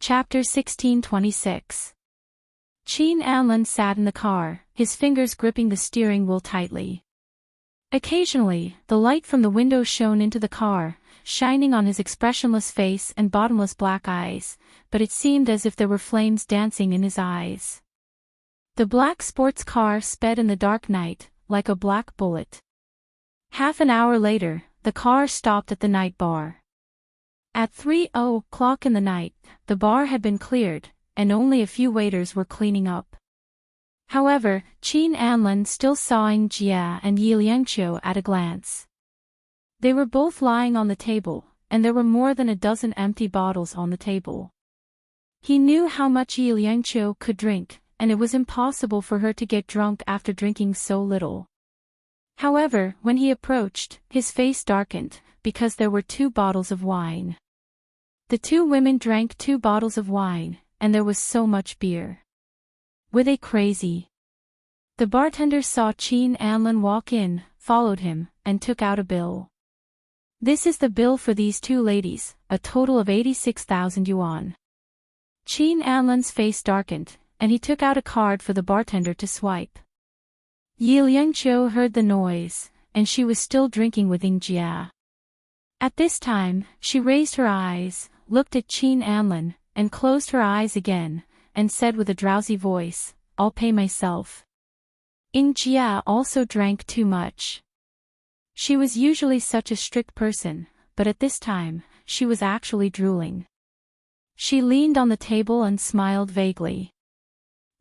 Chapter 1626. Qin Anlin sat in the car, his fingers gripping the steering wheel tightly. Occasionally, the light from the window shone into the car, shining on his expressionless face and bottomless black eyes, but it seemed as if there were flames dancing in his eyes. The black sports car sped in the dark night, like a black bullet. Half an hour later, the car stopped at the night bar. At 3:00 in the night, the bar had been cleared, and only a few waiters were cleaning up. However, Qin Anlin still saw Ing Jia and Yi Liangqiu at a glance. They were both lying on the table, and there were more than a dozen empty bottles on the table. He knew how much Yi Liangqiu could drink, and it was impossible for her to get drunk after drinking so little. However, when he approached, his face darkened, because there were 2 bottles of wine. The 2 women drank 2 bottles of wine, and there was so much beer. Were they crazy? The bartender saw Qin Anlin walk in, followed him, and took out a bill. "This is the bill for these 2 ladies, a total of 86,000 yuan. Qin Anlin's face darkened, and he took out a card for the bartender to swipe. Yi Liangqiu heard the noise, and she was still drinking with Ing Jia. At this time, she raised her eyes, looked at Qin Anlin, and closed her eyes again, and said with a drowsy voice, "I'll pay myself." Ing Jia also drank too much. She was usually such a strict person, but at this time, she was actually drooling. She leaned on the table and smiled vaguely.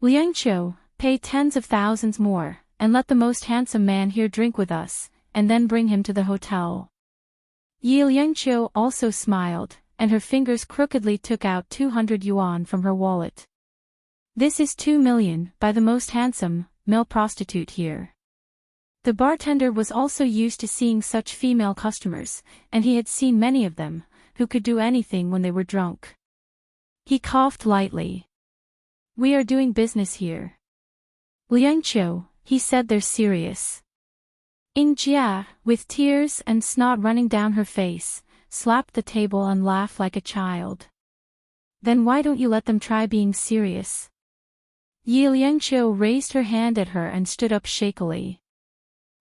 "Liangqiu, pay tens of thousands more, and let the most handsome man here drink with us, and then bring him to the hotel." Yi Liangqiu also smiled, and her fingers crookedly took out 200 yuan from her wallet. "This is 2 million, by the most handsome, male prostitute here." The bartender was also used to seeing such female customers, and he had seen many of them, who could do anything when they were drunk. He coughed lightly. "We are doing business here. Liangqiu," he said, "they're serious." Ing Jia, with tears and snot running down her face, slapped the table and laughed like a child. "Then why don't you let them try being serious?" Yi Liangqiu raised her hand at her and stood up shakily.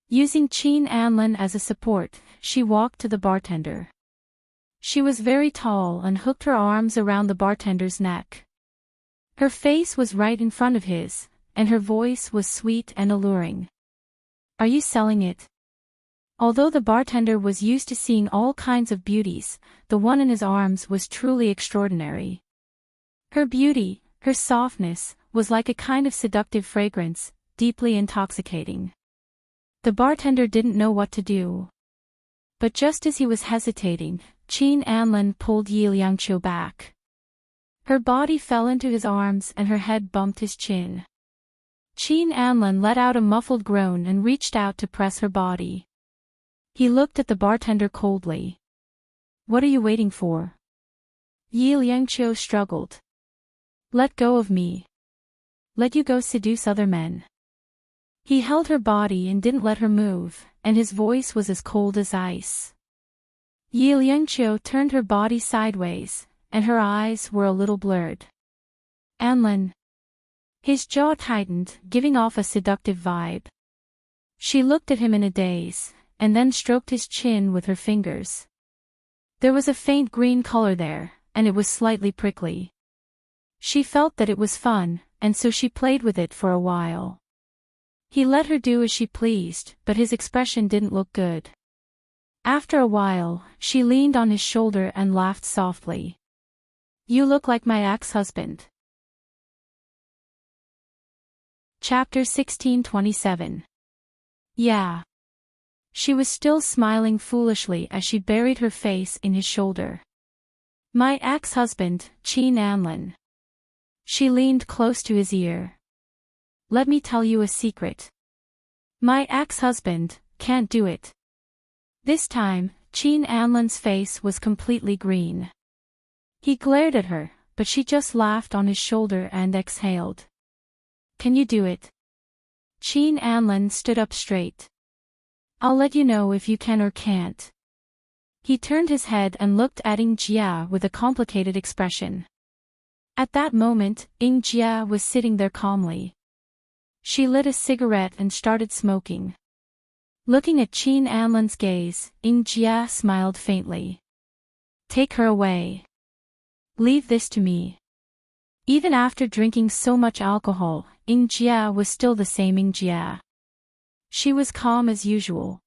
Using Qin Anlin as a support, she walked to the bartender. She was very tall and hooked her arms around the bartender's neck. Her face was right in front of his, and her voice was sweet and alluring. "Are you selling it?" Although the bartender was used to seeing all kinds of beauties, the one in his arms was truly extraordinary. Her beauty, her softness, was like a kind of seductive fragrance, deeply intoxicating. The bartender didn't know what to do. But just as he was hesitating, Qin Anlin pulled Yi Liangqiu back. Her body fell into his arms and her head bumped his chin. Qin Anlin let out a muffled groan and reached out to press her body. He looked at the bartender coldly. "What are you waiting for?" Yi Liangqiu struggled. "Let go of me. Let you go seduce other men." He held her body and didn't let her move, and his voice was as cold as ice. Yi Liangqiu turned her body sideways, and her eyes were a little blurred. "Anlin." His jaw tightened, giving off a seductive vibe. She looked at him in a daze, and then stroked his chin with her fingers. There was a faint green color there, and it was slightly prickly. She felt that it was fun, and so she played with it for a while. He let her do as she pleased, but his expression didn't look good. After a while, she leaned on his shoulder and laughed softly. "You look like my ex-husband." Chapter 1627. Yeah. She was still smiling foolishly as she buried her face in his shoulder. "My ex-husband, Qin Anlin." She leaned close to his ear. "Let me tell you a secret. My ex-husband can't do it." This time, Qin Anlin's face was completely green. He glared at her, but she just laughed on his shoulder and exhaled. "Can you do it?" Qin Anlin stood up straight. "I'll let you know if you can or can't." He turned his head and looked at Ing Jia with a complicated expression. At that moment, Ying Jia was sitting there calmly. She lit a cigarette and started smoking. Looking at Qin Anlan's gaze, Ying Jia smiled faintly. Take her away. Leave this to me. Even after drinking so much alcohol, Ying Jia was still the same Ying Jia. She was calm as usual.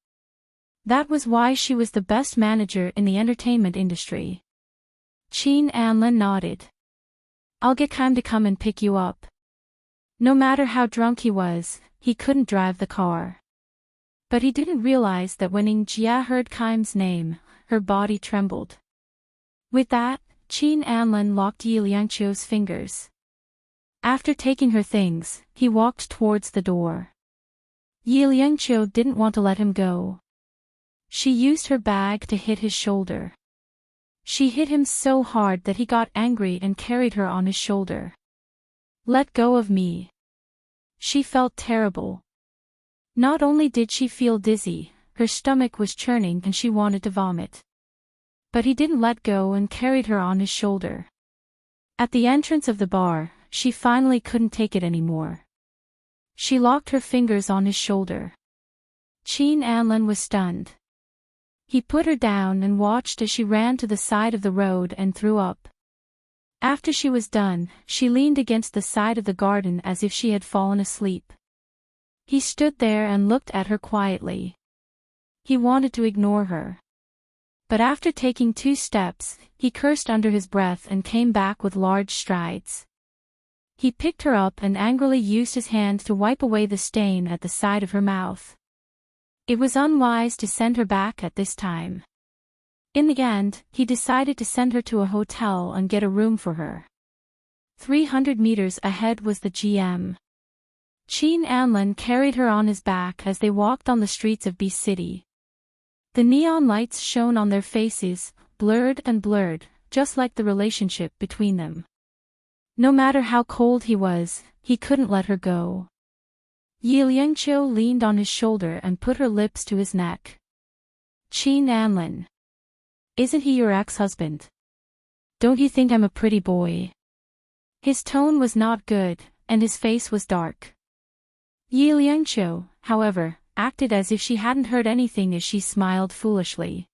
That was why she was the best manager in the entertainment industry. Qin Anlan nodded. I'll get Kaim to come and pick you up. No matter how drunk he was, he couldn't drive the car. But he didn't realize that when Ying Jia heard Kaim's name, her body trembled. With that, Qin Anlan locked Yi Liangqiu's fingers. After taking her things, he walked towards the door. Yi Liangqiu didn't want to let him go. She used her bag to hit his shoulder. She hit him so hard that he got angry and carried her on his shoulder. Let go of me. She felt terrible. Not only did she feel dizzy, her stomach was churning and she wanted to vomit. But he didn't let go and carried her on his shoulder. At the entrance of the bar, she finally couldn't take it anymore. She locked her fingers on his shoulder. Qin Anlan was stunned. He put her down and watched as she ran to the side of the road and threw up. After she was done, she leaned against the side of the garden as if she had fallen asleep. He stood there and looked at her quietly. He wanted to ignore her. But after taking 2 steps, he cursed under his breath and came back with large strides. He picked her up and angrily used his hand to wipe away the stain at the side of her mouth. It was unwise to send her back at this time. In the end, he decided to send her to a hotel and get a room for her. 300 meters ahead was the GM. Qin Anlan carried her on his back as they walked on the streets of B City. The neon lights shone on their faces, blurred and blurred, just like the relationship between them. No matter how cold he was, he couldn't let her go. Yi Liangqiu leaned on his shoulder and put her lips to his neck. Qin Anlan. Isn't he your ex-husband? Don't you think I'm a pretty boy? His tone was not good, and his face was dark. Yi Liangqiu, however, acted as if she hadn't heard anything as she smiled foolishly.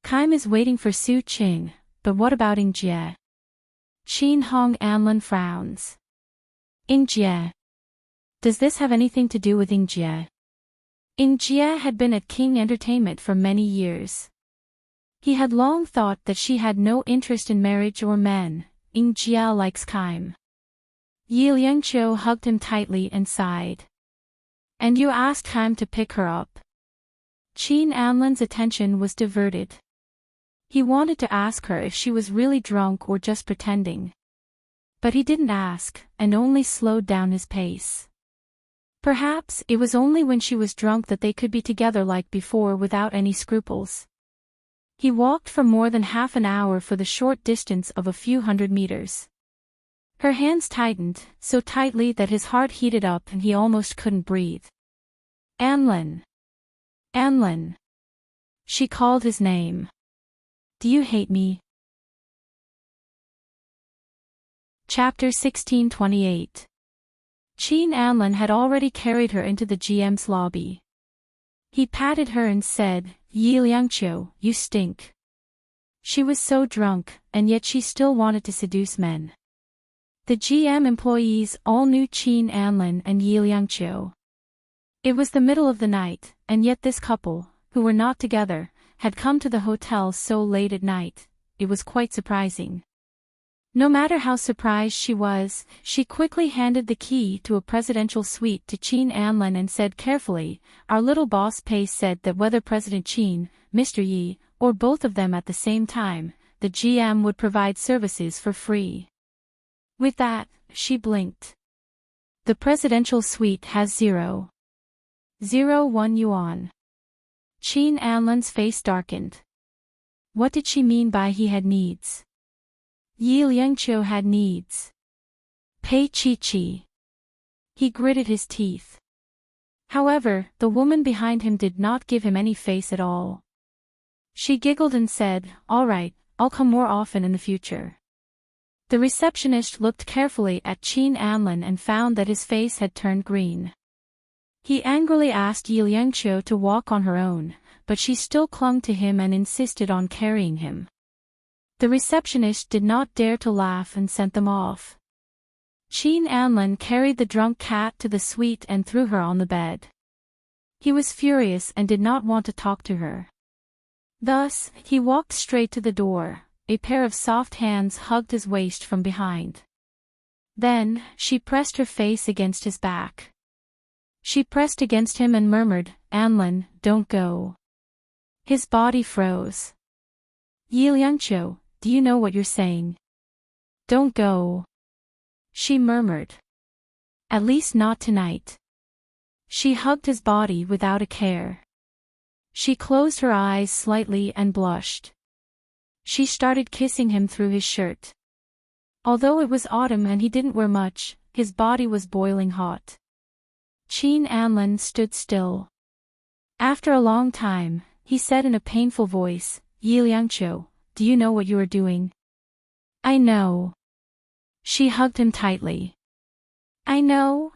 Kaim is waiting for Su Qing, but what about Ying Jie? Qin Hong Anlan frowns. Ying Jie. Does this have anything to do with Ying Jie? Ying Jie had been at King Entertainment for many years. He had long thought that she had no interest in marriage or men. Ying Jie likes Kaim. Yi Liangqiu hugged him tightly and sighed. And you asked Kaim to pick her up. Qin Anlan's attention was diverted. He wanted to ask her if she was really drunk or just pretending. But he didn't ask, and only slowed down his pace. Perhaps it was only when she was drunk that they could be together like before without any scruples. He walked for more than half an hour for the short distance of a few hundred meters. Her hands tightened, so tightly that his heart heated up and he almost couldn't breathe. Anlan. Anlan. She called his name. Do you hate me? Chapter 1628. Qin Anlan had already carried her into the GM's lobby. He patted her and said, Yi Liangqiu, you stink. She was so drunk, and yet she still wanted to seduce men. The GM employees all knew Qin Anlan and Yi Liangqiu. It was the middle of the night, and yet this couple, who were not together, had come to the hotel so late at night. It was quite surprising. No matter how surprised she was, she quickly handed the key to a presidential suite to Qin Anlan and said carefully, our little boss Pei said that whether President Qin, Mr. Yi, or both of them at the same time, the GM would provide services for free. With that, she blinked. The presidential suite has 0.01 yuan. Qin Anlan's face darkened. What did she mean by he had needs? Yi Liangqiu had needs. Pei Chi. He gritted his teeth. However, the woman behind him did not give him any face at all. She giggled and said, all right, I'll come more often in the future. The receptionist looked carefully at Qin Anlin and found that his face had turned green. He angrily asked Yi Liangqiu to walk on her own, but she still clung to him and insisted on carrying him. The receptionist did not dare to laugh and sent them off. Qin Anlin carried the drunk cat to the suite and threw her on the bed. He was furious and did not want to talk to her. Thus, he walked straight to the door. A pair of soft hands hugged his waist from behind. Then, she pressed her face against his back. She pressed against him and murmured, "Anlin, don't go." His body froze. "Yi Liangqiu, do you know what you're saying? Don't go," she murmured. "At least not tonight." She hugged his body without a care. She closed her eyes slightly and blushed. She started kissing him through his shirt. Although it was autumn and he didn't wear much, his body was boiling hot. Qin Anlin stood still. After a long time, he said in a painful voice, "Yi Liangqiu, do you know what you are doing?" "I know." She hugged him tightly. I know."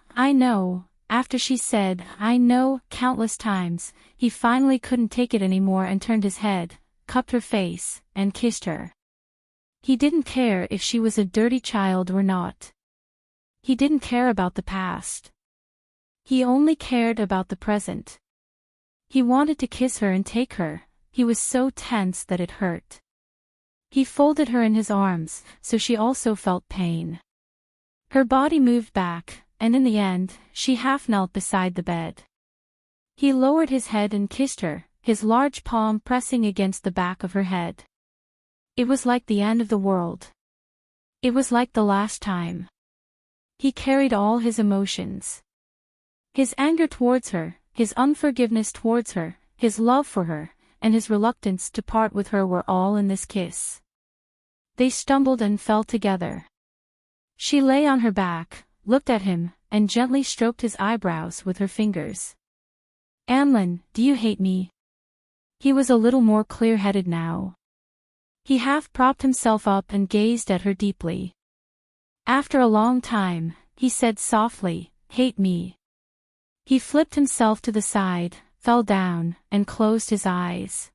After she said, "I know," countless times, he finally couldn't take it anymore and turned his head, cupped her face, and kissed her. He didn't care if she was a dirty child or not. He didn't care about the past. He only cared about the present. He wanted to kiss her and take her. He was so tense that it hurt. He folded her in his arms, so she also felt pain. Her body moved back, and in the end, she half knelt beside the bed. He lowered his head and kissed her, his large palm pressing against the back of her head. It was like the end of the world. It was like the last time. He carried all his emotions. His anger towards her, his unforgiveness towards her, his love for her, and his reluctance to part with her were all in this kiss. They stumbled and fell together. She lay on her back, looked at him, and gently stroked his eyebrows with her fingers. "Anlin, do you hate me?" He was a little more clear-headed now. He half propped himself up and gazed at her deeply. After a long time, he said softly, "Hate me." He flipped himself to the side, fell down, and closed his eyes.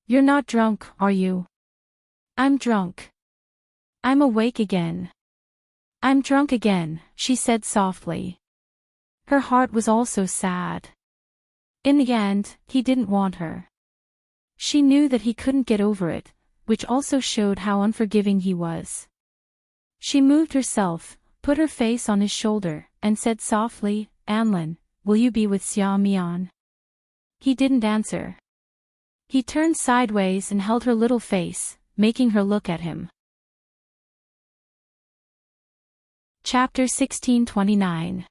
"You're not drunk, are you?" "I'm drunk. I'm awake again." "I'm drunk again," she said softly. Her heart was also sad. In the end, he didn't want her. She knew that he couldn't get over it, which also showed how unforgiving he was. She moved herself, put her face on his shoulder, and said softly, "Anlin, will you be with Xia Mian?" He didn't answer. He turned sideways and held her little face, making her look at him. Chapter 1629.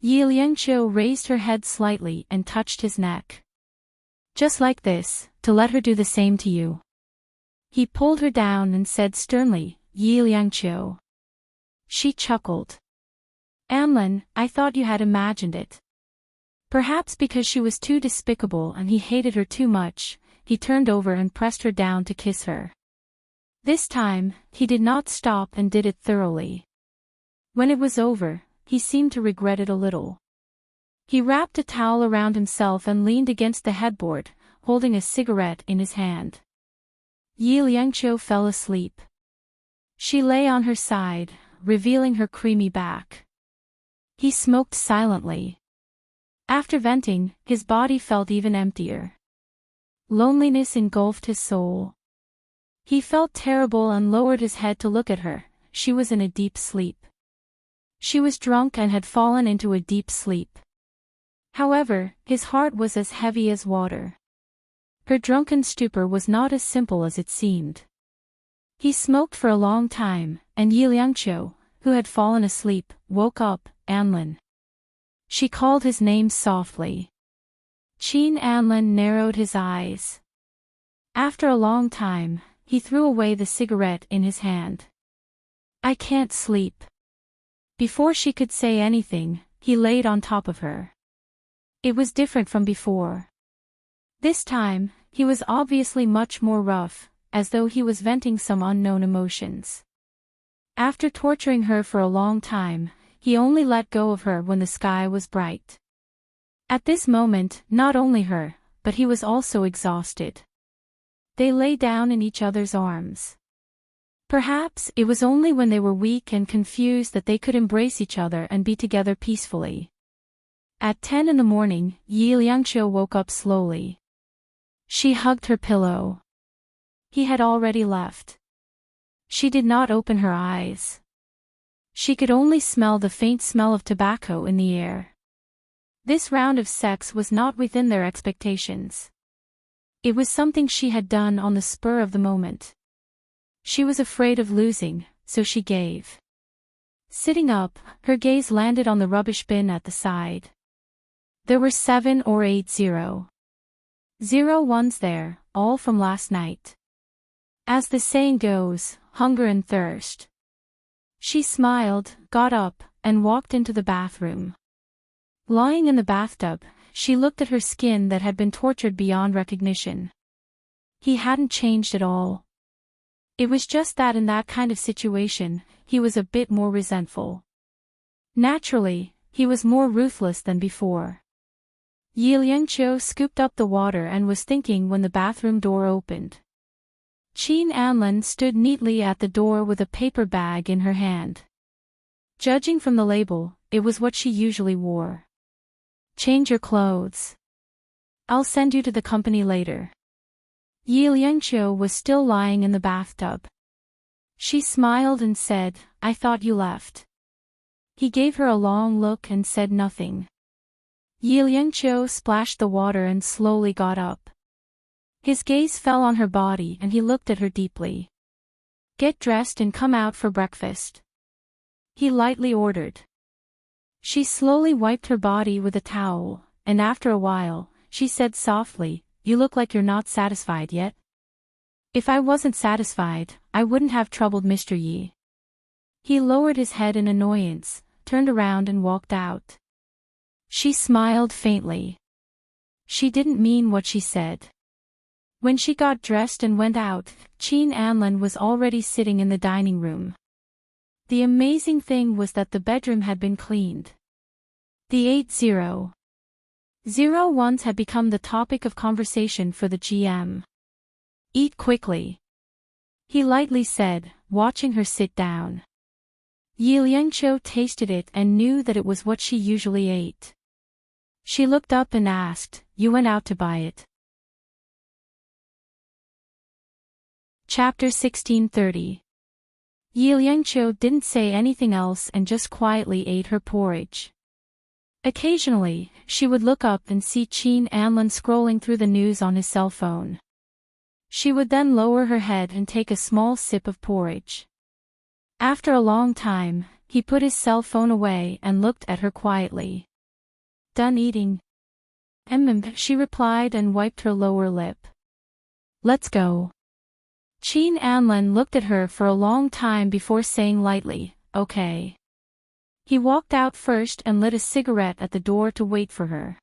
Yi Liangqiu raised her head slightly and touched his neck. "Just like this, to let her do the same to you." He pulled her down and said sternly, "Yi Liangqiu." She chuckled. "Anlin, I thought you had imagined it." Perhaps because she was too despicable and he hated her too much, he turned over and pressed her down to kiss her. This time, he did not stop and did it thoroughly. When it was over, he seemed to regret it a little. He wrapped a towel around himself and leaned against the headboard, holding a cigarette in his hand. Yi Liangqiu fell asleep. She lay on her side, revealing her creamy back. He smoked silently. After venting, his body felt even emptier. Loneliness engulfed his soul. He felt terrible and lowered his head to look at her. She was in a deep sleep. She was drunk and had fallen into a deep sleep. However, his heart was as heavy as water. Her drunken stupor was not as simple as it seemed. He smoked for a long time, and Yi Liangqiu, who had fallen asleep, woke up. "Anlin." She called his name softly. Qin Anlin narrowed his eyes. After a long time, he threw away the cigarette in his hand. "I can't sleep." Before she could say anything, he laid on top of her. It was different from before. This time, he was obviously much more rough, as though he was venting some unknown emotions. After torturing her for a long time, he only let go of her when the sky was bright. At this moment, not only her, but he was also exhausted. They lay down in each other's arms. Perhaps it was only when they were weak and confused that they could embrace each other and be together peacefully. At 10 in the morning, Yi Liangqiu woke up slowly. She hugged her pillow. He had already left. She did not open her eyes. She could only smell the faint smell of tobacco in the air. This round of sex was not within their expectations. It was something she had done on the spur of the moment. She was afraid of losing, so she gave. Sitting up, her gaze landed on the rubbish bin at the side. There were 7 or 8 ones there, all from last night. As the saying goes, hunger and thirst. She smiled, got up, and walked into the bathroom. Lying in the bathtub, she looked at her skin that had been tortured beyond recognition. He hadn't changed at all. It was just that in that kind of situation, he was a bit more resentful. Naturally, he was more ruthless than before. Yi Liangqiu scooped up the water and was thinking when the bathroom door opened. Qin Anlin stood neatly at the door with a paper bag in her hand. Judging from the label, it was what she usually wore. Change your clothes. I'll send you to the company later. Yi Liangqiu was still lying in the bathtub. She smiled and said, I thought you left. He gave her a long look and said nothing. Yi Liangqiu splashed the water and slowly got up. His gaze fell on her body and he looked at her deeply. Get dressed and come out for breakfast. He lightly ordered. She slowly wiped her body with a towel, and after a while, she said softly, You look like you're not satisfied yet. If I wasn't satisfied, I wouldn't have troubled Mr. Yi. He lowered his head in annoyance, turned around and walked out. She smiled faintly. She didn't mean what she said. When she got dressed and went out, Qin Anlin was already sitting in the dining room. The amazing thing was that the bedroom had been cleaned. The 8-0-ones had become the topic of conversation for the GM. Eat quickly. He lightly said, watching her sit down. Yi Liangqiu tasted it and knew that it was what she usually ate. She looked up and asked, You went out to buy it? Chapter 1630. Yi Liangqiu didn't say anything else and just quietly ate her porridge. Occasionally, she would look up and see Qin Anlin scrolling through the news on his cell phone. She would then lower her head and take a small sip of porridge. After a long time, he put his cell phone away and looked at her quietly. Done eating? She replied and wiped her lower lip. Let's go. Qin Anlin looked at her for a long time before saying lightly, Okay. He walked out first and lit a cigarette at the door to wait for her.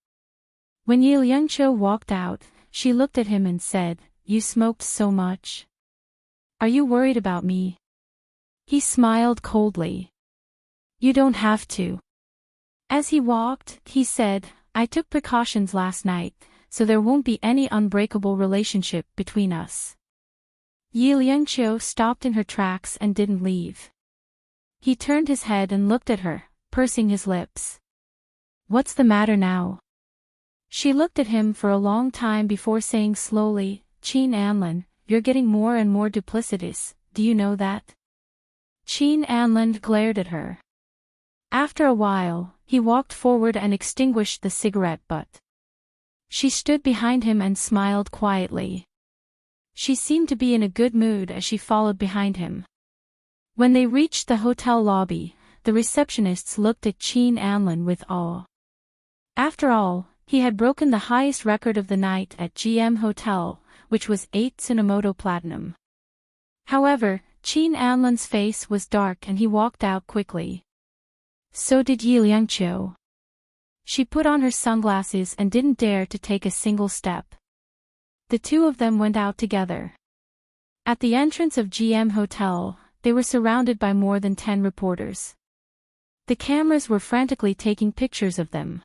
When Yi Liangqiu walked out, she looked at him and said, You smoked so much. Are you worried about me? He smiled coldly. You don't have to. As he walked, he said, I took precautions last night, so there won't be any unbreakable relationship between us. Yi Liangqiu stopped in her tracks and didn't leave. He turned his head and looked at her, pursing his lips. What's the matter now? She looked at him for a long time before saying slowly, Qin Anlin, you're getting more and more duplicitous, do you know that? Qin Anlin glared at her. After a while, he walked forward and extinguished the cigarette butt. She stood behind him and smiled quietly. She seemed to be in a good mood as she followed behind him. When they reached the hotel lobby, the receptionists looked at Qin Anlin with awe. After all, he had broken the highest record of the night at GM Hotel, which was 8 Tsunomoto Platinum. However, Qin Anlin's face was dark and he walked out quickly. So did Yi Liangqiu. She put on her sunglasses and didn't dare to take a single step. The two of them went out together. At the entrance of GM Hotel, they were surrounded by more than 10 reporters. The cameras were frantically taking pictures of them.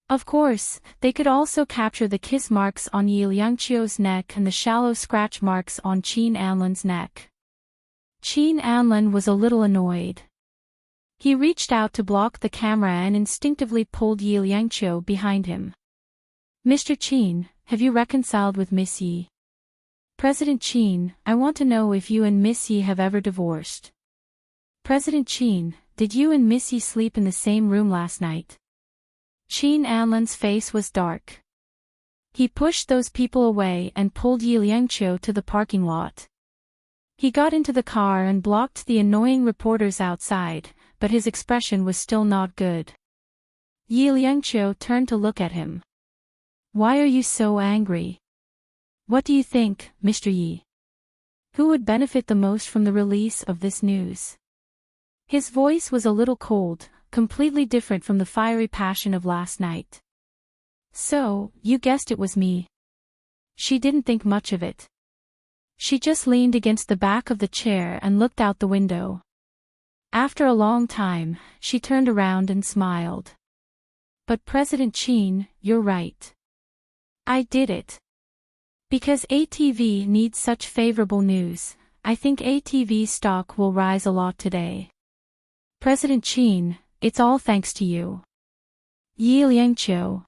Of course, they could also capture the kiss marks on Yi Liangqiu's neck and the shallow scratch marks on Qin Anlan's neck. Qin Anlan was a little annoyed. He reached out to block the camera and instinctively pulled Yi Liangqiu behind him. "Mr. Qin, have you reconciled with Miss Yi?" "President Qin, I want to know if you and Miss Yi have ever divorced." "President Qin, did you and Miss Yi sleep in the same room last night?" Qin Anlan's face was dark. He pushed those people away and pulled Yi Liangqiu to the parking lot. He got into the car and blocked the annoying reporters outside, but his expression was still not good. Yi Liangqiu turned to look at him. "Why are you so angry? What do you think, Mr. Yi? Who would benefit the most from the release of this news?" His voice was a little cold, completely different from the fiery passion of last night. "So, you guessed it was me." She didn't think much of it. She just leaned against the back of the chair and looked out the window. After a long time, she turned around and smiled. "But President Qin, you're right. I did it. Because ATV needs such favorable news, I think ATV stock will rise a lot today. President Qin, it's all thanks to you." "Yi Liangqiu."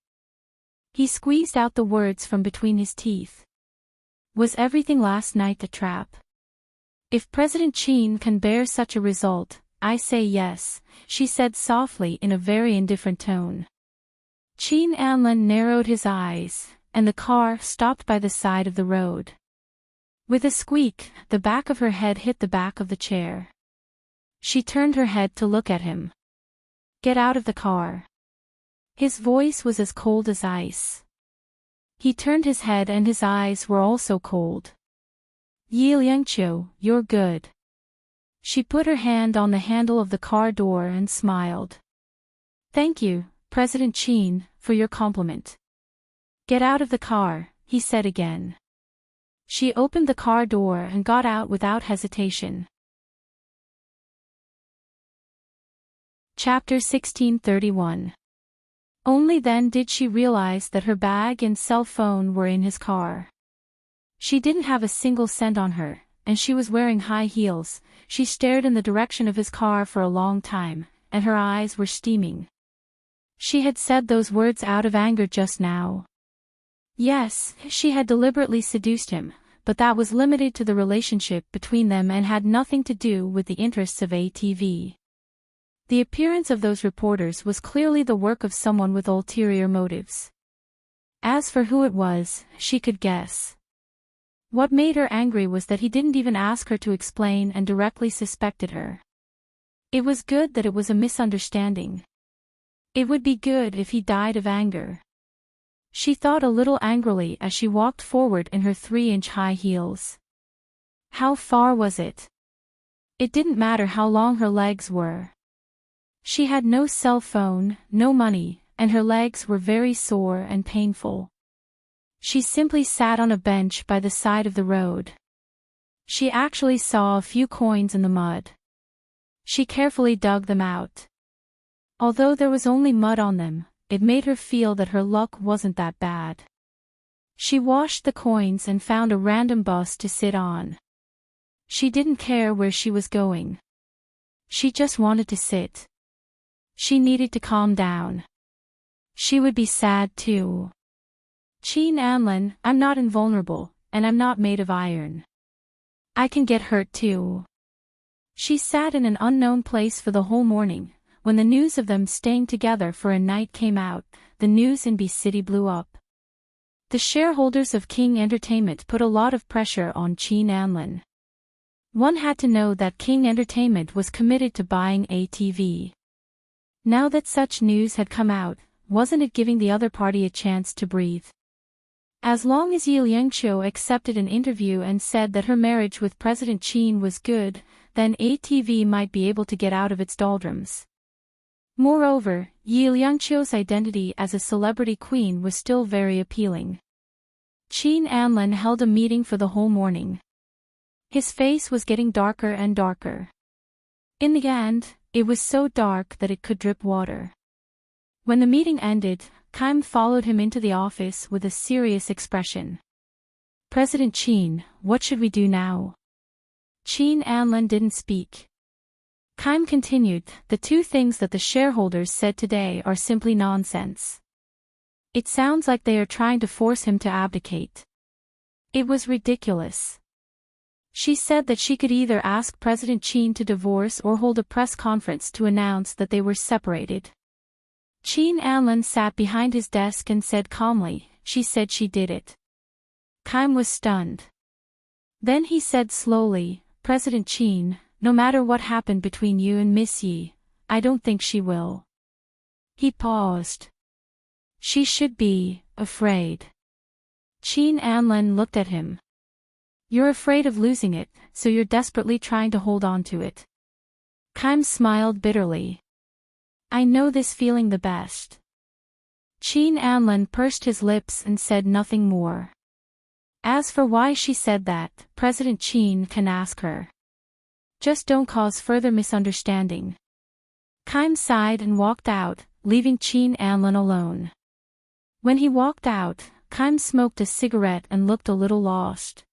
He squeezed out the words from between his teeth. "Was everything last night a trap? If President Qin can bear such a result, I say yes," she said softly in a very indifferent tone. Qin Anlan narrowed his eyes, and the car stopped by the side of the road. With a squeak, the back of her head hit the back of the chair. She turned her head to look at him. "Get out of the car." His voice was as cold as ice. He turned his head and his eyes were also cold. "Yi Liangqiu, you're good." She put her hand on the handle of the car door and smiled. "Thank you, President Qin, for your compliment." "Get out of the car," he said again. She opened the car door and got out without hesitation. Chapter 1631. Only then did she realize that her bag and cell phone were in his car. She didn't have a single cent on her, and she was wearing high heels. She stared in the direction of his car for a long time, and her eyes were steaming. She had said those words out of anger just now. Yes, she had deliberately seduced him, but that was limited to the relationship between them and had nothing to do with the interests of ATV. The appearance of those reporters was clearly the work of someone with ulterior motives. As for who it was, she could guess. What made her angry was that he didn't even ask her to explain and directly suspected her. It was good that it was a misunderstanding. It would be good if he died of anger. She thought a little angrily as she walked forward in her 3-inch high heels. How far was it? It didn't matter how long her legs were. She had no cell phone, no money, and her legs were very sore and painful. She simply sat on a bench by the side of the road. She actually saw a few coins in the mud. She carefully dug them out. Although there was only mud on them, it made her feel that her luck wasn't that bad. She washed the coins and found a random bus to sit on. She didn't care where she was going. She just wanted to sit. She needed to calm down. She would be sad too. Qin Anlan, I'm not invulnerable, and I'm not made of iron. I can get hurt too. She sat in an unknown place for the whole morning. When the news of them staying together for a night came out, the news in B City blew up. The shareholders of King Entertainment put a lot of pressure on Qin Anlan. One had to know that King Entertainment was committed to buying ATV. Now that such news had come out, wasn't it giving the other party a chance to breathe? As long as Yi Liangqiu accepted an interview and said that her marriage with President Qin was good, then ATV might be able to get out of its doldrums. Moreover, Yi Liangqiu's identity as a celebrity queen was still very appealing. Qin Anlan held a meeting for the whole morning. His face was getting darker and darker. In the end, it was so dark that it could drip water. When the meeting ended, Kim followed him into the office with a serious expression. "President Chin, what should we do now?" Chin Anlin didn't speak. Kim continued, "The two things that the shareholders said today are simply nonsense. It sounds like they are trying to force him to abdicate. It was ridiculous. She said that she could either ask President Chin to divorce or hold a press conference to announce that they were separated." Chin Anlin sat behind his desk and said calmly, "She said she did it." Kim was stunned. Then he said slowly, "President Chin, no matter what happened between you and Miss Yi, I don't think she will." He paused. "She should be afraid." Chin Anlin looked at him. "You're afraid of losing it, so you're desperately trying to hold on to it." Kim smiled bitterly. "I know this feeling the best." Chin Anlin pursed his lips and said nothing more. As for why she said that, President Chin can ask her. Just don't cause further misunderstanding. Kim sighed and walked out, leaving Chin Anlin alone. When he walked out, Kim smoked a cigarette and looked a little lost.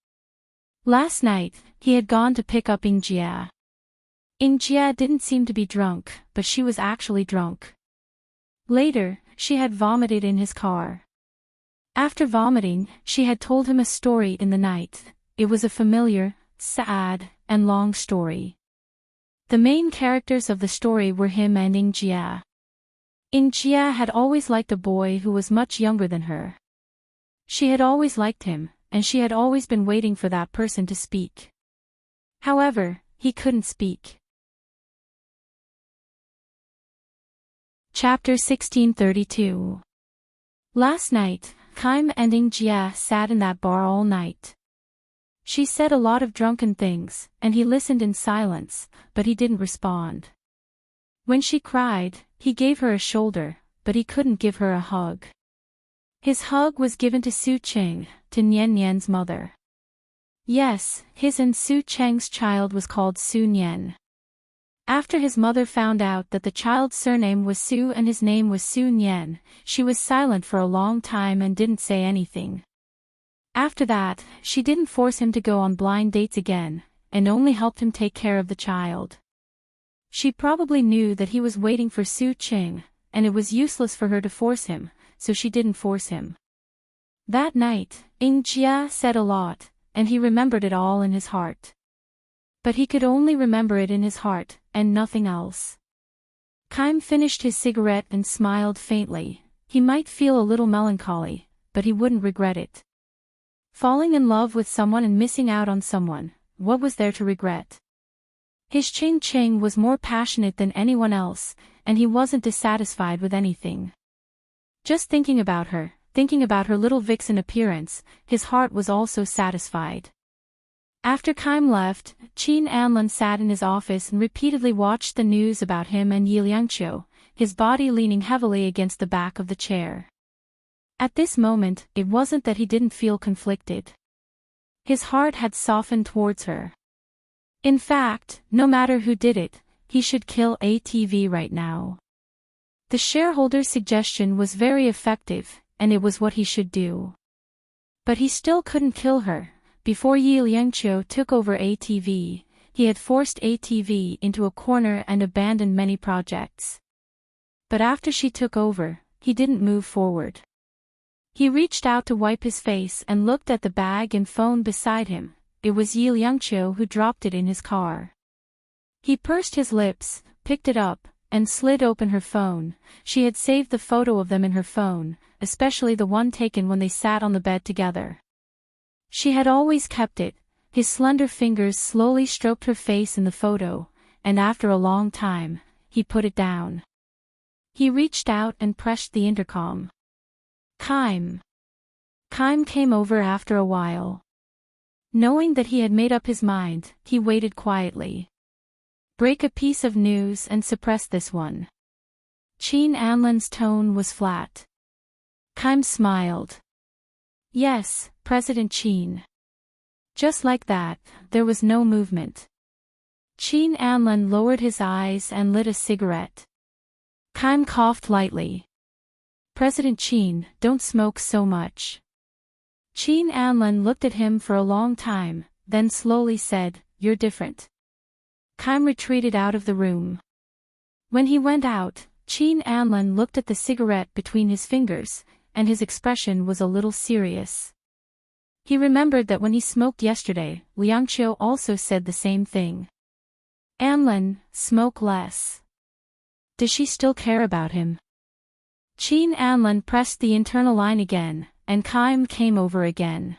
Last night, he had gone to pick up Ingjia. Ingjia didn't seem to be drunk, but she was actually drunk. Later, she had vomited in his car. After vomiting, she had told him a story in the night. It was a familiar, sad, and long story. The main characters of the story were him and Ingjia. Ingjia had always liked a boy who was much younger than her. She had always liked him, and she had always been waiting for that person to speak. However, he couldn't speak. Chapter 1632. Last night, Kim and Ingjia sat in that bar all night. She said a lot of drunken things, and he listened in silence, but he didn't respond. When she cried, he gave her a shoulder, but he couldn't give her a hug. His hug was given to Su Cheng, to Nian Nian's mother. Yes, his and Su Cheng's child was called Su Nian. After his mother found out that the child's surname was Su and his name was Su Nian, she was silent for a long time and didn't say anything. After that, she didn't force him to go on blind dates again, and only helped him take care of the child. She probably knew that he was waiting for Su Cheng, and it was useless for her to force him, so she didn't force him. That night, Ingjia said a lot, and he remembered it all in his heart. But he could only remember it in his heart, and nothing else. Kim finished his cigarette and smiled faintly. He might feel a little melancholy, but he wouldn't regret it. Falling in love with someone and missing out on someone, what was there to regret? His Ching Ching was more passionate than anyone else, and he wasn't dissatisfied with anything. Just thinking about her little vixen appearance, his heart was also satisfied. After Kim left, Chin Anlin sat in his office and repeatedly watched the news about him and Yi Liangqiu, his body leaning heavily against the back of the chair. At this moment, it wasn't that he didn't feel conflicted. His heart had softened towards her. In fact, no matter who did it, he should kill ATV right now. The shareholder's suggestion was very effective, and it was what he should do. But he still couldn't kill her. Before Yi Liangqiu took over ATV, he had forced ATV into a corner and abandoned many projects. But after she took over, he didn't move forward. He reached out to wipe his face and looked at the bag and phone beside him. It was Yi Liangqiu who dropped it in his car. He pursed his lips, picked it up, and slid open her phone. She had saved the photo of them in her phone, especially the one taken when they sat on the bed together. She had always kept it. His slender fingers slowly stroked her face in the photo, and after a long time, he put it down. He reached out and pressed the intercom. Kim. Kim came over after a while. Knowing that he had made up his mind, he waited quietly. Break a piece of news and suppress this one. Chin Anlin's tone was flat. Kim smiled. Yes, President Chin. Just like that, there was no movement. Qin Anlin lowered his eyes and lit a cigarette. Kaim coughed lightly. President Qin, don't smoke so much. Qin Anlin looked at him for a long time, then slowly said, You're different. Kaim retreated out of the room. When he went out, Qin Anlin looked at the cigarette between his fingers, and his expression was a little serious. He remembered that when he smoked yesterday, Liangqiu also said the same thing. Anlin, smoke less. Does she still care about him? Qin Anlin pressed the internal line again, and Kaim came over again.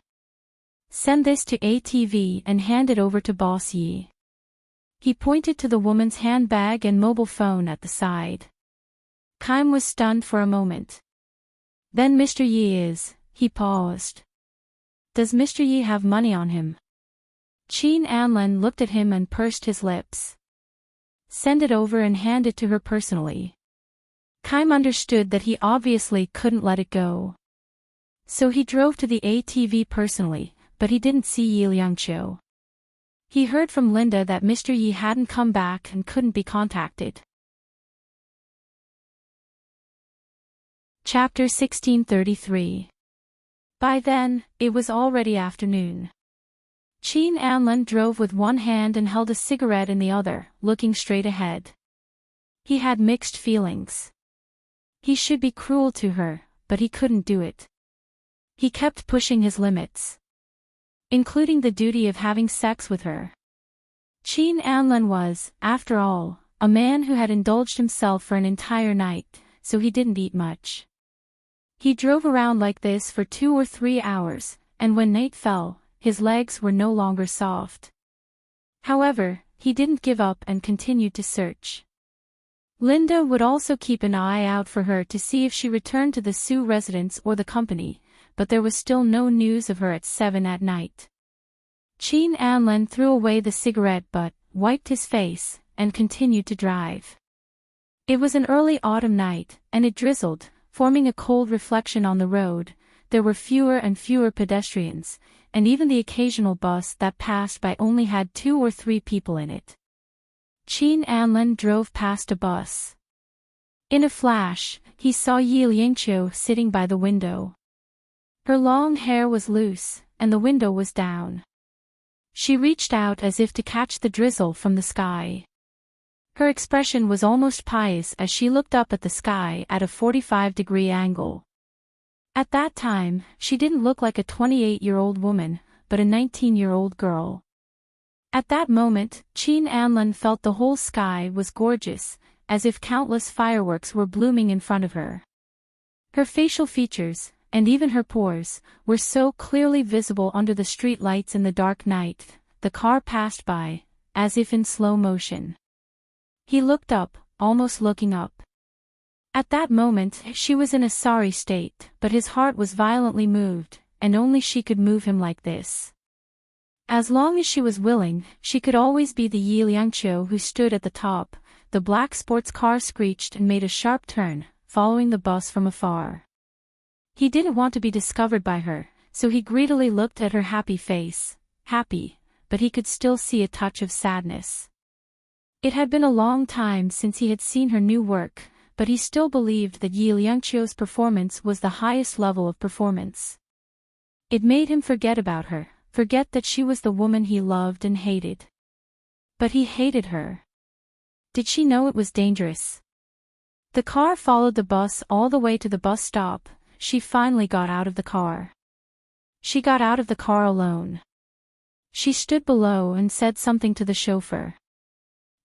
Send this to ATV and hand it over to Boss Yi. He pointed to the woman's handbag and mobile phone at the side. Kaim was stunned for a moment. Then Mr. Yi is, he paused. Does Mr. Yi have money on him? Qin Anlin looked at him and pursed his lips. Send it over and hand it to her personally. Kaim understood that he obviously couldn't let it go. So he drove to the ATV personally, but he didn't see Yi Liangqiu. He heard from Linda that Mr. Yi hadn't come back and couldn't be contacted. Chapter 1633. By then, it was already afternoon. Qin Anlin drove with one hand and held a cigarette in the other, looking straight ahead. He had mixed feelings. He should be cruel to her, but he couldn't do it. He kept pushing his limits, including the duty of having sex with her. Qin Anlin was, after all, a man who had indulged himself for an entire night, so he didn't eat much. He drove around like this for 2 or 3 hours, and when night fell, his legs were no longer soft. However, he didn't give up and continued to search. Linda would also keep an eye out for her to see if she returned to the Sioux residence or the company, but there was still no news of her at 7 at night. Qin Anlin threw away the cigarette butt, wiped his face, and continued to drive. It was an early autumn night, and it drizzled, forming a cold reflection on the road. There were fewer and fewer pedestrians, and even the occasional bus that passed by only had 2 or 3 people in it. Qin Anlin drove past a bus. In a flash, he saw Yi Liangqiu sitting by the window. Her long hair was loose, and the window was down. She reached out as if to catch the drizzle from the sky. Her expression was almost pious as she looked up at the sky at a 45-degree angle. At that time, she didn't look like a 28-year-old woman, but a 19-year-old girl. At that moment, Qin Anlin felt the whole sky was gorgeous, as if countless fireworks were blooming in front of her. Her facial features, and even her pores, were so clearly visible under the street lights in the dark night. The car passed by, as if in slow motion. He looked up, almost looking up. At that moment she was in a sorry state, but his heart was violently moved, and only she could move him like this. As long as she was willing, she could always be the Yi Liangqiu who stood at the top. The black sports car screeched and made a sharp turn, following the bus from afar. He didn't want to be discovered by her, so he greedily looked at her happy face. Happy, but he could still see a touch of sadness. It had been a long time since he had seen her new work, but he still believed that Yi Liangqiu's performance was the highest level of performance. It made him forget about her, forget that she was the woman he loved and hated. But he hated her. Did she know it was dangerous? The car followed the bus all the way to the bus stop. She finally got out of the car. She got out of the car alone. She stood below and said something to the chauffeur.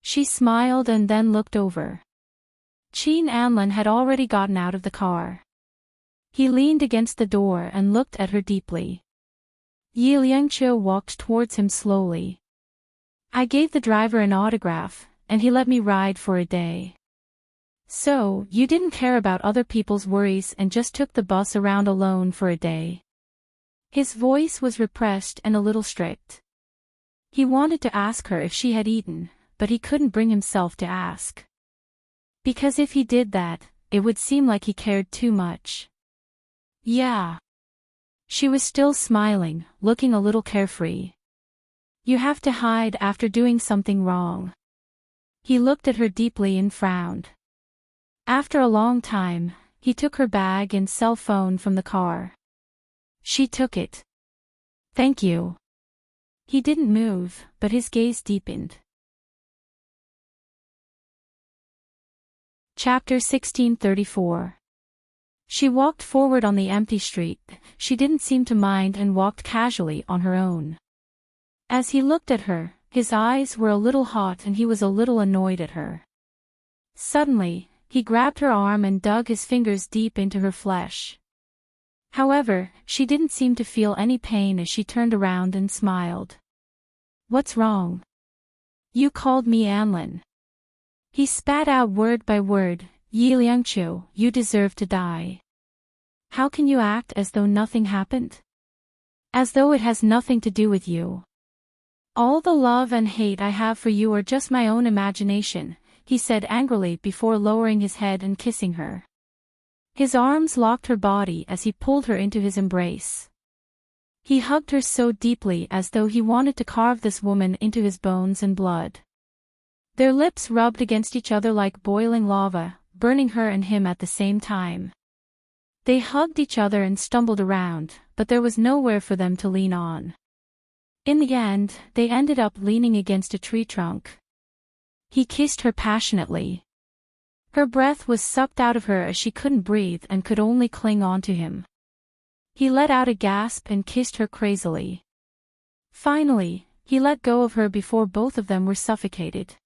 She smiled and then looked over. Qin Anlin had already gotten out of the car. He leaned against the door and looked at her deeply. Yi Liangqiu walked towards him slowly. I gave the driver an autograph, and he let me ride for a day. So, you didn't care about other people's worries and just took the bus around alone for a day. His voice was repressed and a little strict. He wanted to ask her if she had eaten, but he couldn't bring himself to ask. Because if he did that, it would seem like he cared too much. Yeah. She was still smiling, looking a little carefree. You have to hide after doing something wrong. He looked at her deeply and frowned. After a long time, he took her bag and cell phone from the car. She took it. Thank you. He didn't move, but his gaze deepened. Chapter 1634. She walked forward on the empty street. She didn't seem to mind and walked casually on her own. As he looked at her, his eyes were a little hot and he was a little annoyed at her. Suddenly, he grabbed her arm and dug his fingers deep into her flesh. However, she didn't seem to feel any pain as she turned around and smiled. What's wrong? You called me Anlin. He spat out word by word, Yi Liangqiu, you deserve to die. How can you act as though nothing happened? As though it has nothing to do with you. All the love and hate I have for you are just my own imagination, he said angrily before lowering his head and kissing her. His arms locked her body as he pulled her into his embrace. He hugged her so deeply as though he wanted to carve this woman into his bones and blood. Their lips rubbed against each other like boiling lava, burning her and him at the same time. They hugged each other and stumbled around, but there was nowhere for them to lean on. In the end, they ended up leaning against a tree trunk. He kissed her passionately. Her breath was sucked out of her as she couldn't breathe and could only cling on to him. He let out a gasp and kissed her crazily. Finally, he let go of her before both of them were suffocated.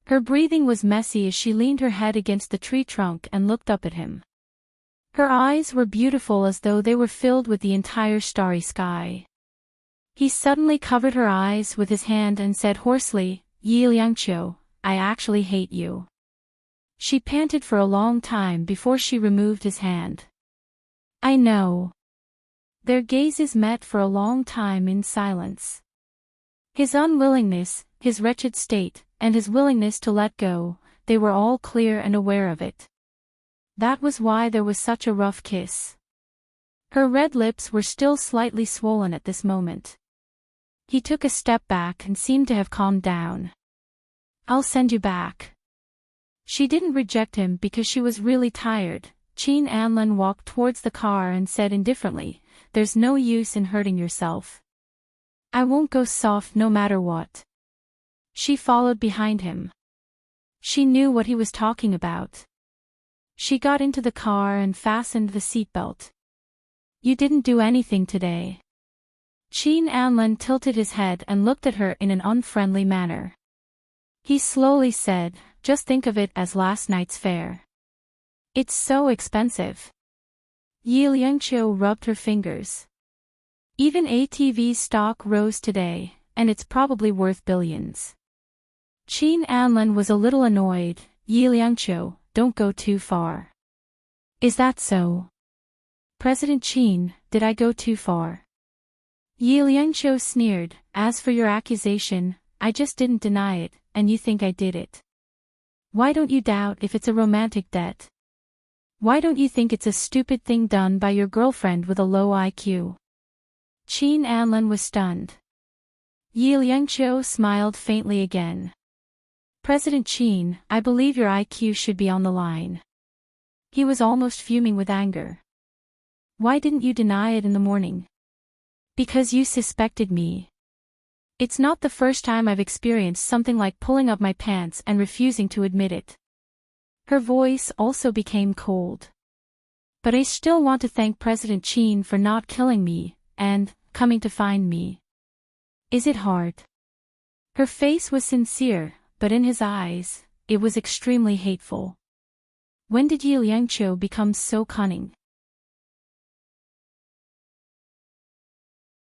Her breathing was messy as she leaned her head against the tree trunk and looked up at him. Her eyes were beautiful as though they were filled with the entire starry sky. He suddenly covered her eyes with his hand and said hoarsely, Yi Liangqiu, I actually hate you. She panted for a long time before she removed his hand. I know. Their gazes met for a long time in silence. His unwillingness, his wretched state, and his willingness to let go, they were all clear and aware of it. That was why there was such a rough kiss. Her red lips were still slightly swollen at this moment. He took a step back and seemed to have calmed down. I'll send you back. She didn't reject him because she was really tired. Qin Anlin walked towards the car and said indifferently, there's no use in hurting yourself. I won't go soft no matter what. She followed behind him. She knew what he was talking about. She got into the car and fastened the seatbelt. You didn't do anything today. Qin Anlin tilted his head and looked at her in an unfriendly manner. He slowly said, just think of it as last night's fare. It's so expensive. Yi Liangqiu rubbed her fingers. Even ATV's stock rose today, and it's probably worth billions. Qin Anlin was a little annoyed. Yi Liangqiu, don't go too far. Is that so? President Qin, did I go too far? Yi Liangqiu sneered, as for your accusation, I just didn't deny it, and you think I did it. Why don't you doubt if it's a romantic debt? Why don't you think it's a stupid thing done by your girlfriend with a low IQ? Qin Anlin was stunned. Yi Liangqiu smiled faintly again. President Qin, I believe your IQ should be on the line. He was almost fuming with anger. Why didn't you deny it in the morning? Because you suspected me. It's not the first time I've experienced something like pulling up my pants and refusing to admit it. Her voice also became cold. But I still want to thank President Qin for not killing me, and coming to find me. Is it hard? Her face was sincere, but in his eyes, it was extremely hateful. When did Yi Liangqiu become so cunning?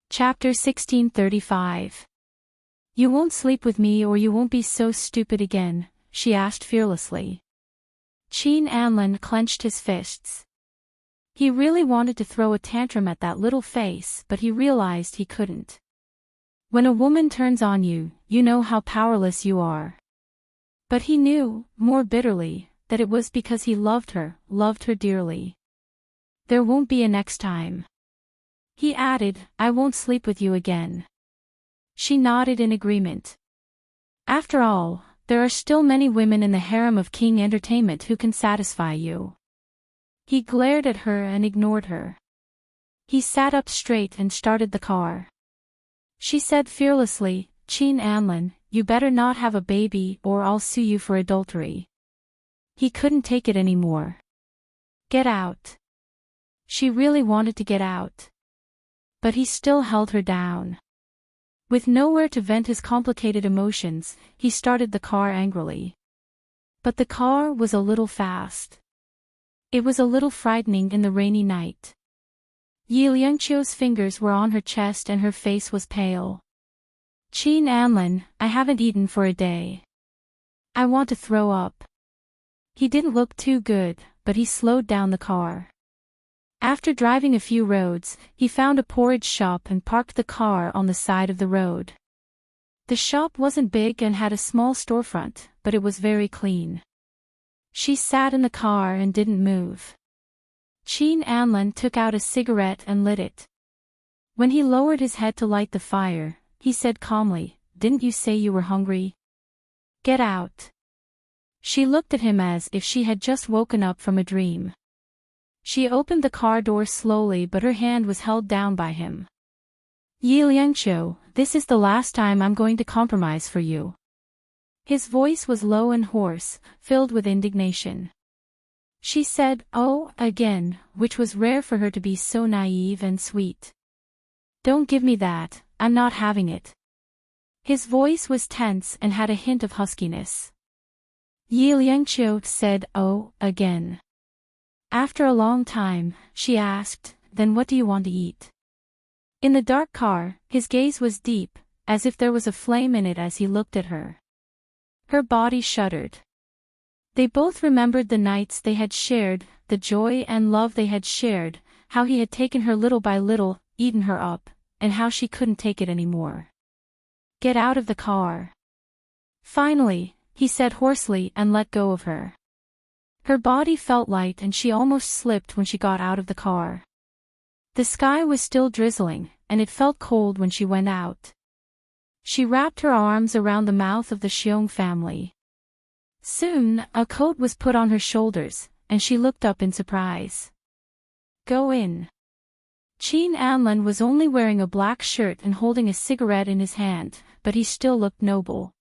Chapter 1635. You won't sleep with me or you won't be so stupid again, she asked fearlessly. Qin Anlin clenched his fists. He really wanted to throw a tantrum at that little face, but he realized he couldn't. When a woman turns on you, you know how powerless you are. But he knew, more bitterly, that it was because he loved her dearly. There won't be a next time. He added, I won't sleep with you again. She nodded in agreement. After all, there are still many women in the harem of King Entertainment who can satisfy you. He glared at her and ignored her. He sat up straight and started the car. She said fearlessly, Qin Anlin, you better not have a baby or I'll sue you for adultery. He couldn't take it anymore. Get out. She really wanted to get out. But he still held her down. With nowhere to vent his complicated emotions, he started the car angrily. But the car was a little fast. It was a little frightening in the rainy night. Yi Liangqiu's fingers were on her chest and her face was pale. Qin Anlin, I haven't eaten for a day. I want to throw up. He didn't look too good, but he slowed down the car. After driving a few roads, he found a porridge shop and parked the car on the side of the road. The shop wasn't big and had a small storefront, but it was very clean. She sat in the car and didn't move. Qin Anlin took out a cigarette and lit it. When he lowered his head to light the fire, he said calmly, Didn't you say you were hungry? Get out. She looked at him as if she had just woken up from a dream. She opened the car door slowly but her hand was held down by him. Yi Liangqiu, this is the last time I'm going to compromise for you. His voice was low and hoarse, filled with indignation. She said, oh, again, which was rare for her to be so naive and sweet. Don't give me that, I'm not having it. His voice was tense and had a hint of huskiness. Yi Liangqiu said, oh, again. After a long time, she asked, then what do you want to eat? In the dark car, his gaze was deep, as if there was a flame in it as he looked at her. Her body shuddered. They both remembered the nights they had shared, the joy and love they had shared, how he had taken her little by little, eaten her up, and how she couldn't take it anymore. Get out of the car. Finally, he said hoarsely and let go of her. Her body felt light and she almost slipped when she got out of the car. The sky was still drizzling, and it felt cold when she went out. She wrapped her arms around the mouth of the Xiong family. Soon, a coat was put on her shoulders, and she looked up in surprise. Go in. Qin Anlin was only wearing a black shirt and holding a cigarette in his hand, but he still looked noble.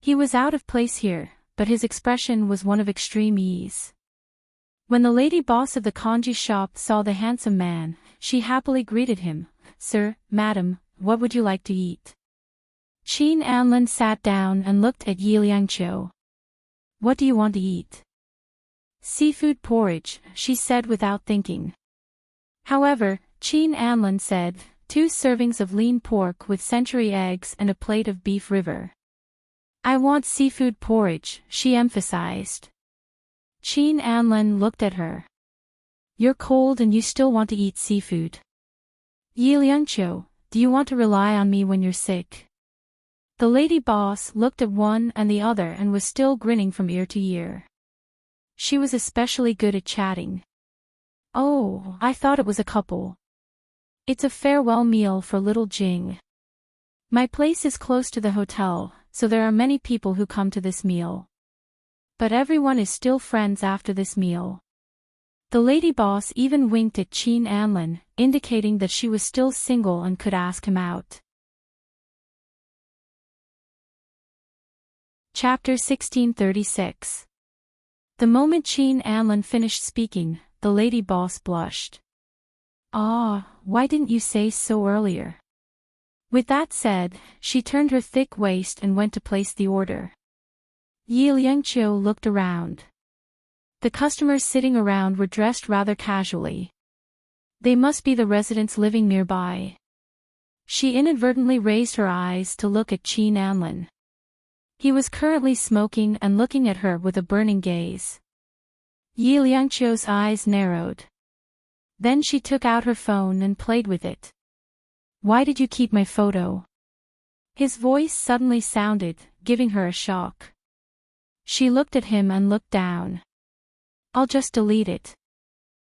He was out of place here, but his expression was one of extreme ease. When the lady boss of the kanji shop saw the handsome man, she happily greeted him, Sir, Madam, what would you like to eat? Qin Anlin sat down and looked at Yi Liangqiu. What do you want to eat? Seafood porridge, she said without thinking. However, Qin Anlin said, 2 servings of lean pork with century eggs and a plate of beef river. I want seafood porridge, she emphasized. Qin Anlin looked at her. You're cold and you still want to eat seafood. Yi Liangqiu, do you want to rely on me when you're sick? The lady boss looked at one and the other and was still grinning from ear to ear. She was especially good at chatting. Oh, I thought it was a couple. It's a farewell meal for little Jing. My place is close to the hotel, so there are many people who come to this meal. But everyone is still friends after this meal. The lady boss even winked at Qin Anlin, indicating that she was still single and could ask him out. Chapter 1636. The moment Qin Anlin finished speaking, the lady boss blushed. Ah, why didn't you say so earlier? With that said, she turned her thick waist and went to place the order. Yi Liangqiu looked around. The customers sitting around were dressed rather casually. They must be the residents living nearby. She inadvertently raised her eyes to look at Qin Anlin. He was currently smoking and looking at her with a burning gaze. Yi Liangqiu's eyes narrowed. Then she took out her phone and played with it. Why did you keep my photo? His voice suddenly sounded, giving her a shock. She looked at him and looked down. I'll just delete it.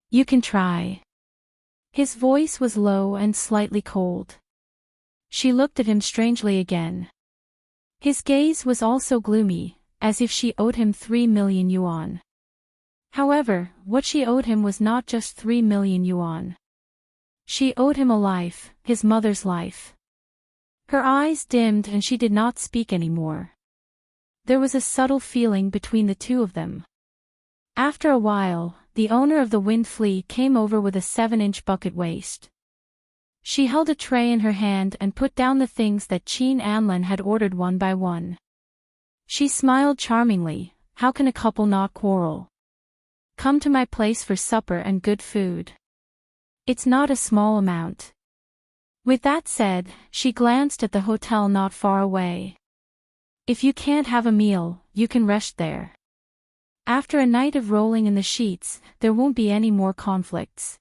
You can try. His voice was low and slightly cold. She looked at him strangely again. His gaze was also gloomy, as if she owed him 3 million yuan. However, what she owed him was not just 3 million yuan. She owed him a life, his mother's life. Her eyes dimmed and she did not speak anymore. There was a subtle feeling between the two of them. After a while, the owner of the wind flea came over with a 7-inch bucket waist. She held a tray in her hand and put down the things that Qin Anlin had ordered one by one. She smiled charmingly. How can a couple not quarrel? Come to my place for supper and good food. It's not a small amount. With that said, she glanced at the hotel not far away. If you can't have a meal, you can rest there. After a night of rolling in the sheets, there won't be any more conflicts.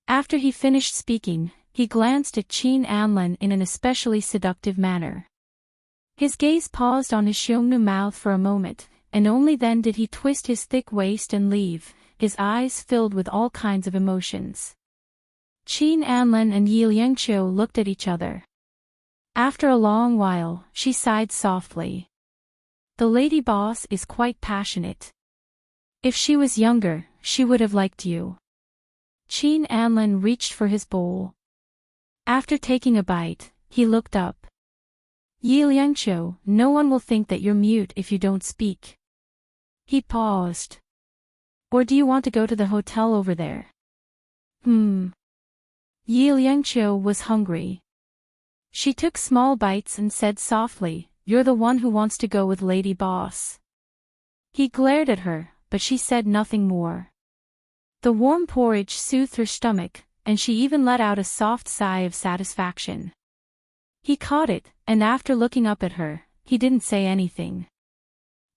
After he finished speaking, he glanced at Qin Anlin in an especially seductive manner. His gaze paused on his Xiongnu mouth for a moment, and only then did he twist his thick waist and leave, his eyes filled with all kinds of emotions. Qin Anlin and Yi Liangqiu looked at each other. After a long while, she sighed softly. The lady boss is quite passionate. If she was younger, she would have liked you. Qin Anlin reached for his bowl. After taking a bite, he looked up. Yi Liangqiu, no one will think that you're mute if you don't speak. He paused. Or do you want to go to the hotel over there? Yi Liangqiu was hungry. She took small bites and said softly, "You're the one who wants to go with Lady Boss." He glared at her, but she said nothing more. The warm porridge soothed her stomach, and she even let out a soft sigh of satisfaction. He caught it, and after looking up at her, he didn't say anything.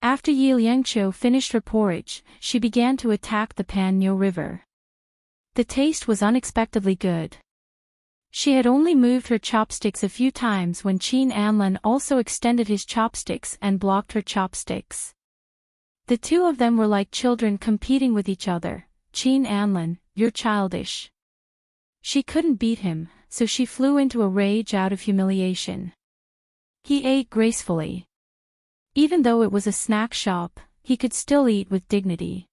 After Yi Liangqiu finished her porridge, she began to attack the Panyo River. The taste was unexpectedly good. She had only moved her chopsticks a few times when Qin Anlin also extended his chopsticks and blocked her chopsticks. The two of them were like children competing with each other. Qin Anlin, you're childish. She couldn't beat him, so she flew into a rage out of humiliation. He ate gracefully. Even though it was a snack shop, he could still eat with dignity.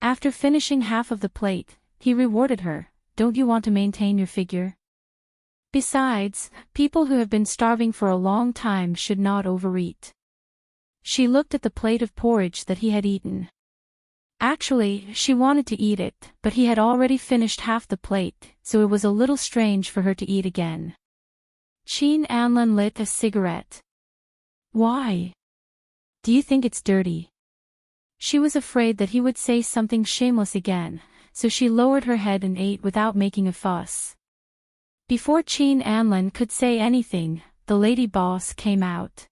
After finishing half of the plate, he rewarded her. Don't you want to maintain your figure? Besides, people who have been starving for a long time should not overeat. She looked at the plate of porridge that he had eaten. Actually, she wanted to eat it, but he had already finished half the plate, so it was a little strange for her to eat again. Qin Anlin lit a cigarette. Why? Do you think it's dirty? She was afraid that he would say something shameless again, so she lowered her head and ate without making a fuss. Before Qin Anlin could say anything, the lady boss came out.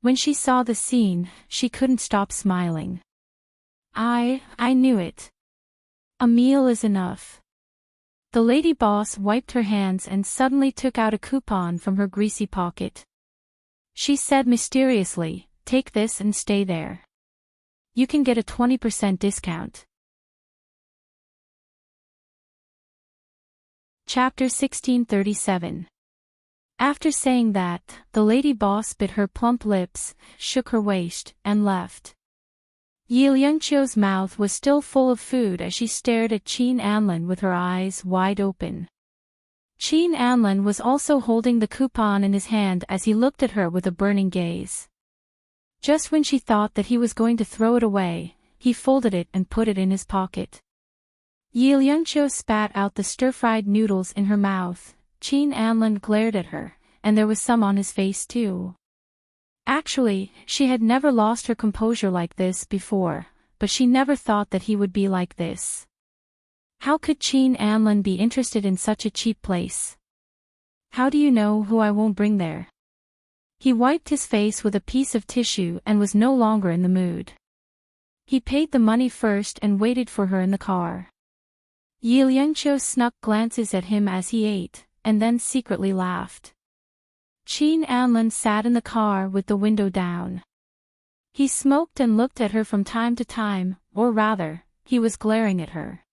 When she saw the scene, she couldn't stop smiling. I knew it. A meal is enough. The lady boss wiped her hands and suddenly took out a coupon from her greasy pocket. She said mysteriously, "Take this and stay there. You can get a 20% discount." Chapter 1637. After saying that, the lady boss bit her plump lips, shook her waist, and left. Yi Liangqiu's mouth was still full of food as she stared at Qin Anlin with her eyes wide open. Qin Anlin was also holding the coupon in his hand as he looked at her with a burning gaze. Just when she thought that he was going to throw it away, he folded it and put it in his pocket. Yi Liangqiu spat out the stir-fried noodles in her mouth. Qin Anlin glared at her, and there was some on his face too. Actually, she had never lost her composure like this before, but she never thought that he would be like this. How could Qin Anlin be interested in such a cheap place? How do you know who I won't bring there? He wiped his face with a piece of tissue and was no longer in the mood. He paid the money first and waited for her in the car. Yi Liangqiu snuck glances at him as he ate, and then secretly laughed. Qin Anlin sat in the car with the window down. He smoked and looked at her from time to time, or rather, he was glaring at her.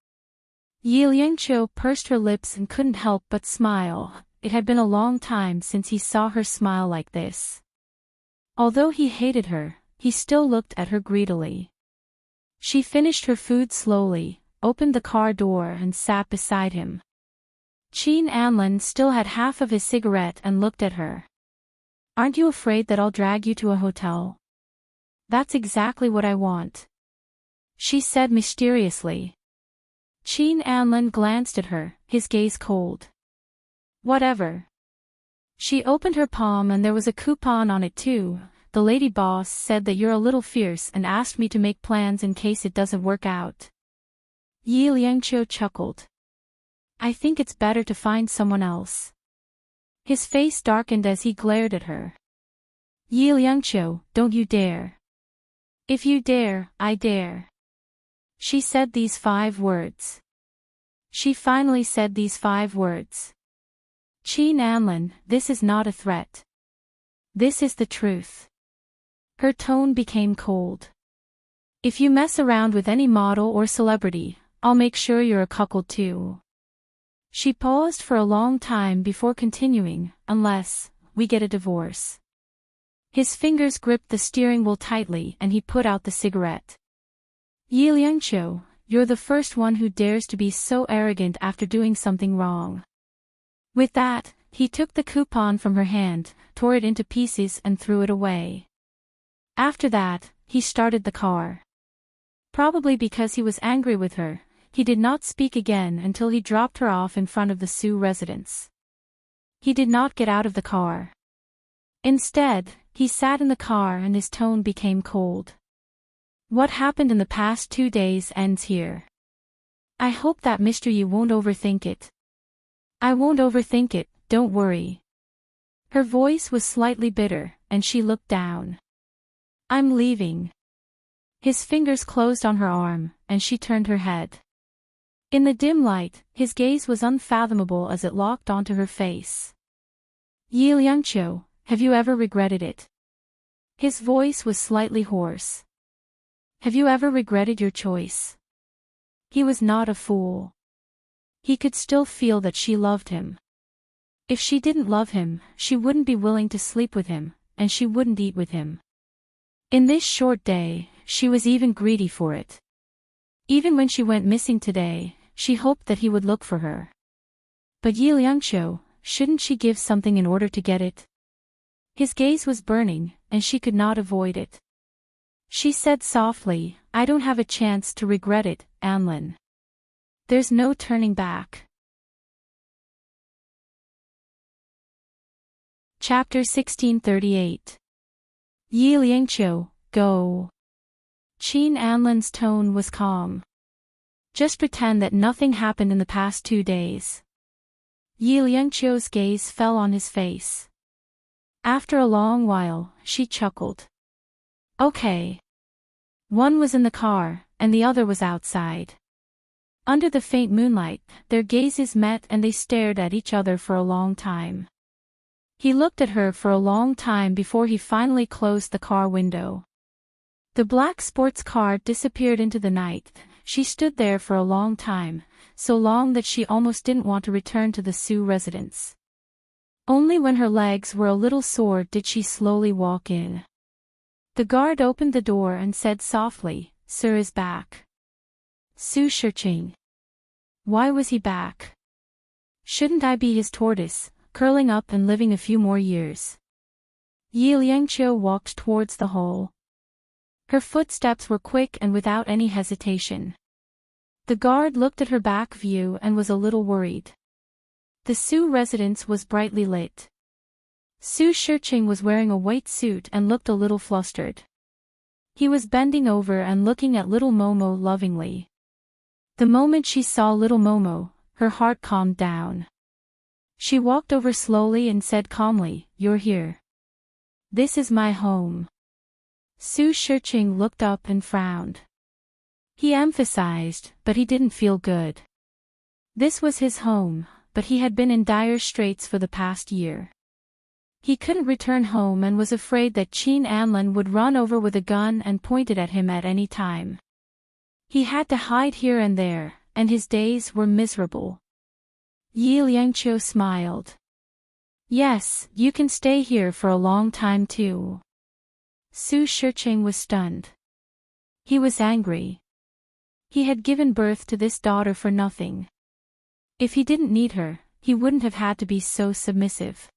Yi Liangqiu pursed her lips and couldn't help but smile. it had been a long time since he saw her smile like this. Although he hated her, he still looked at her greedily. She finished her food slowly, opened the car door and sat beside him. Qin Anlin still had half of his cigarette and looked at her. "Aren't you afraid that I'll drag you to a hotel?" "That's exactly what I want," she said mysteriously. Qin Anlin glanced at her, his gaze cold. "Whatever." She opened her palm and there was a coupon on it too. "The lady boss said that you're a little fierce and asked me to make plans in case it doesn't work out." Yi Liangqiu chuckled. "I think it's better to find someone else." His face darkened as he glared at her. "Yi Liangqiu, don't you dare." "If you dare, I dare." She said these 5 words. She finally said these 5 words. "Qin Anlin, this is not a threat. This is the truth." Her tone became cold. "If you mess around with any model or celebrity, I'll make sure you're a cuckold too." She paused for a long time before continuing, "Unless we get a divorce." His fingers gripped the steering wheel tightly and he put out the cigarette. "Yi Liangqiu, you're the first one who dares to be so arrogant after doing something wrong." With that, he took the coupon from her hand, tore it into pieces and threw it away. After that, he started the car. Probably because he was angry with her, he did not speak again until he dropped her off in front of the Su residence. He did not get out of the car. Instead, he sat in the car and his tone became cold. "What happened in the past 2 days ends here. I hope that Mr. Yi won't overthink it." "I won't overthink it, don't worry." Her voice was slightly bitter, and she looked down. "I'm leaving." His fingers closed on her arm, and she turned her head. In the dim light, his gaze was unfathomable as it locked onto her face. "Yi Liangqiu, have you ever regretted it?" His voice was slightly hoarse. "Have you ever regretted your choice?" He was not a fool. He could still feel that she loved him. If she didn't love him, she wouldn't be willing to sleep with him, and she wouldn't eat with him. In this short day, she was even greedy for it. Even when she went missing today, she hoped that he would look for her. But Yi Liangqiu, shouldn't she give something in order to get it? His gaze was burning, and she could not avoid it. She said softly, "I don't have a chance to regret it, Anlin. There's no turning back." Chapter 1638. Yi Liangqiu, go. Qin Anlin's tone was calm. "Just pretend that nothing happened in the past 2 days." Yi Liangqiu's gaze fell on his face. After a long while, she chuckled. "Okay." One was in the car, and the other was outside. Under the faint moonlight, their gazes met and they stared at each other for a long time. He looked at her for a long time before he finally closed the car window. The black sports car disappeared into the night. She stood there for a long time, so long that she almost didn't want to return to the Su residence. Only when her legs were a little sore did she slowly walk in. The guard opened the door and said softly, "Sir is back." Su Shiqing. Why was he back? Shouldn't I be his tortoise, curling up and living a few more years? Yi Liangqiu walked towards the hall. Her footsteps were quick and without any hesitation. The guard looked at her back view and was a little worried. The Su residence was brightly lit. Su Shiqing was wearing a white suit and looked a little flustered. He was bending over and looking at little Momo lovingly. The moment she saw little Momo, her heart calmed down. She walked over slowly and said calmly, "You're here. This is my home." Su Shiqing looked up and frowned. He emphasized, but he didn't feel good. This was his home, but he had been in dire straits for the past year. He couldn't return home and was afraid that Qin Anlin would run over with a gun and point it at him at any time. He had to hide here and there, and his days were miserable. Yi Liangqiu smiled. Yes, you can stay here for a long time too. Su Shiqing was stunned. He was angry. He had given birth to this daughter for nothing. If he didn't need her, he wouldn't have had to be so submissive.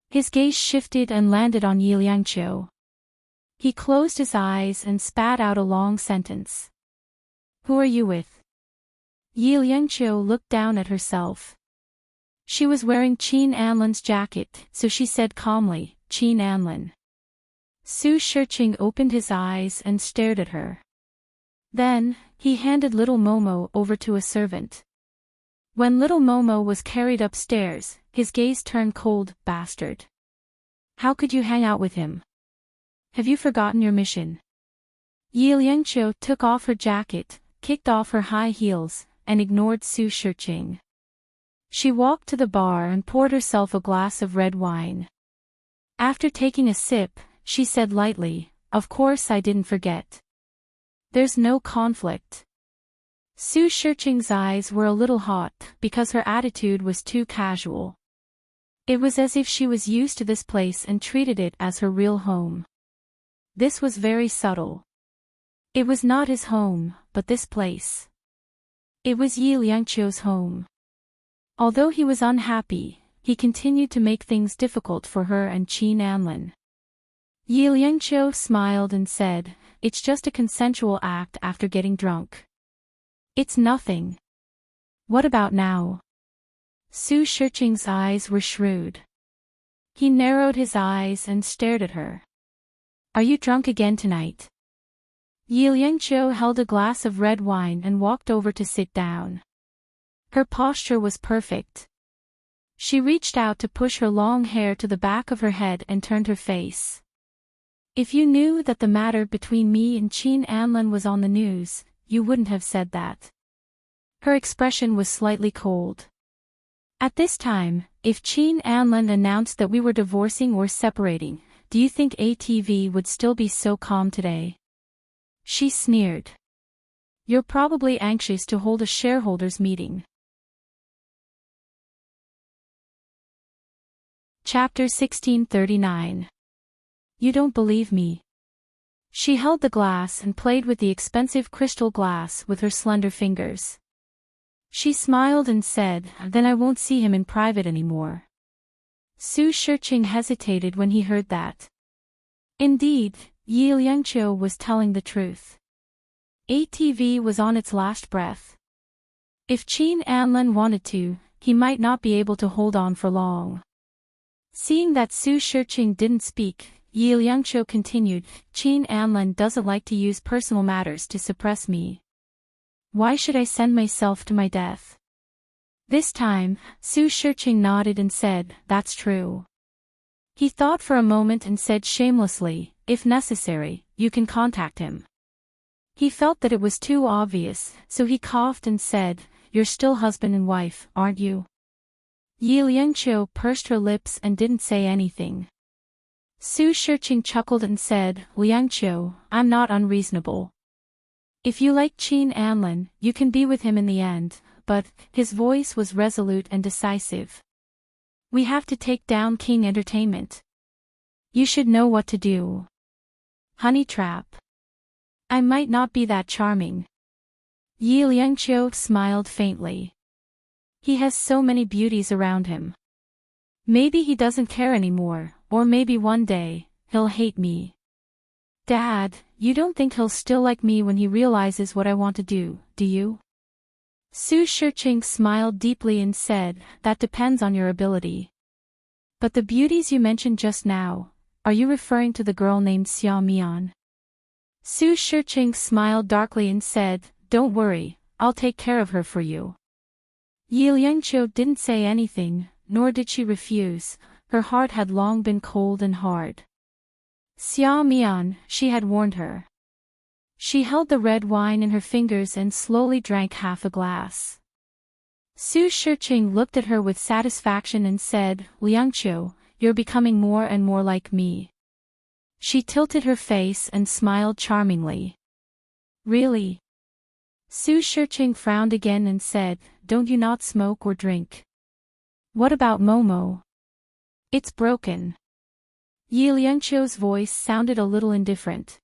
His gaze shifted and landed on Yi Liangqiu. He closed his eyes and spat out a long sentence. Who are you with? Yi Liangqiu looked down at herself. She was wearing Qin Anlin's jacket, so she said calmly, Qin Anlin. Su Shiqing opened his eyes and stared at her. Then, he handed little Momo over to a servant. When little Momo was carried upstairs, his gaze turned cold. Bastard. How could you hang out with him? Have you forgotten your mission? Yi Liangqiu took off her jacket, kicked off her high heels, and ignored Su Shiqing. She walked to the bar and poured herself a glass of red wine. After taking a sip, she said lightly, Of course I didn't forget. There's no conflict. Su Shiqing's eyes were a little hot because her attitude was too casual. It was as if she was used to this place and treated it as her real home. This was very subtle. It was not his home, but this place. It was Yi Liangqiu's home. Although he was unhappy, he continued to make things difficult for her and Qin Anlin. Yi Liangqiu smiled and said, It's just a consensual act after getting drunk. It's nothing. What about now? Su Shiqing's eyes were shrewd. He narrowed his eyes and stared at her. Are you drunk again tonight? Yi Liangqiu held a glass of red wine and walked over to sit down. Her posture was perfect. She reached out to push her long hair to the back of her head and turned her face. If you knew that the matter between me and Qin Anlin was on the news, you wouldn't have said that. Her expression was slightly cold. At this time, if Qin Anlin announced that we were divorcing or separating, do you think ATV would still be so calm today? She sneered. You're probably anxious to hold a shareholders' meeting. Chapter 1639. You don't believe me. She held the glass and played with the expensive crystal glass with her slender fingers. She smiled and said, Then I won't see him in private anymore. Su Shiqing hesitated when he heard that. Indeed, Yi Liangqiu was telling the truth. ATV was on its last breath. If Qin Anlin wanted to, he might not be able to hold on for long. Seeing that Su Shiqing didn't speak, Yi Liangqiu continued, Qin Anlin doesn't like to use personal matters to suppress me. Why should I send myself to my death? This time, Su Shiqing nodded and said, That's true. He thought for a moment and said shamelessly, If necessary, you can contact him. He felt that it was too obvious, so he coughed and said, You're still husband and wife, aren't you? Yi Liangqiu pursed her lips and didn't say anything. Su Shiqing chuckled and said, Liangqiu, I'm not unreasonable. If you like Qin Anlin, you can be with him in the end, but, his voice was resolute and decisive. We have to take down King Entertainment. You should know what to do. Honey trap. I might not be that charming. Yi Liangqiu smiled faintly. He has so many beauties around him. Maybe he doesn't care anymore, or maybe one day, he'll hate me. Dad, you don't think he'll still like me when he realizes what I want to do you? Su Shiqing smiled deeply and said, That depends on your ability. But the beauties you mentioned just now, are you referring to the girl named Xia Mian? Su Shiqing smiled darkly and said, Don't worry, I'll take care of her for you. Yi Liangqiu didn't say anything, nor did she refuse. Her heart had long been cold and hard. Xia Mian, she had warned her. She held the red wine in her fingers and slowly drank half a glass. Su Shiqing looked at her with satisfaction and said, Liangqiu, you're becoming more and more like me. She tilted her face and smiled charmingly. Really? Su Shiqing frowned again and said, Don't you not smoke or drink? What about Momo? It's broken. Yi Liangqiu's voice sounded a little indifferent.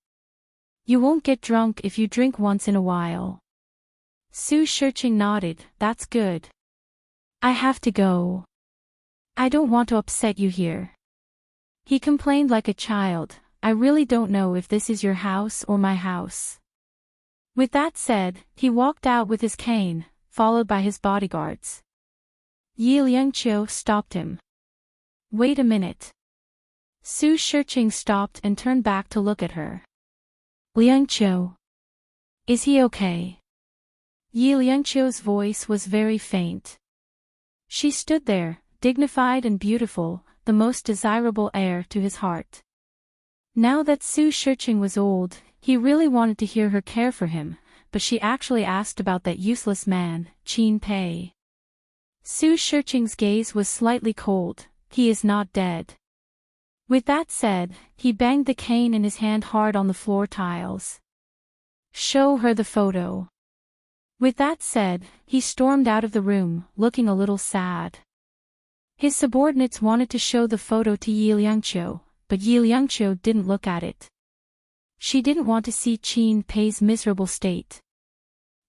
You won't get drunk if you drink once in a while. Su Shiqing nodded. That's good. I have to go. I don't want to upset you here. He complained like a child. I really don't know if this is your house or my house. With that said, he walked out with his cane, followed by his bodyguards. Yi Liangqiu stopped him. Wait a minute. Su Shiqing stopped and turned back to look at her. Liangqiu. Is he okay? Yi Liangqiu's voice was very faint. She stood there, dignified and beautiful, the most desirable heir to his heart. Now that Su Shiqing was old, he really wanted to hear her care for him, but she actually asked about that useless man, Qin Pei. Su Shiqing's gaze was slightly cold. He is not dead. With that said, he banged the cane in his hand hard on the floor tiles. Show her the photo. With that said, he stormed out of the room, looking a little sad. His subordinates wanted to show the photo to Yi Liangqiu, but Yi Liangqiu didn't look at it. She didn't want to see Qin Pei's miserable state.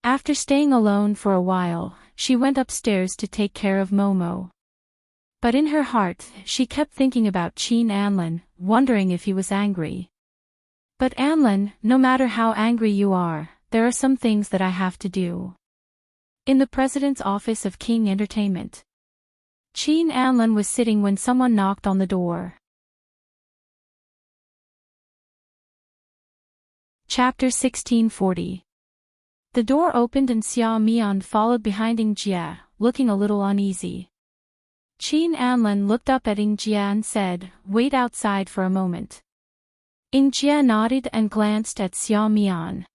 After staying alone for a while, she went upstairs to take care of Momo. But in her heart, she kept thinking about Qin Anlin, wondering if he was angry. But Anlin, no matter how angry you are, there are some things that I have to do. In the president's office of King Entertainment. Qin Anlin was sitting when someone knocked on the door. Chapter 1640. The door opened and Xia Mian followed behind Ing Jie, looking a little uneasy. Qin Anlin looked up at Ing Jie and said, "Wait outside for a moment." Ing Jie nodded and glanced at Xia Mian.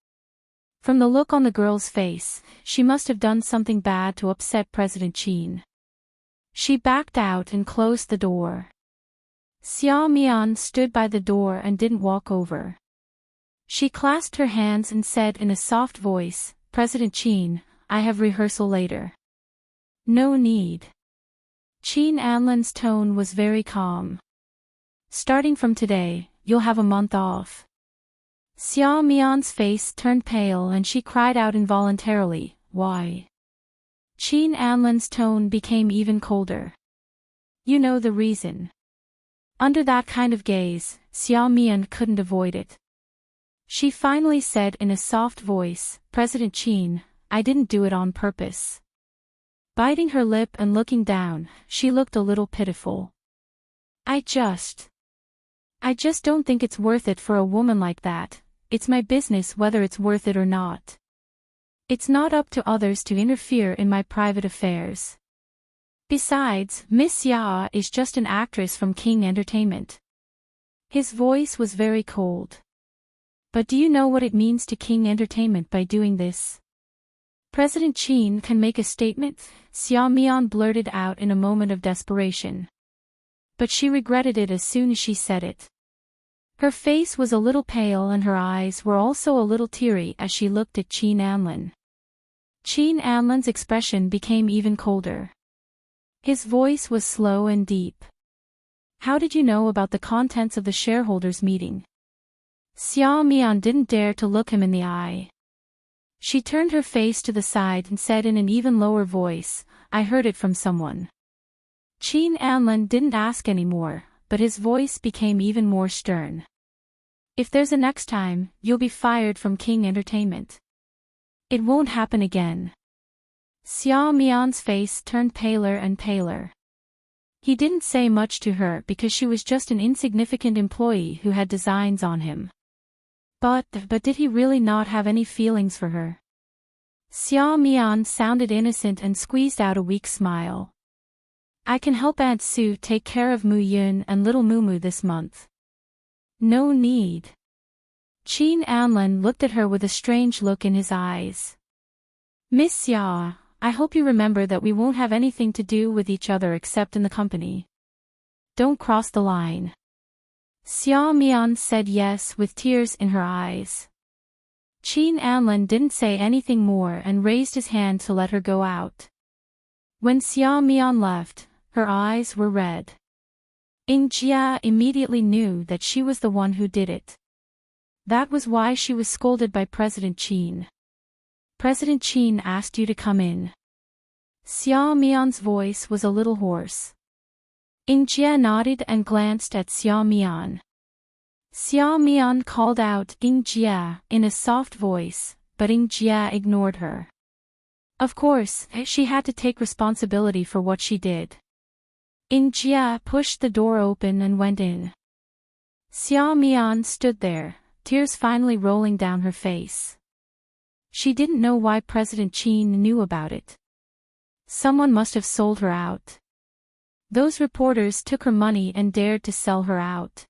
From the look on the girl's face, she must have done something bad to upset President Qin. She backed out and closed the door. Xia Mian stood by the door and didn't walk over. She clasped her hands and said in a soft voice, "President Qin, I have rehearsal later." "No need." Qin Anlin's tone was very calm. "Starting from today, you'll have a month off." Xia Mian's face turned pale and she cried out involuntarily, "Why?" Qin Anlin's tone became even colder. "You know the reason." Under that kind of gaze, Xia Mian couldn't avoid it. She finally said in a soft voice, "President Qin, I didn't do it on purpose." Biting her lip and looking down, she looked a little pitiful. I just don't think it's worth it for a woman like that. It's my business whether it's worth it or not. It's not up to others to interfere in my private affairs. Besides, Miss Xia is just an actress from King Entertainment." His voice was very cold. "But do you know what it means to King Entertainment by doing this?" "President Qin can make a statement," Xia Mian blurted out in a moment of desperation. But she regretted it as soon as she said it. Her face was a little pale and her eyes were also a little teary as she looked at Qin Anlin. Qin Anlin's expression became even colder. His voice was slow and deep. "How did you know about the contents of the shareholders' meeting?" Xia Mian didn't dare to look him in the eye. She turned her face to the side and said in an even lower voice, "I heard it from someone." Qin Anlin didn't ask any more, but his voice became even more stern. "If there's a next time, you'll be fired from King Entertainment. It won't happen again." Xia Mian's face turned paler and paler. He didn't say much to her because she was just an insignificant employee who had designs on him. But did he really not have any feelings for her? Xia Mian sounded innocent and squeezed out a weak smile. "I can help Aunt Sue take care of Mu Yun and little Mumu this month." "No need." Qin Anlin looked at her with a strange look in his eyes. "Miss Xia, I hope you remember that we won't have anything to do with each other except in the company. Don't cross the line." Xia Mian said yes with tears in her eyes. Qin Anlin didn't say anything more and raised his hand to let her go out. When Xia Mian left, her eyes were red. Jia immediately knew that she was the one who did it. That was why she was scolded by President Qin. President Qin asked you to come in. Xia Mian's voice was a little hoarse. Jia nodded and glanced at Xia Mian. Xia Mian called out Jia in a soft voice, but Jia ignored her. Of course, she had to take responsibility for what she did. Jia pushed the door open and went in. Xia Mian stood there, tears finally rolling down her face. She didn't know why President Qin knew about it. Someone must have sold her out. Those reporters took her money and dared to sell her out.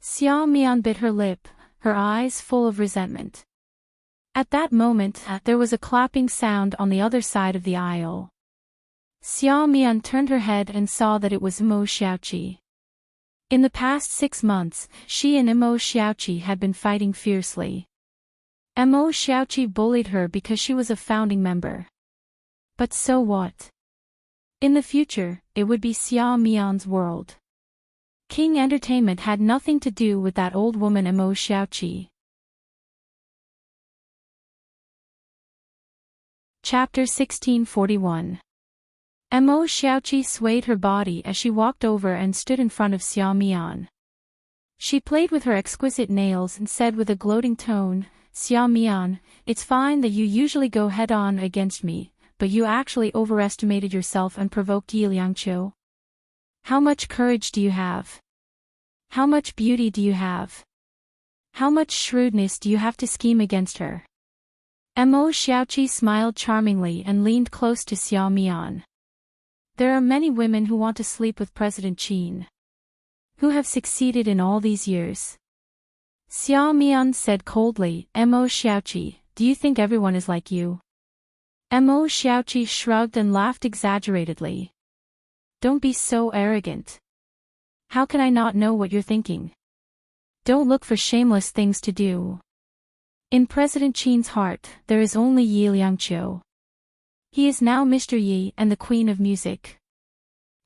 Xia Mian bit her lip, her eyes full of resentment. At that moment, there was a clapping sound on the other side of the aisle. Xia Mian turned her head and saw that it was Mo Xiaoqi. In the past 6 months, she and Mo Xiaoqi had been fighting fiercely. Mo Xiaoqi bullied her because she was a founding member. But so what? In the future, it would be Xia Mian's world. King Entertainment had nothing to do with that old woman Mo Xiaoqi. Chapter 1641. Mo Xiaoqi swayed her body as she walked over and stood in front of Xia Mian. She played with her exquisite nails and said with a gloating tone, Xia Mian, it's fine that you usually go head-on against me, but you actually overestimated yourself and provoked Yi Liangqiu. How much courage do you have? How much beauty do you have? How much shrewdness do you have to scheme against her? Mo Xiaoqi smiled charmingly and leaned close to Xia Mian. There are many women who want to sleep with President Qin. Who have succeeded in all these years? Xia Mian said coldly, Mo Xiaoqi, do you think everyone is like you? Mo Xiaoqi shrugged and laughed exaggeratedly. Don't be so arrogant. How can I not know what you're thinking? Don't look for shameless things to do. In President Qin's heart, there is only Yi Liangqiu. He is now Mr. Yi and the Queen of Music.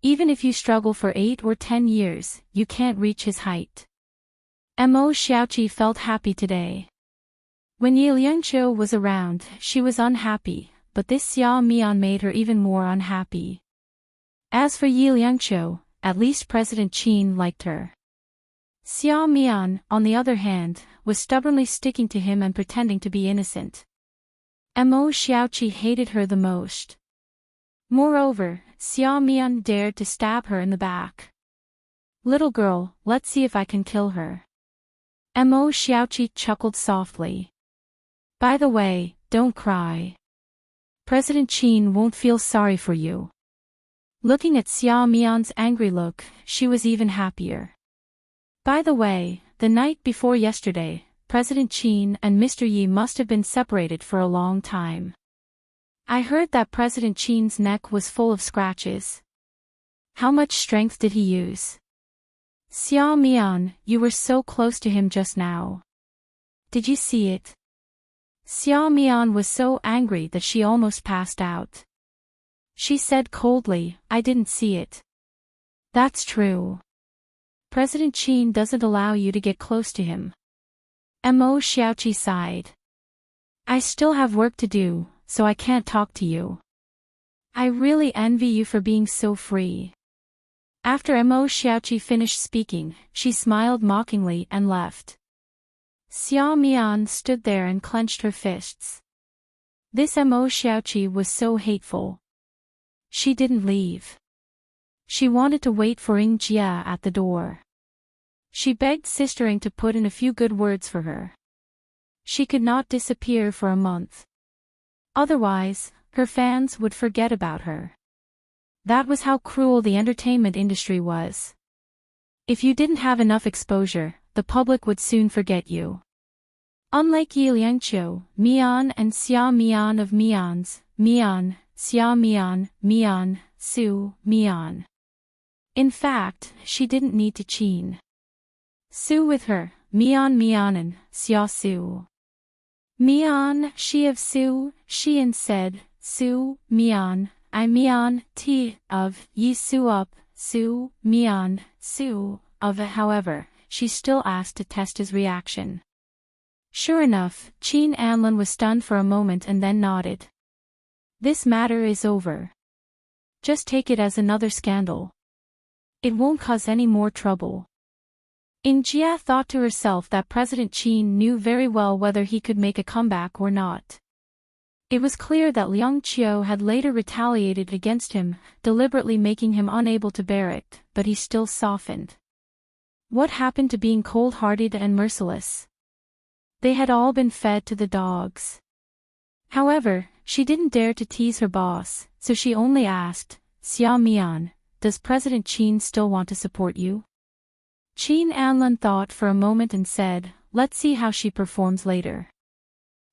Even if you struggle for 8 or 10 years, you can't reach his height. Mo Xiaoqi felt happy today. When Yi Liangqiu was around, she was unhappy, but this Xia Mian made her even more unhappy. As for Yi Liangqiu, at least President Qin liked her. Xia Mian, on the other hand, was stubbornly sticking to him and pretending to be innocent. Mo Xiaoqi hated her the most. Moreover, Xia Mian dared to stab her in the back. Little girl, let's see if I can kill her. Mo Xiaoqi chuckled softly. By the way, don't cry. President Qin won't feel sorry for you. Looking at Xia Mian's angry look, she was even happier. By the way, the night before yesterday, President Qin and Mr. Yi must have been separated for a long time. I heard that President Qin's neck was full of scratches. How much strength did he use? Xia Mian, you were so close to him just now. Did you see it? Xia Mian was so angry that she almost passed out. She said coldly, I didn't see it. That's true. President Qin doesn't allow you to get close to him. Mo Xiaoqi sighed. I still have work to do, so I can't talk to you. I really envy you for being so free. After Mo Xiaoqi finished speaking, she smiled mockingly and left. Xia Mian stood there and clenched her fists. This Mo Xiaoqi was so hateful. She didn't leave. She wanted to wait for Jia at the door. She begged Sister Ing to put in a few good words for her. She could not disappear for a month. Otherwise, her fans would forget about her. That was how cruel the entertainment industry was. If you didn't have enough exposure, the public would soon forget you. Unlike Yi Liangqiu, Mian and Xia Mian of Mian's, Mian, Xia Mian, Mian, Su, Mian. In fact, she didn't need to Qin. Su with her, Mian Mianen, Xia Su. Mian, she of Su, Xian said, Su, Mian, I Mian, T, of, Yi Su up, However, she still asked to test his reaction. Sure enough, Qin Anlin was stunned for a moment and then nodded. This matter is over. Just take it as another scandal. It won't cause any more trouble. Jia thought to herself that President Qin knew very well whether he could make a comeback or not. It was clear that Liang Qiu had later retaliated against him, deliberately making him unable to bear it, but he still softened. What happened to being cold-hearted and merciless? They had all been fed to the dogs. However, she didn't dare to tease her boss, so she only asked, Xia Mian, does President Qin still want to support you? Qin Anlin thought for a moment and said, let's see how she performs later.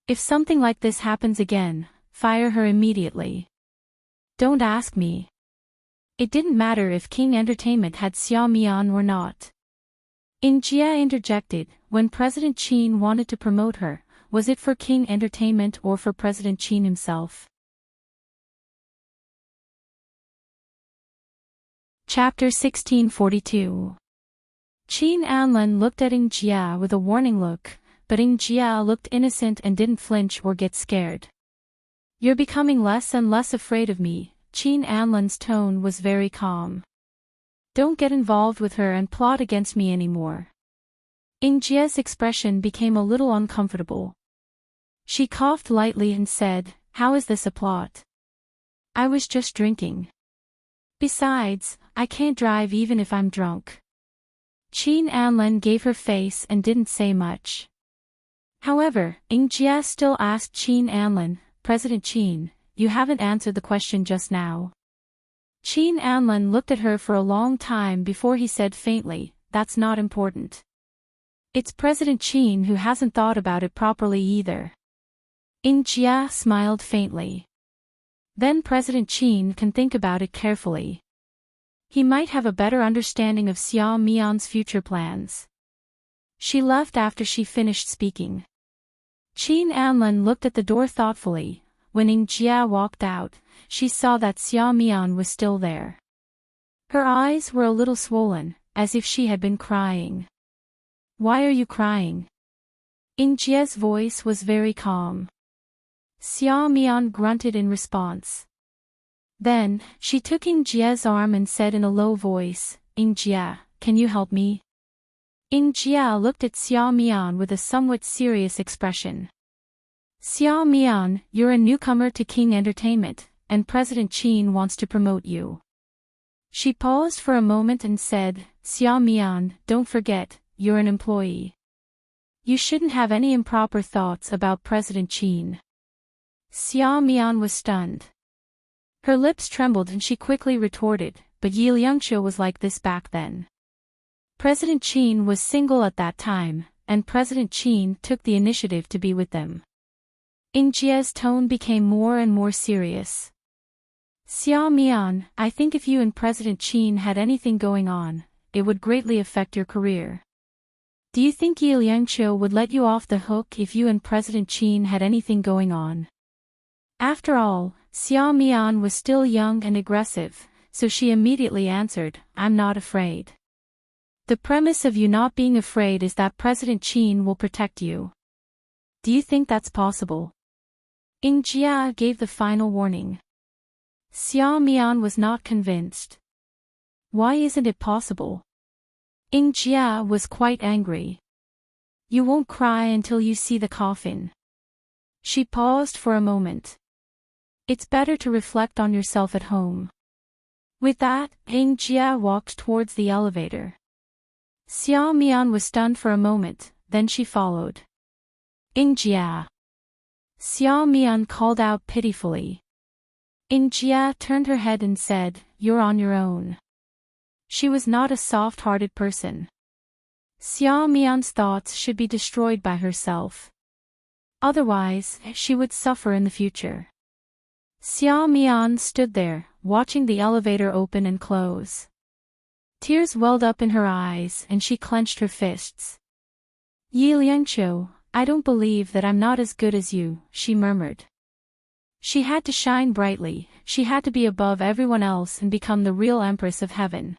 If something like this happens again, fire her immediately. Don't ask me. It didn't matter if King Entertainment had Xia Mian or not. Jia interjected, when President Qin wanted to promote her, was it for King Entertainment or for President Qin himself? Chapter 1642. Qin Anlin looked at Jia with a warning look, but Jia looked innocent and didn't flinch or get scared. You're becoming less and less afraid of me, Qin Anlin's tone was very calm. Don't get involved with her and plot against me anymore. Jia's expression became a little uncomfortable. She coughed lightly and said, how is this a plot? I was just drinking. Besides, I can't drive even if I'm drunk. Qin Anlin gave her face and didn't say much. However, Jia still asked Qin Anlin, President Qin, you haven't answered the question just now. Qin Anlin looked at her for a long time before he said faintly, that's not important. It's President Qin who hasn't thought about it properly either. Jia smiled faintly. Then President Qin can think about it carefully. He might have a better understanding of Xia Mian's future plans. She left after she finished speaking. Qin Anlin looked at the door thoughtfully. When Jia walked out, she saw that Xia Mian was still there. Her eyes were a little swollen, as if she had been crying. Why are you crying? Jia's voice was very calm. Xia Mian grunted in response. Then, she took Jia's arm and said in a low voice, Jia, can you help me? Jia looked at Xia Mian with a somewhat serious expression. Xia Mian, you're a newcomer to King Entertainment, and President Qin wants to promote you. She paused for a moment and said, Xia Mian, don't forget, you're an employee. You shouldn't have any improper thoughts about President Qin. Xia Mian was stunned. Her lips trembled and she quickly retorted, but Yi Liangqiu was like this back then. President Qin was single at that time, and President Qin took the initiative to be with them. Jia's tone became more and more serious. Xia Mian, I think if you and President Qin had anything going on, it would greatly affect your career. Do you think Yi Liangqiu would let you off the hook if you and President Qin had anything going on? After all, Xia Mian was still young and aggressive, so she immediately answered, I'm not afraid. The premise of you not being afraid is that President Qin will protect you. Do you think that's possible? Jia gave the final warning. Xia Mian was not convinced. Why isn't it possible? Jia was quite angry. You won't cry until you see the coffin. She paused for a moment. It's better to reflect on yourself at home. With that, Jia walked towards the elevator. Xia Mian was stunned for a moment, then she followed. Jia. Xia Mian called out pitifully. Jia turned her head and said, you're on your own. She was not a soft-hearted person. Xia Mian's thoughts should be destroyed by herself. Otherwise, she would suffer in the future. Xia Mian stood there, watching the elevator open and close. Tears welled up in her eyes and she clenched her fists. Yi Liangqiu, I don't believe that I'm not as good as you, she murmured. She had to shine brightly, she had to be above everyone else and become the real Empress of Heaven.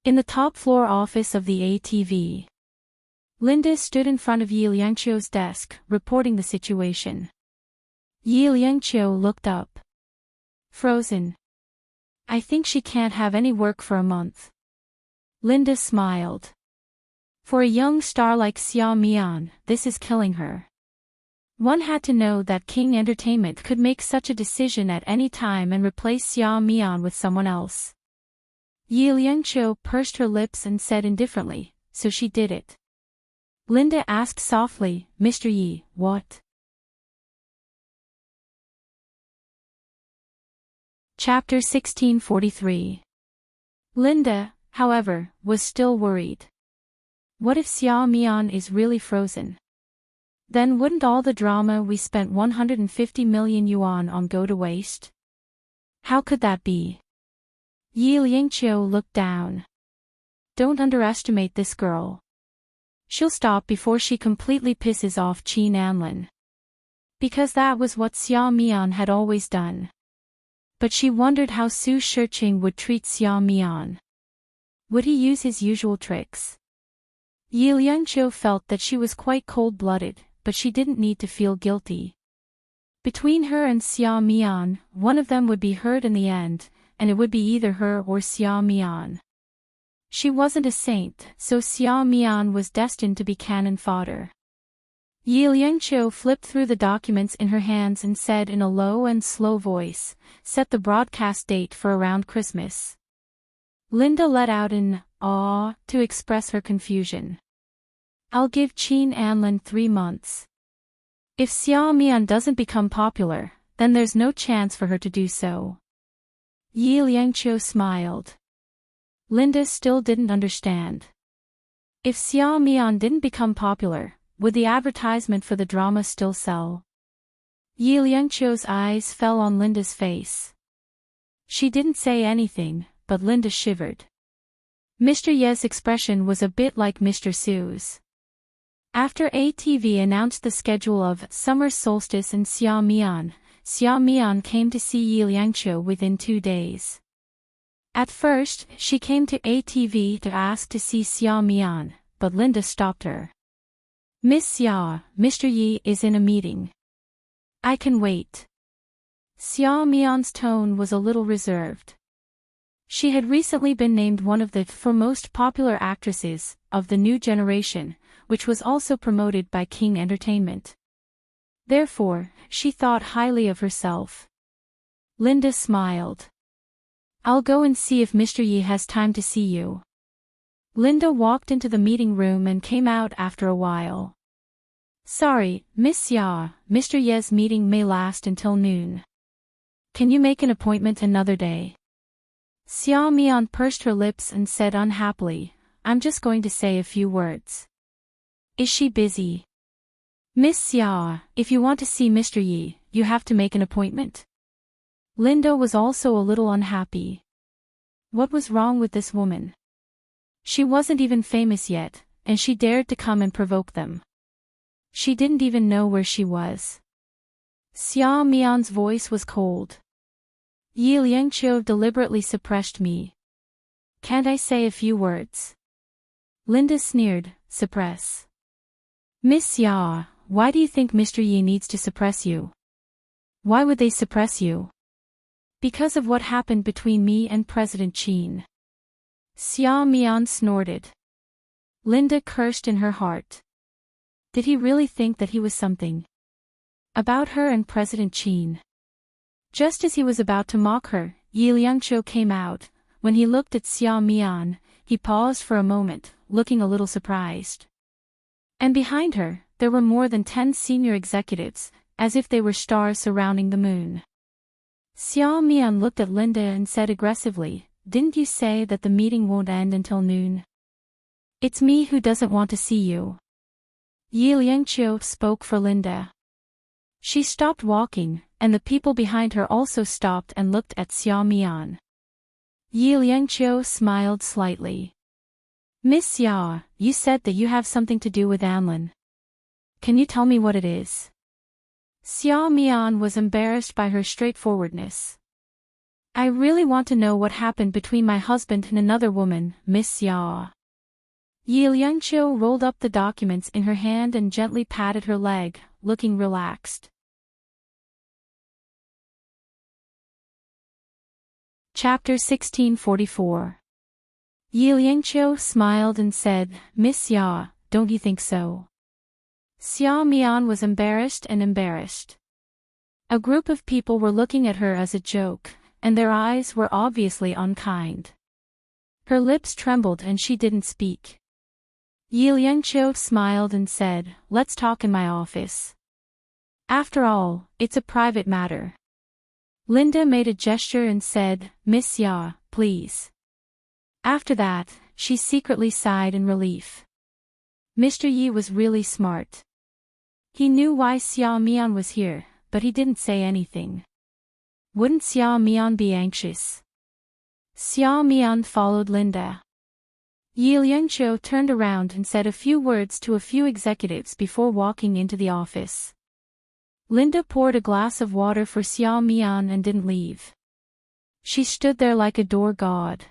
In the top-floor office of the ATV, Linda stood in front of Yi Liangqiu's desk, reporting the situation. Yi Liangqiu looked up. Frozen. I think she can't have any work for a month. Linda smiled. For a young star like Xia Mian, this is killing her. One had to know that King Entertainment could make such a decision at any time and replace Xia Mian with someone else. Yi Liangqiu pursed her lips and said indifferently, so she did it. Linda asked softly, Mr. Yi, what? Chapter 1643. Linda, however, was still worried. What if Xia Mian is really frozen? Then wouldn't all the drama we spent 150 million yuan on go to waste? How could that be? Yi Liangqiu looked down. Don't underestimate this girl. She'll stop before she completely pisses off Qin Anlin. Because that was what Xia Mian had always done. But she wondered how Su Shiqing would treat Xia Mian. Would he use his usual tricks? Yi Liangqiu felt that she was quite cold-blooded, but she didn't need to feel guilty. Between her and Xia Mian, one of them would be hurt in the end, and it would be either her or Xia Mian. She wasn't a saint, so Xia Mian was destined to be cannon fodder. Yi Liangqiu flipped through the documents in her hands and said in a low and slow voice, set the broadcast date for around Christmas. Linda let out an "aw" to express her confusion. I'll give Qin Anlin 3 months. If Xia Mian doesn't become popular, then there's no chance for her to do so. Yi Liangqiu smiled. Linda still didn't understand. If Xia Mian didn't become popular, would the advertisement for the drama still sell? Yi Liangqiu's eyes fell on Linda's face. She didn't say anything, but Linda shivered. Mr. Ye's expression was a bit like Mr. Su's. After ATV announced the schedule of Summer Solstice and Xia Mian came to see Yi Liangqiu within 2 days. At first, she came to ATV to ask to see Xia Mian, but Linda stopped her. Miss Xia, Mr. Yi is in a meeting. I can wait. Xia Mian's tone was a little reserved. She had recently been named one of the 4 most popular actresses of the new generation, which was also promoted by King Entertainment. Therefore, she thought highly of herself. Linda smiled. I'll go and see if Mr. Yi has time to see you. Linda walked into the meeting room and came out after a while. Sorry, Miss Xia, Mr. Ye's meeting may last until noon. Can you make an appointment another day? Xia Mian pursed her lips and said unhappily, I'm just going to say a few words. Is she busy? Miss Xia, if you want to see Mr. Yi, you have to make an appointment. Linda was also a little unhappy. What was wrong with this woman? She wasn't even famous yet, and she dared to come and provoke them. She didn't even know where she was. Xia Mian's voice was cold. Yi Liangqiu deliberately suppressed me. Can't I say a few words? Linda sneered, suppress. Miss Xia, why do you think Mr. Yi needs to suppress you? Why would they suppress you? Because of what happened between me and President Qin. Xia Mian snorted. Linda cursed in her heart. Did he really think that he was something? About her and President Qin. Just as he was about to mock her, Yi Liangqiu came out. When he looked at Xia Mian, he paused for a moment, looking a little surprised. And behind her, there were more than 10 senior executives, as if they were stars surrounding the moon. Xia Mian looked at Linda and said aggressively, didn't you say that the meeting won't end until noon? It's me who doesn't want to see you. Yi Liangqiu spoke for Linda. She stopped walking, and the people behind her also stopped and looked at Xia Mian. Yi Liangqiu smiled slightly. Miss Xia, you said that you have something to do with Anlin. Can you tell me what it is? Xia Mian was embarrassed by her straightforwardness. I really want to know what happened between my husband and another woman, Miss Xia. Yi Liangqiu rolled up the documents in her hand and gently patted her leg, looking relaxed. Chapter 1644. Yi Liangqiu smiled and said, Miss Xia, don't you think so? Xia Mian was embarrassed and embarrassed. A group of people were looking at her as a joke, and their eyes were obviously unkind. Her lips trembled and she didn't speak. Yi Liangqiu smiled and said, let's talk in my office. After all, it's a private matter. Linda made a gesture and said, Miss Xia, please. After that, she secretly sighed in relief. Mr. Yi was really smart. He knew why Xia Mian was here, but he didn't say anything. Wouldn't Xia Mian be anxious? Xia Mian followed Linda. Yi Liangqiu turned around and said a few words to a few executives before walking into the office. Linda poured a glass of water for Xia Mian and didn't leave. She stood there like a door god.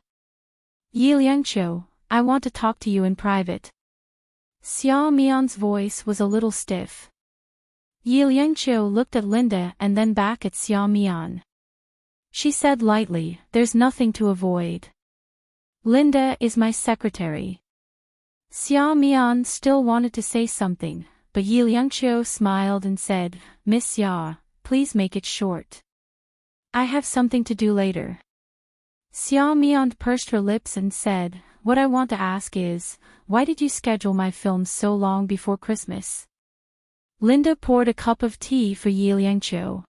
Yi Liangqiu, I want to talk to you in private. Xia Mian's voice was a little stiff. Yi Liangqiu looked at Linda and then back at Xia Mian. She said lightly, there's nothing to avoid. Linda is my secretary. Xia Mian still wanted to say something, but Yi Liangqiu smiled and said, Miss Xia, please make it short. I have something to do later. Xia Mian pursed her lips and said, what I want to ask is, why did you schedule my films so long before Christmas? Linda poured a cup of tea for Yi Liangqiu.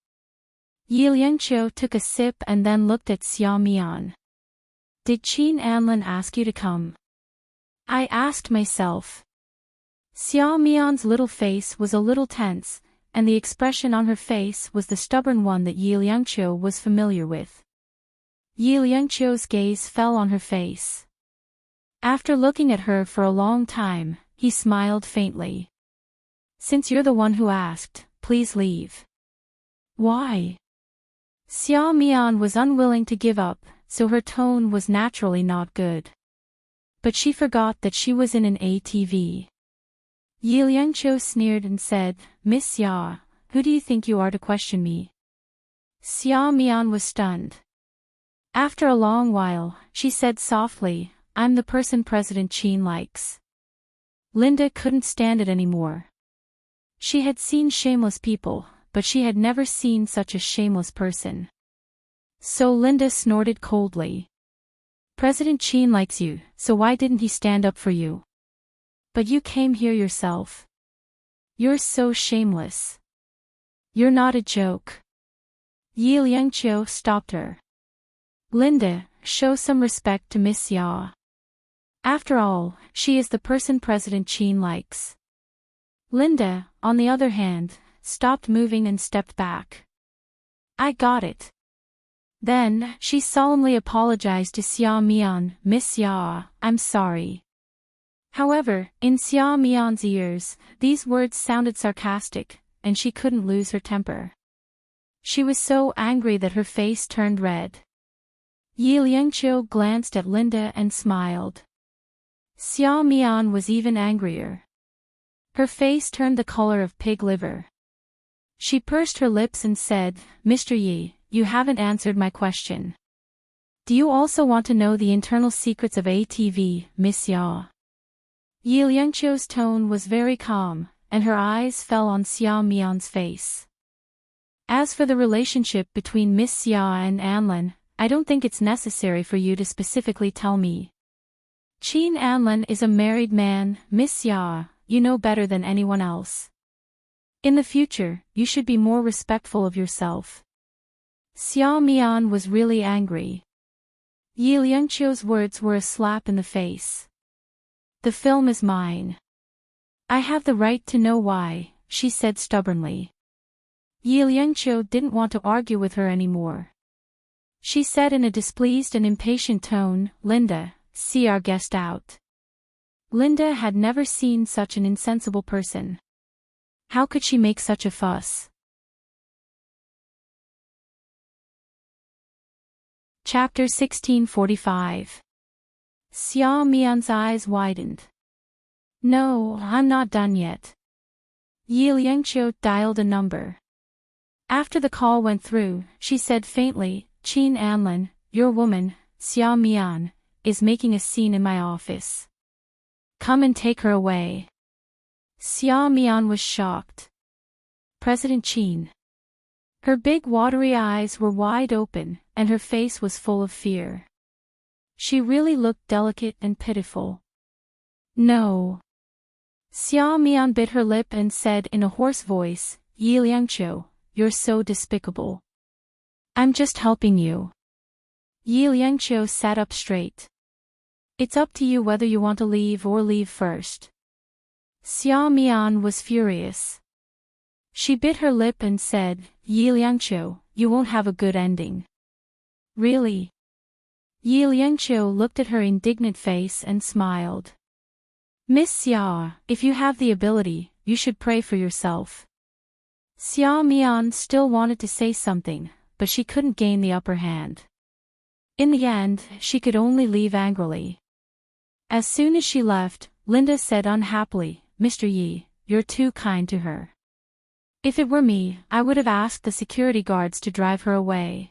Yi Liangqiu took a sip and then looked at Xia Mian. Did Qin Anlin ask you to come? I asked myself. Xia Mian's little face was a little tense, and the expression on her face was the stubborn one that Yi Liangqiu was familiar with. Yi Liangqiu's gaze fell on her face. After looking at her for a long time, he smiled faintly. Since you're the one who asked, please leave. Why? Xia Mian was unwilling to give up, so her tone was naturally not good. But she forgot that she was in an ATV. Yi Liangqiu sneered and said, Miss Xia, who do you think you are to question me? Xia Mian was stunned. After a long while, she said softly, I'm the person President Qin likes. Linda couldn't stand it anymore. She had seen shameless people, but she had never seen such a shameless person. So Linda snorted coldly. President Qin likes you, so why didn't he stand up for you? But you came here yourself. You're so shameless. You're not a joke. Yi Liangqiu stopped her. Linda, show some respect to Miss Xia. After all, she is the person President Qin likes. Linda, on the other hand, stopped moving and stepped back. I got it. Then, she solemnly apologized to Xia Mian, Miss Xia, I'm sorry. However, in Xia Mian's ears, these words sounded sarcastic, and she couldn't lose her temper. She was so angry that her face turned red. Yi Liangqiu glanced at Linda and smiled. Xia Mian was even angrier. Her face turned the color of pig liver. She pursed her lips and said, Mr. Yi, you haven't answered my question. Do you also want to know the internal secrets of ATV, Miss Xia? Yi Liangqiu's tone was very calm, and her eyes fell on Xia Mian's face. As for the relationship between Miss Xia and Anlin, I don't think it's necessary for you to specifically tell me. Qin Anlin is a married man, Miss Xia, you know better than anyone else. In the future, you should be more respectful of yourself. Xia Mian was really angry. Yi Liangqiu's words were a slap in the face. The film is mine. I have the right to know why, she said stubbornly. Yi Liangqiu didn't want to argue with her anymore. She said in a displeased and impatient tone, Linda, see our guest out. Linda had never seen such an insensible person. How could she make such a fuss? Chapter 1645. Xia Mian's eyes widened. No, I'm not done yet. Yi Liangqiu dialed a number. After the call went through, she said faintly, Qin Anlin, your woman, Xia Mian, is making a scene in my office. Come and take her away. Xia Mian was shocked. President Qin. Her big watery eyes were wide open, and her face was full of fear. She really looked delicate and pitiful. No. Xia Mian bit her lip and said in a hoarse voice, Yi Liangqiu, you're so despicable. I'm just helping you. Yi Liangqiu sat up straight. It's up to you whether you want to leave or leave first. Xia Mian was furious. She bit her lip and said, Yi Liangqiu, you won't have a good ending. Really? Yi Liangqiu looked at her indignant face and smiled. Miss Xia, if you have the ability, you should pray for yourself. Xia Mian still wanted to say something, but she couldn't gain the upper hand. In the end, she could only leave angrily. As soon as she left, Linda said unhappily, Mr. Yi, you're too kind to her. If it were me, I would have asked the security guards to drive her away.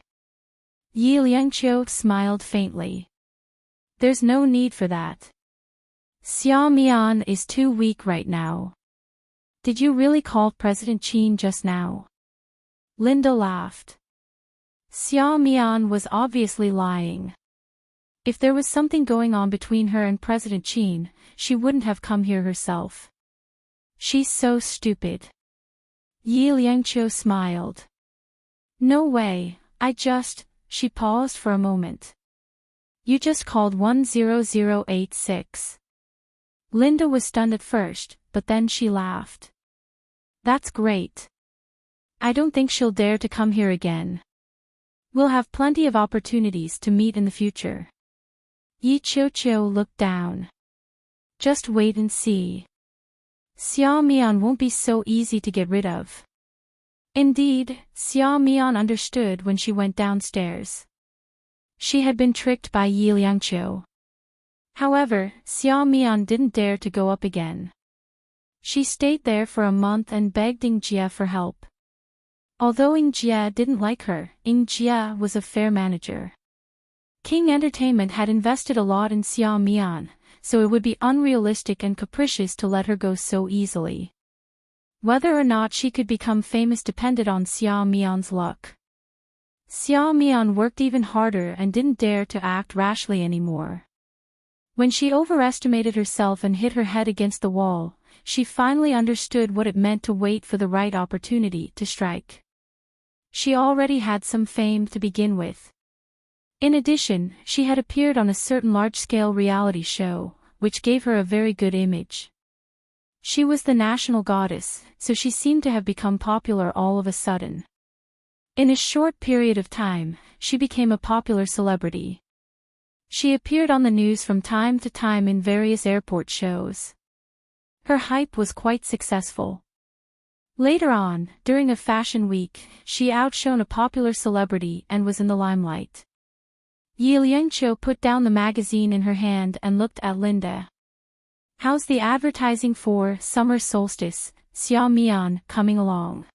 Yi Liangqiu smiled faintly. There's no need for that. Xia Mian is too weak right now. Did you really call President Qin just now? Linda laughed. Xia Mian was obviously lying. If there was something going on between her and President Qin, she wouldn't have come here herself. She's so stupid. Yi Liangqiu smiled. No way, she paused for a moment. You just called 10086. Linda was stunned at first, but then she laughed. That's great. I don't think she'll dare to come here again. We'll have plenty of opportunities to meet in the future. Yi Qiuqiu looked down. Just wait and see. Xia Mian won't be so easy to get rid of. Indeed, Xia Mian understood when she went downstairs. She had been tricked by Yi Liangqiu. However, Xia Mian didn't dare to go up again. She stayed there for a month and begged Ying Jie for help. Although Ying Jie didn't like her, Ying Jie was a fair manager. King Entertainment had invested a lot in Xia Mian, so it would be unrealistic and capricious to let her go so easily. Whether or not she could become famous depended on Xia Mian's luck. Xia Mian worked even harder and didn't dare to act rashly anymore. When she overestimated herself and hit her head against the wall, she finally understood what it meant to wait for the right opportunity to strike. She already had some fame to begin with. In addition, she had appeared on a certain large-scale reality show, which gave her a very good image. She was the national goddess, so she seemed to have become popular all of a sudden. In a short period of time, she became a popular celebrity. She appeared on the news from time to time in various airport shows. Her hype was quite successful. Later on, during a fashion week, she outshone a popular celebrity and was in the limelight. Yi Liangqiu put down the magazine in her hand and looked at Linda. How's the advertising for Summer Solstice, Xia Mian, coming along?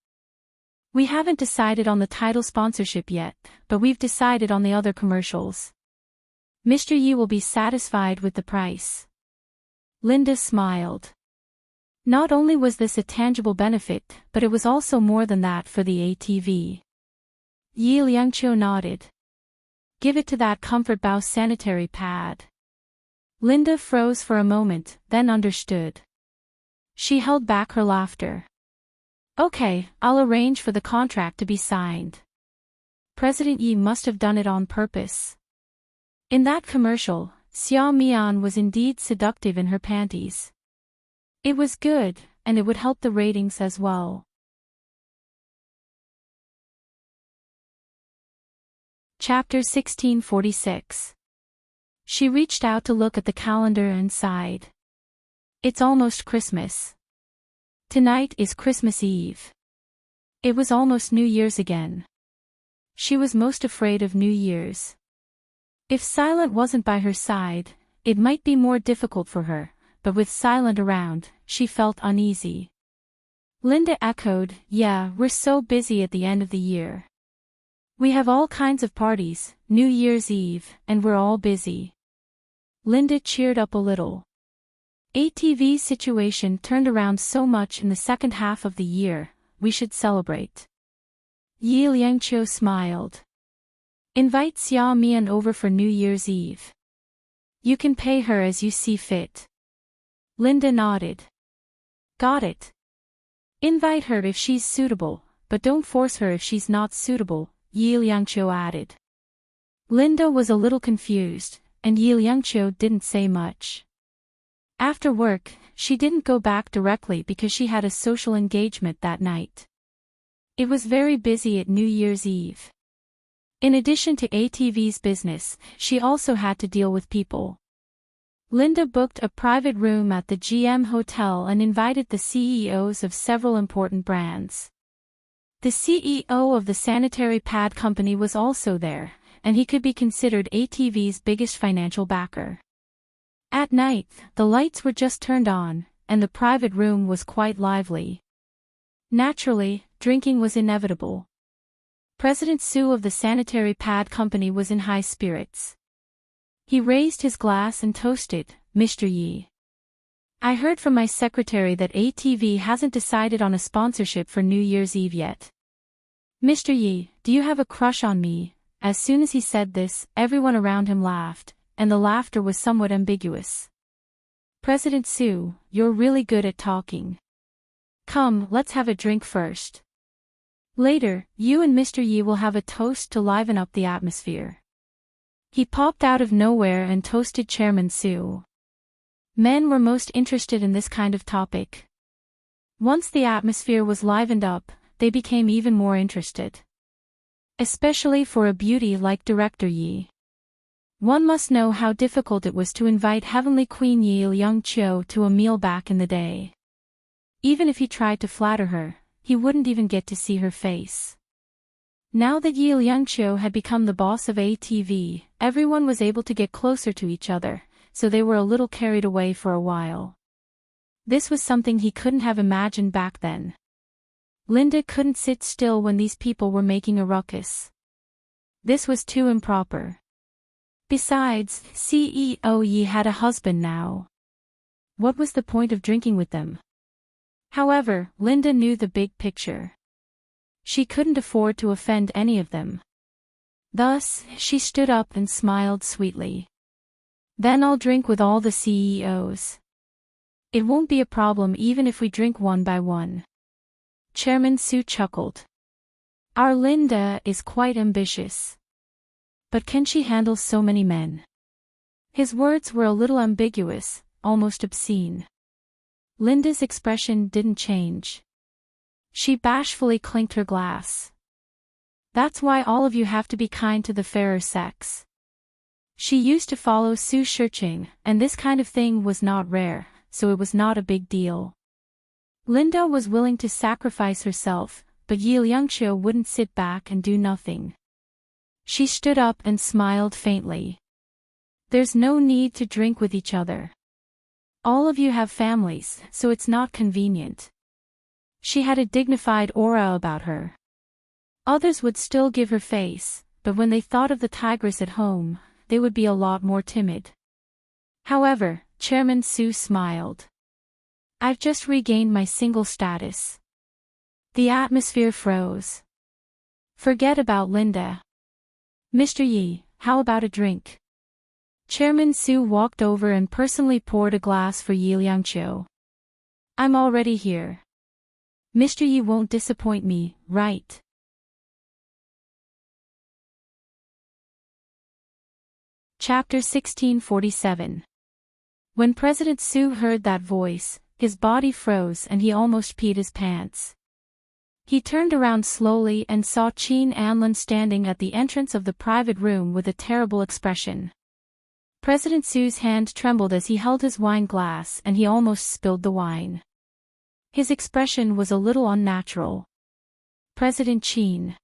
We haven't decided on the title sponsorship yet, but we've decided on the other commercials. Mr. Yi will be satisfied with the price. Linda smiled. Not only was this a tangible benefit, but it was also more than that for the ATV. Yi Liangqiu nodded. Give it to that Comfort Bow sanitary pad. Linda froze for a moment, then understood. She held back her laughter. Okay, I'll arrange for the contract to be signed. President Yi must have done it on purpose. In that commercial, Xia Mian was indeed seductive in her panties. It was good, and it would help the ratings as well. Chapter 1646. She reached out to look at the calendar and sighed. It's almost Christmas. Tonight is Christmas Eve. It was almost New Year's again. She was most afraid of New Year's. If Silent wasn't by her side, it might be more difficult for her, but with Silent around, she felt uneasy. Linda echoed, "Yeah, we're so busy at the end of the year. We have all kinds of parties, New Year's Eve, and we're all busy." Linda cheered up a little. ATV's situation turned around so much in the second half of the year, we should celebrate. Yi Liangqiu smiled. "Invite Xia Mian over for New Year's Eve. You can pay her as you see fit." Linda nodded. "Got it. Invite her if she's suitable, but don't force her if she's not suitable," Yi Liangqiu added. Linda was a little confused, and Yi Liangqiu didn't say much. After work, she didn't go back directly because she had a social engagement that night. It was very busy at New Year's Eve. In addition to ATV's business, she also had to deal with people. Linda booked a private room at the GM Hotel and invited the CEOs of several important brands. The CEO of the sanitary pad company was also there, and he could be considered ATV's biggest financial backer. At night, the lights were just turned on, and the private room was quite lively. Naturally, drinking was inevitable. President Su of the sanitary pad company was in high spirits. He raised his glass and toasted, "Mr. Yi. I heard from my secretary that ATV hasn't decided on a sponsorship for New Year's Eve yet. Mr. Yi, do you have a crush on me?" As soon as he said this, everyone around him laughed, and the laughter was somewhat ambiguous. "President Su, you're really good at talking. Come, let's have a drink first. Later, you and Mr. Yi will have a toast to liven up the atmosphere." He popped out of nowhere and toasted Chairman Su. Men were most interested in this kind of topic. Once the atmosphere was livened up, they became even more interested. Especially for a beauty like Director Yi. One must know how difficult it was to invite Heavenly Queen Yi Liangqiu to a meal back in the day. Even if he tried to flatter her, he wouldn't even get to see her face. Now that Yi Liangqiu had become the boss of ATV, everyone was able to get closer to each other, so they were a little carried away for a while. This was something he couldn't have imagined back then. Linda couldn't sit still when these people were making a ruckus. This was too improper. Besides, CEO Yi had a husband now. What was the point of drinking with them? However, Linda knew the big picture. She couldn't afford to offend any of them. Thus, she stood up and smiled sweetly. "Then I'll drink with all the CEOs. It won't be a problem even if we drink one by one." Chairman Su chuckled. "Our Linda is quite ambitious. But can she handle so many men?" His words were a little ambiguous, almost obscene. Linda's expression didn't change. She bashfully clinked her glass. "That's why all of you have to be kind to the fairer sex." She used to follow Su Shiqing, and this kind of thing was not rare, so it was not a big deal. Linda was willing to sacrifice herself, but Yi Liangqiu wouldn't sit back and do nothing. She stood up and smiled faintly. "There's no need to drink with each other. All of you have families, so it's not convenient." She had a dignified aura about her. Others would still give her face, but when they thought of the tigress at home, they would be a lot more timid. However, Chairman Su smiled. "I've just regained my single status." The atmosphere froze. "Forget about Linda. Mr. Yi, how about a drink?" Chairman Su walked over and personally poured a glass for Yi Liangqiu. "I'm already here. Mr. Yi won't disappoint me, right?" Chapter 1647. When President Su heard that voice, his body froze and he almost peed his pants. He turned around slowly and saw Qin Anlin standing at the entrance of the private room with a terrible expression. President Su's hand trembled as he held his wine glass and he almost spilled the wine. His expression was a little unnatural. "President Qin."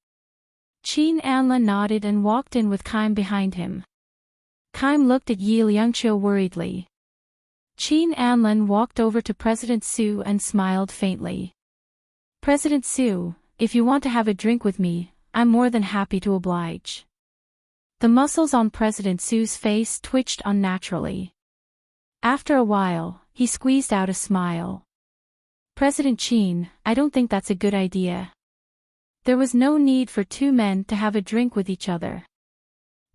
Qin Anlin nodded and walked in with Kime behind him. Keim looked at Yi Liangqiu worriedly. Qin Anlin walked over to President Su and smiled faintly. President Su, if you want to have a drink with me, I'm more than happy to oblige. The muscles on President Su's face twitched unnaturally. After a while, he squeezed out a smile. President Qin, I don't think that's a good idea. There was no need for two men to have a drink with each other.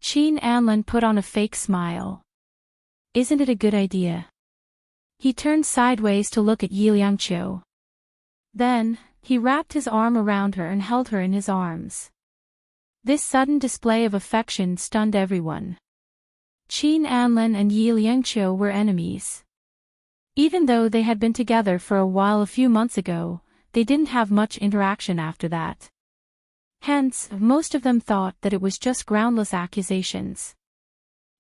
Qin Anlin put on a fake smile. Isn't it a good idea? He turned sideways to look at Yi Liangqiu. Then, he wrapped his arm around her and held her in his arms. This sudden display of affection stunned everyone. Qin Anlin and Yi Liangqiu were enemies. Even though they had been together for a while a few months ago, they didn't have much interaction after that. Hence, most of them thought that it was just groundless accusations.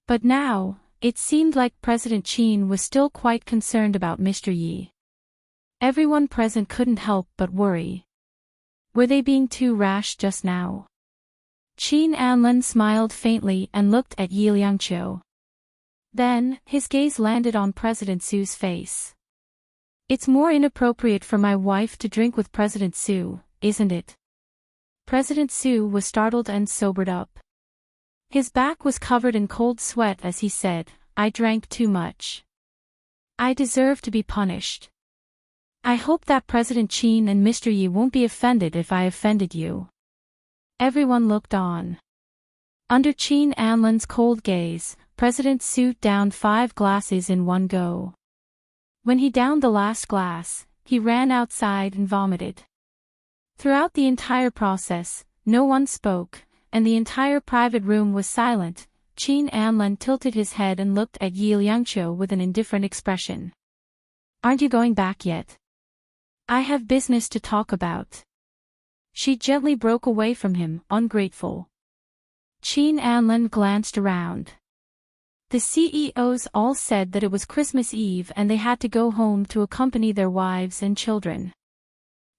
But now, it seemed like President Qin was still quite concerned about Mr. Yi. Everyone present couldn't help but worry. Were they being too rash just now? Qin Anlin smiled faintly and looked at Yi Liangqiu. Then, his gaze landed on President Su's face. It's more inappropriate for my wife to drink with President Su, isn't it? President Su was startled and sobered up. His back was covered in cold sweat as he said, I drank too much. I deserve to be punished. I hope that President Qin and Mr. Yi won't be offended if I offended you. Everyone looked on. Under Qin Anlin's cold gaze, President Su downed 5 glasses in one go. When he downed the last glass, he ran outside and vomited. Throughout the entire process, no one spoke, and the entire private room was silent. Qin Anlin tilted his head and looked at Yi Liangqiu with an indifferent expression. Aren't you going back yet? I have business to talk about. She gently broke away from him, ungrateful. Qin Anlin glanced around. The CEOs all said that it was Christmas Eve and they had to go home to accompany their wives and children.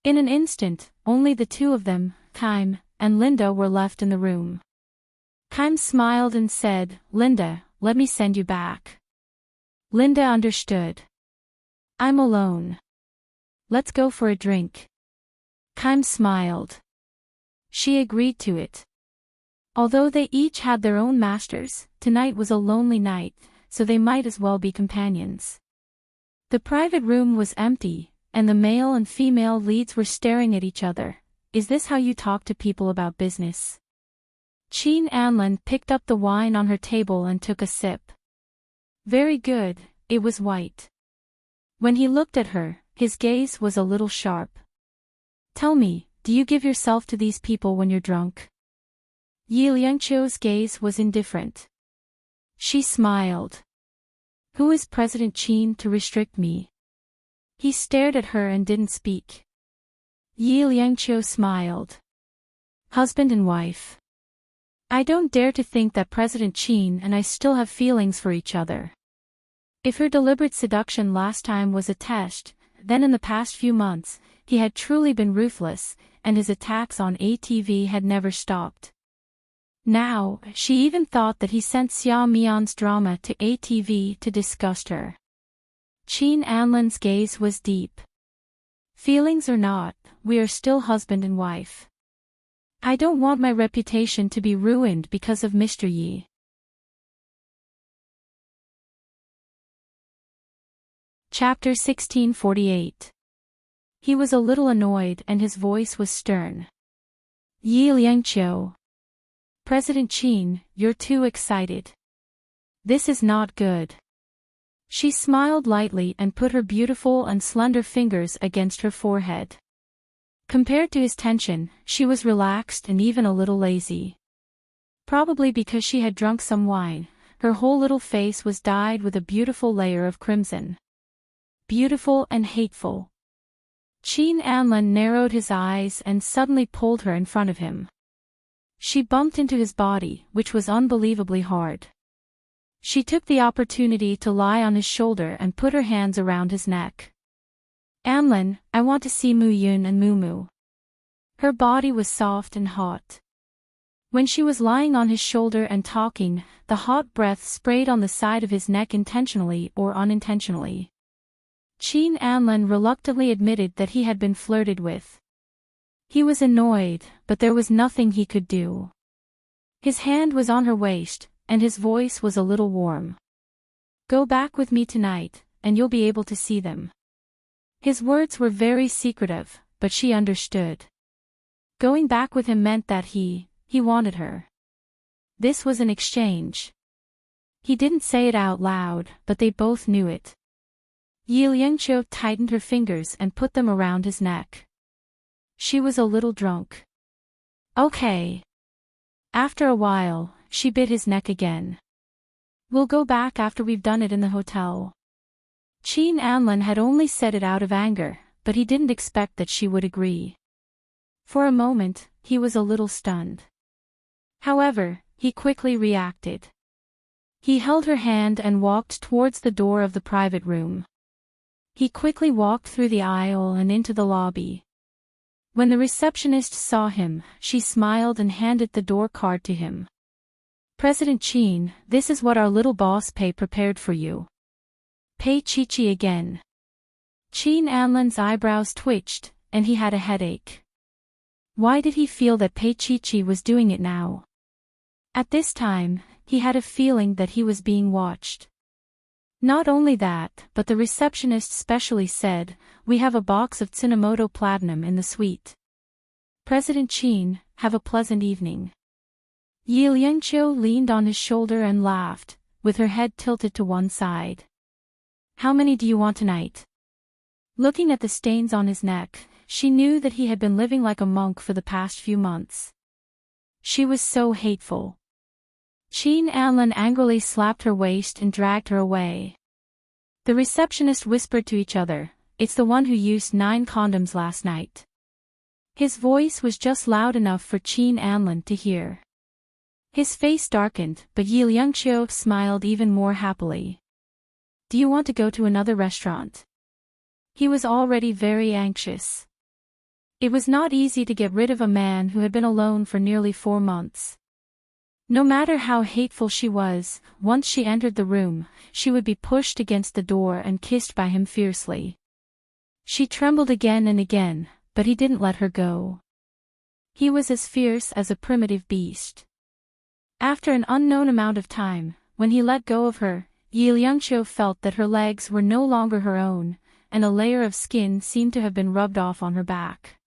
In an instant, only the two of them, Keim and Linda, were left in the room. Keim smiled and said, Linda, let me send you back. Linda understood. I'm alone. Let's go for a drink. Keim smiled. She agreed to it. Although they each had their own masters, tonight was a lonely night, so they might as well be companions. The private room was empty, and the male and female leads were staring at each other. Is this how you talk to people about business? Qin Anlin picked up the wine on her table and took a sip. Very good, it was white. When he looked at her, his gaze was a little sharp. Tell me, do you give yourself to these people when you're drunk? Yi Liangqiu's gaze was indifferent. She smiled. Who is President Qin to restrict me? He stared at her and didn't speak. Yi Liangqiu smiled. Husband and wife. I don't dare to think that President Qin and I still have feelings for each other. If her deliberate seduction last time was a test, then in the past few months, he had truly been ruthless, and his attacks on ATV had never stopped. Now, she even thought that he sent Xia Mian's drama to ATV to disgust her. Qin Anlin's gaze was deep. Feelings or not, we are still husband and wife. I don't want my reputation to be ruined because of Mr. Yi. Chapter 1648. He was a little annoyed and his voice was stern. Yi Liangqiu. President Qin, you're too excited. This is not good. She smiled lightly and put her beautiful and slender fingers against her forehead. Compared to his tension, she was relaxed and even a little lazy. Probably because she had drunk some wine, her whole little face was dyed with a beautiful layer of crimson. Beautiful and hateful. Qin Anlin narrowed his eyes and suddenly pulled her in front of him. She bumped into his body, which was unbelievably hard. She took the opportunity to lie on his shoulder and put her hands around his neck. Anlin, I want to see Mu Yun and Mu Mu. Her body was soft and hot. When she was lying on his shoulder and talking, the hot breath sprayed on the side of his neck intentionally or unintentionally. Qin Anlin reluctantly admitted that he had been flirted with. He was annoyed, but there was nothing he could do. His hand was on her waist, and his voice was a little warm. "Go back with me tonight, and you'll be able to see them." His words were very secretive, but she understood. Going back with him meant that he wanted her. This was an exchange. He didn't say it out loud, but they both knew it. Yi Liangqiu tightened her fingers and put them around his neck. She was a little drunk. "Okay." After a while, she bit his neck again. "We'll go back after we've done it in the hotel." Qin Anlin had only said it out of anger, but he didn't expect that she would agree. For a moment, he was a little stunned. However, he quickly reacted. He held her hand and walked towards the door of the private room. He quickly walked through the aisle and into the lobby. When the receptionist saw him, she smiled and handed the door card to him. "President Qin, this is what our little boss Pei prepared for you." Pei Chi again. Qin Anlin's eyebrows twitched, and he had a headache. Why did he feel that Pei Chi was doing it now? At this time, he had a feeling that he was being watched. Not only that, but the receptionist specially said, "We have a box of Tsinomoto Platinum in the suite. President Qin, have a pleasant evening." Yi Liangqiu leaned on his shoulder and laughed, with her head tilted to one side. "How many do you want tonight?" Looking at the stains on his neck, she knew that he had been living like a monk for the past few months. She was so hateful. Qin Anlin angrily slapped her waist and dragged her away. The receptionist whispered to each other, "It's the one who used 9 condoms last night." His voice was just loud enough for Qin Anlin to hear. His face darkened, but Yi Liangqiu smiled even more happily. "Do you want to go to another restaurant?" He was already very anxious. It was not easy to get rid of a man who had been alone for nearly 4 months. No matter how hateful she was, once she entered the room, she would be pushed against the door and kissed by him fiercely. She trembled again and again, but he didn't let her go. He was as fierce as a primitive beast. After an unknown amount of time, when he let go of her, Yi Liangqiu felt that her legs were no longer her own, and a layer of skin seemed to have been rubbed off on her back.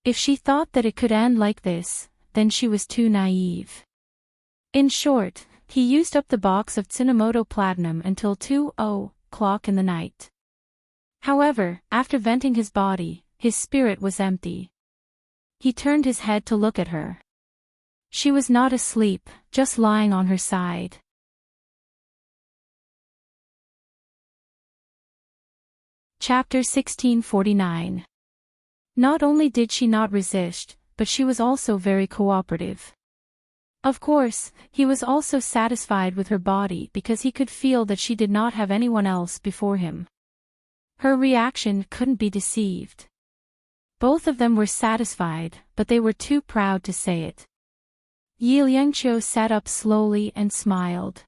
If she thought that it could end like this, then she was too naive. In short, he used up the box of Tsinomoto Platinum until 2:00 in the night. However, after venting his body, his spirit was empty. He turned his head to look at her. She was not asleep, just lying on her side. Chapter 1649. Not only did she not resist, but she was also very cooperative. Of course, he was also satisfied with her body because he could feel that she did not have anyone else before him. Her reaction couldn't be deceived. Both of them were satisfied, but they were too proud to say it. Yi Liangqiu sat up slowly and smiled.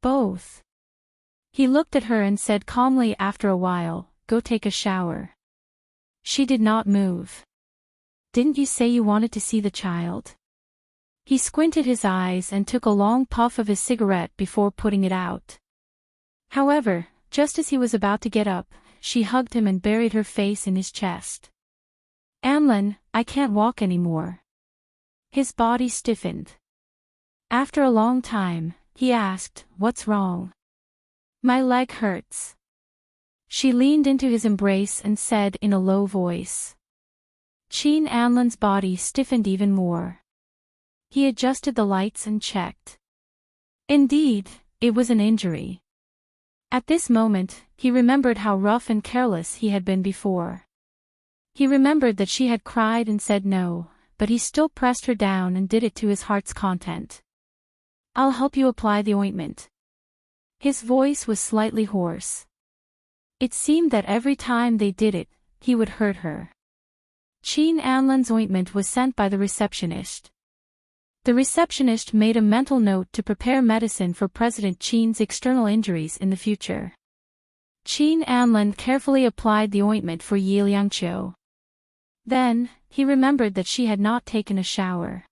"Both." He looked at her and said calmly after a while, "Go take a shower." She did not move. "Didn't you say you wanted to see the child?" He squinted his eyes and took a long puff of his cigarette before putting it out. However, just as he was about to get up, she hugged him and buried her face in his chest. "Anlin, I can't walk anymore." His body stiffened. After a long time, he asked, "What's wrong?" "My leg hurts." She leaned into his embrace and said in a low voice. Qin Anlin's body stiffened even more. He adjusted the lights and checked. Indeed, it was an injury. At this moment, he remembered how rough and careless he had been before. He remembered that she had cried and said no, but he still pressed her down and did it to his heart's content. "I'll help you apply the ointment." His voice was slightly hoarse. It seemed that every time they did it, he would hurt her. Qin Anlin's ointment was sent by the receptionist. The receptionist made a mental note to prepare medicine for President Qin's external injuries in the future. Qin Anlin carefully applied the ointment for Yi Liangqiu. Then, he remembered that she had not taken a shower.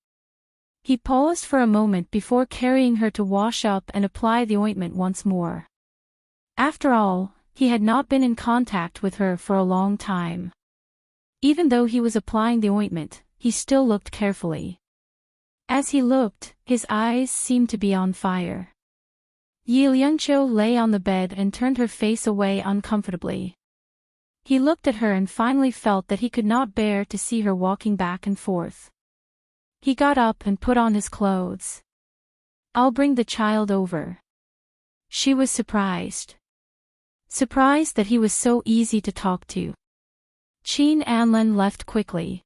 He paused for a moment before carrying her to wash up and apply the ointment once more. After all, he had not been in contact with her for a long time. Even though he was applying the ointment, he still looked carefully. As he looked, his eyes seemed to be on fire. Yi Liangqiu lay on the bed and turned her face away uncomfortably. He looked at her and finally felt that he could not bear to see her walking back and forth. He got up and put on his clothes. "I'll bring the child over." She was surprised. Surprised that he was so easy to talk to. Qin Anlin left quickly.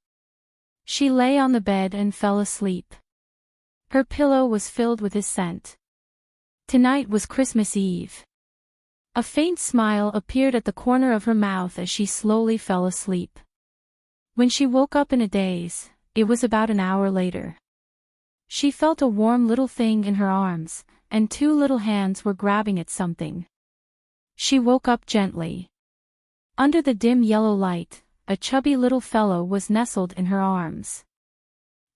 She lay on the bed and fell asleep. Her pillow was filled with his scent. Tonight was Christmas Eve. A faint smile appeared at the corner of her mouth as she slowly fell asleep. When she woke up in a daze, it was about an hour later. She felt a warm little thing in her arms, and two little hands were grabbing at something. She woke up gently. Under the dim yellow light, a chubby little fellow was nestled in her arms.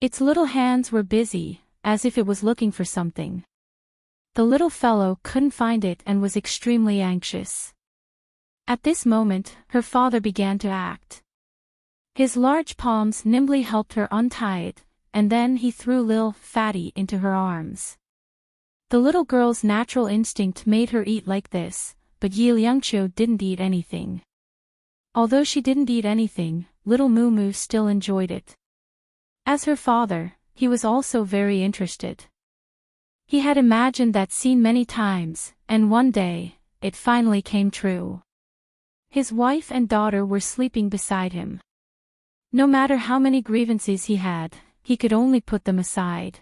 Its little hands were busy, as if it was looking for something. The little fellow couldn't find it and was extremely anxious. At this moment, her father began to act. His large palms nimbly helped her untie it, and then he threw Lil Fatty into her arms. The little girl's natural instinct made her eat like this, but Yi Liangqiu didn't eat anything. Although she didn't eat anything, little Moo still enjoyed it. As her father, he was also very interested. He had imagined that scene many times, and one day, it finally came true. His wife and daughter were sleeping beside him. No matter how many grievances he had, he could only put them aside.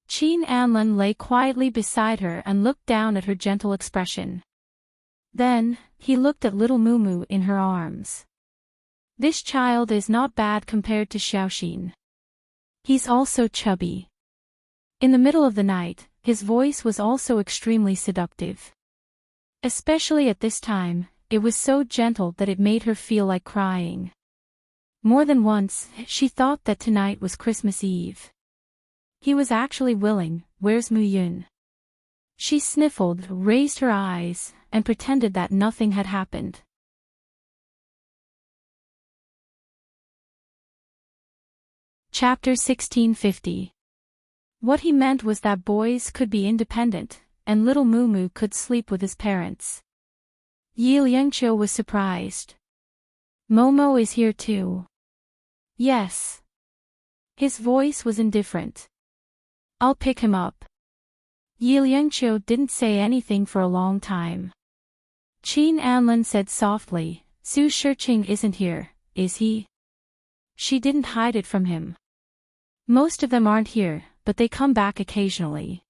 Qin Anlin lay quietly beside her and looked down at her gentle expression. Then, he looked at little Moo in her arms. This child is not bad compared to Xiaoxin. He's also chubby. In the middle of the night, his voice was also extremely seductive. Especially at this time, it was so gentle that it made her feel like crying. More than once, she thought that tonight was Christmas Eve. He was actually willing. "Where's Mu Yun?" She sniffled, raised her eyes, and pretended that nothing had happened. Chapter 1650. What he meant was that boys could be independent, and little Moo could sleep with his parents. Yi Liangqiu was surprised. "Momo is here too." "Yes." His voice was indifferent. "I'll pick him up." Yi Liangqiu didn't say anything for a long time. Qin Anlin said softly, "Su Shiqing isn't here, is he?" She didn't hide it from him. "Most of them aren't here, but they come back occasionally."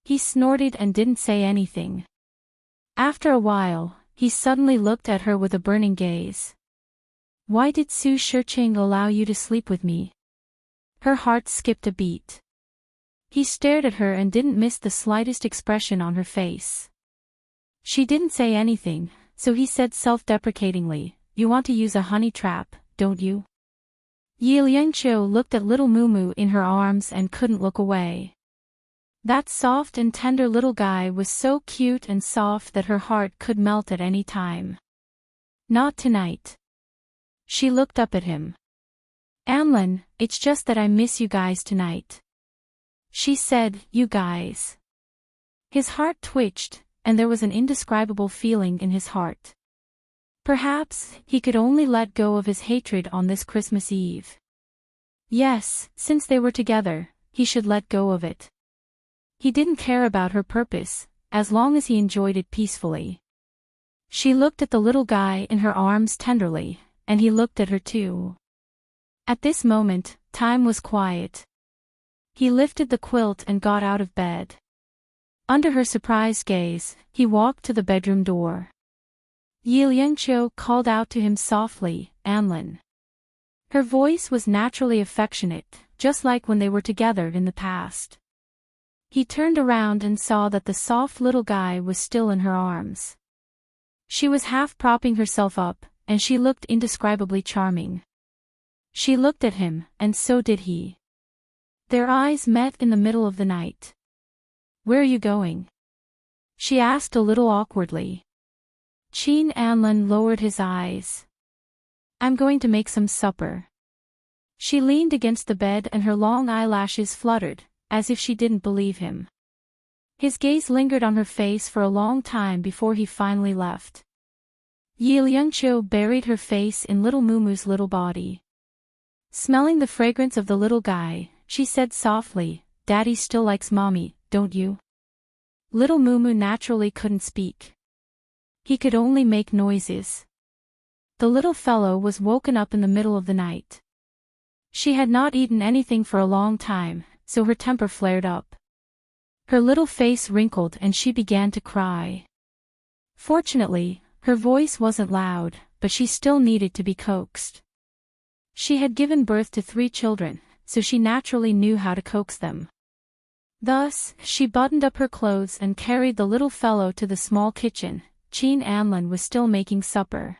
He snorted and didn't say anything. After a while, he suddenly looked at her with a burning gaze. "Why did Su Shiqing allow you to sleep with me?" Her heart skipped a beat. He stared at her and didn't miss the slightest expression on her face. She didn't say anything, so he said self-deprecatingly, "You want to use a honey trap, don't you?" Yi Liangqiu looked at little Moo in her arms and couldn't look away. That soft and tender little guy was so cute and soft that her heart could melt at any time. "Not tonight." She looked up at him. "Anlin, it's just that I miss you guys tonight." She said, "You guys." His heart twitched, and there was an indescribable feeling in his heart. Perhaps, he could only let go of his hatred on this Christmas Eve. Yes, since they were together, he should let go of it. He didn't care about her purpose, as long as he enjoyed it peacefully. She looked at the little guy in her arms tenderly, and he looked at her too. At this moment, time was quiet. He lifted the quilt and got out of bed. Under her surprised gaze, he walked to the bedroom door. Yi Liangqiu called out to him softly, "Anlin." Her voice was naturally affectionate, just like when they were together in the past. He turned around and saw that the soft little guy was still in her arms. She was half propping herself up, and she looked indescribably charming. She looked at him, and so did he. Their eyes met in the middle of the night. "Where are you going?" she asked a little awkwardly. Qin Anlin lowered his eyes. "I'm going to make some supper." She leaned against the bed and her long eyelashes fluttered, as if she didn't believe him. His gaze lingered on her face for a long time before he finally left. Yi Liangqiu buried her face in little Mumu's little body. Smelling the fragrance of the little guy, she said softly, "Daddy still likes mommy, don't you?" Little Mumu naturally couldn't speak. He could only make noises. The little fellow was woken up in the middle of the night. She had not eaten anything for a long time, so her temper flared up. Her little face wrinkled and she began to cry. Fortunately, her voice wasn't loud, but she still needed to be coaxed. She had given birth to 3 children, so she naturally knew how to coax them. Thus, she buttoned up her clothes and carried the little fellow to the small kitchen. Qin Anlin was still making supper.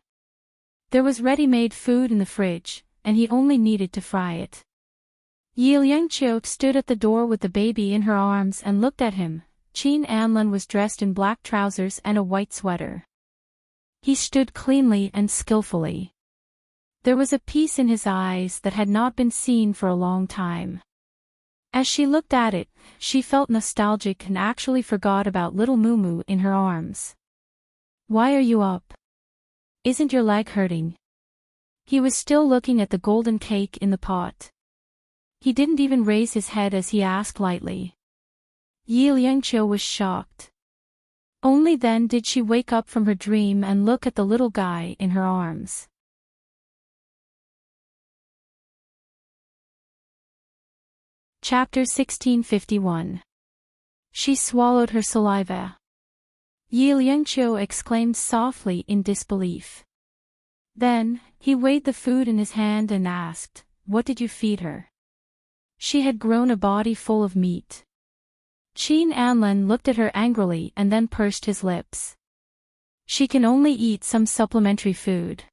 There was ready-made food in the fridge, and he only needed to fry it. Yi Liangqiu stood at the door with the baby in her arms and looked at him. Qin Anlin was dressed in black trousers and a white sweater. He stood cleanly and skillfully. There was a peace in his eyes that had not been seen for a long time. As she looked at it, she felt nostalgic and actually forgot about little Mumu in her arms. "Why are you up? Isn't your leg hurting?" He was still looking at the golden cake in the pot. He didn't even raise his head as he asked lightly. Yi Liangqiu was shocked. Only then did she wake up from her dream and look at the little guy in her arms. Chapter 1651. She swallowed her saliva. Yi Liangqiu exclaimed softly in disbelief. Then, he weighed the food in his hand and asked, "What did you feed her?" She had grown a body full of meat. Qin Anlin looked at her angrily and then pursed his lips. "She can only eat some supplementary food.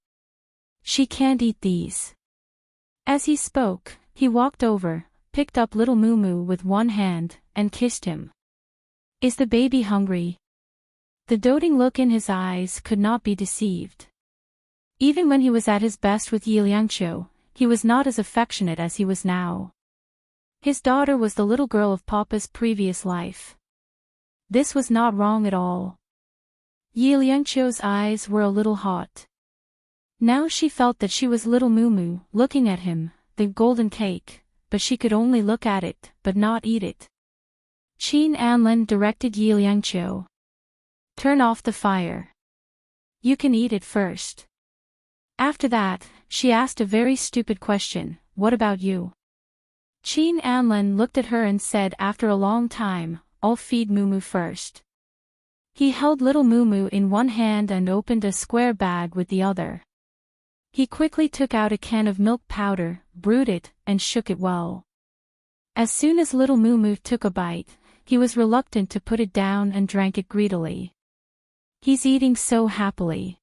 She can't eat these." As he spoke, he walked over, picked up little Mumu with one hand, and kissed him. "Is the baby hungry?" The doting look in his eyes could not be deceived. Even when he was at his best with Yi Liangqiu, he was not as affectionate as he was now. His daughter was the little girl of Papa's previous life. This was not wrong at all. Yi Liangqiu's eyes were a little hot. Now she felt that she was little Mumu, looking at him, the golden cake, but she could only look at it, but not eat it. Qin Anlin directed Yi Liangqiu. "Turn off the fire. You can eat it first." After that, she asked a very stupid question, "What about you?" Qin Anlin looked at her and said after a long time, "I'll feed Mumu first." He held little Mumu in one hand and opened a square bag with the other. He quickly took out a can of milk powder, brewed it, and shook it well. As soon as little Mumu took a bite, he was reluctant to put it down and drank it greedily. "He's eating so happily."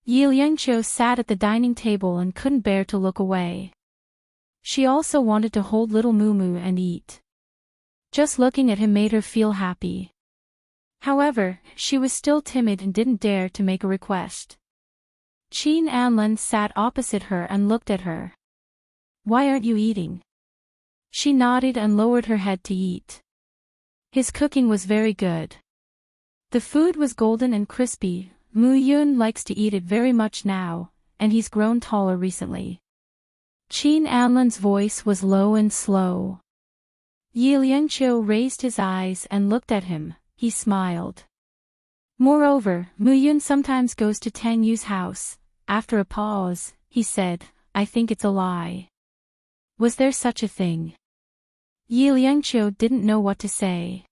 Yi Liangqiu sat at the dining table and couldn't bear to look away. She also wanted to hold little Mumu and eat. Just looking at him made her feel happy. However, she was still timid and didn't dare to make a request. Qin Anlin sat opposite her and looked at her. "Why aren't you eating?" She nodded and lowered her head to eat. His cooking was very good. The food was golden and crispy. Mu Yun likes to eat it very much now, and he's grown taller recently. Qin Anlin's voice was low and slow. Yi Liangqiu raised his eyes and looked at him. He smiled. "Moreover, Mu Yun sometimes goes to Tang Yu's house." After a pause, he said, "I think it's a lie." Was there such a thing? Yi Liangqiu didn't know what to say.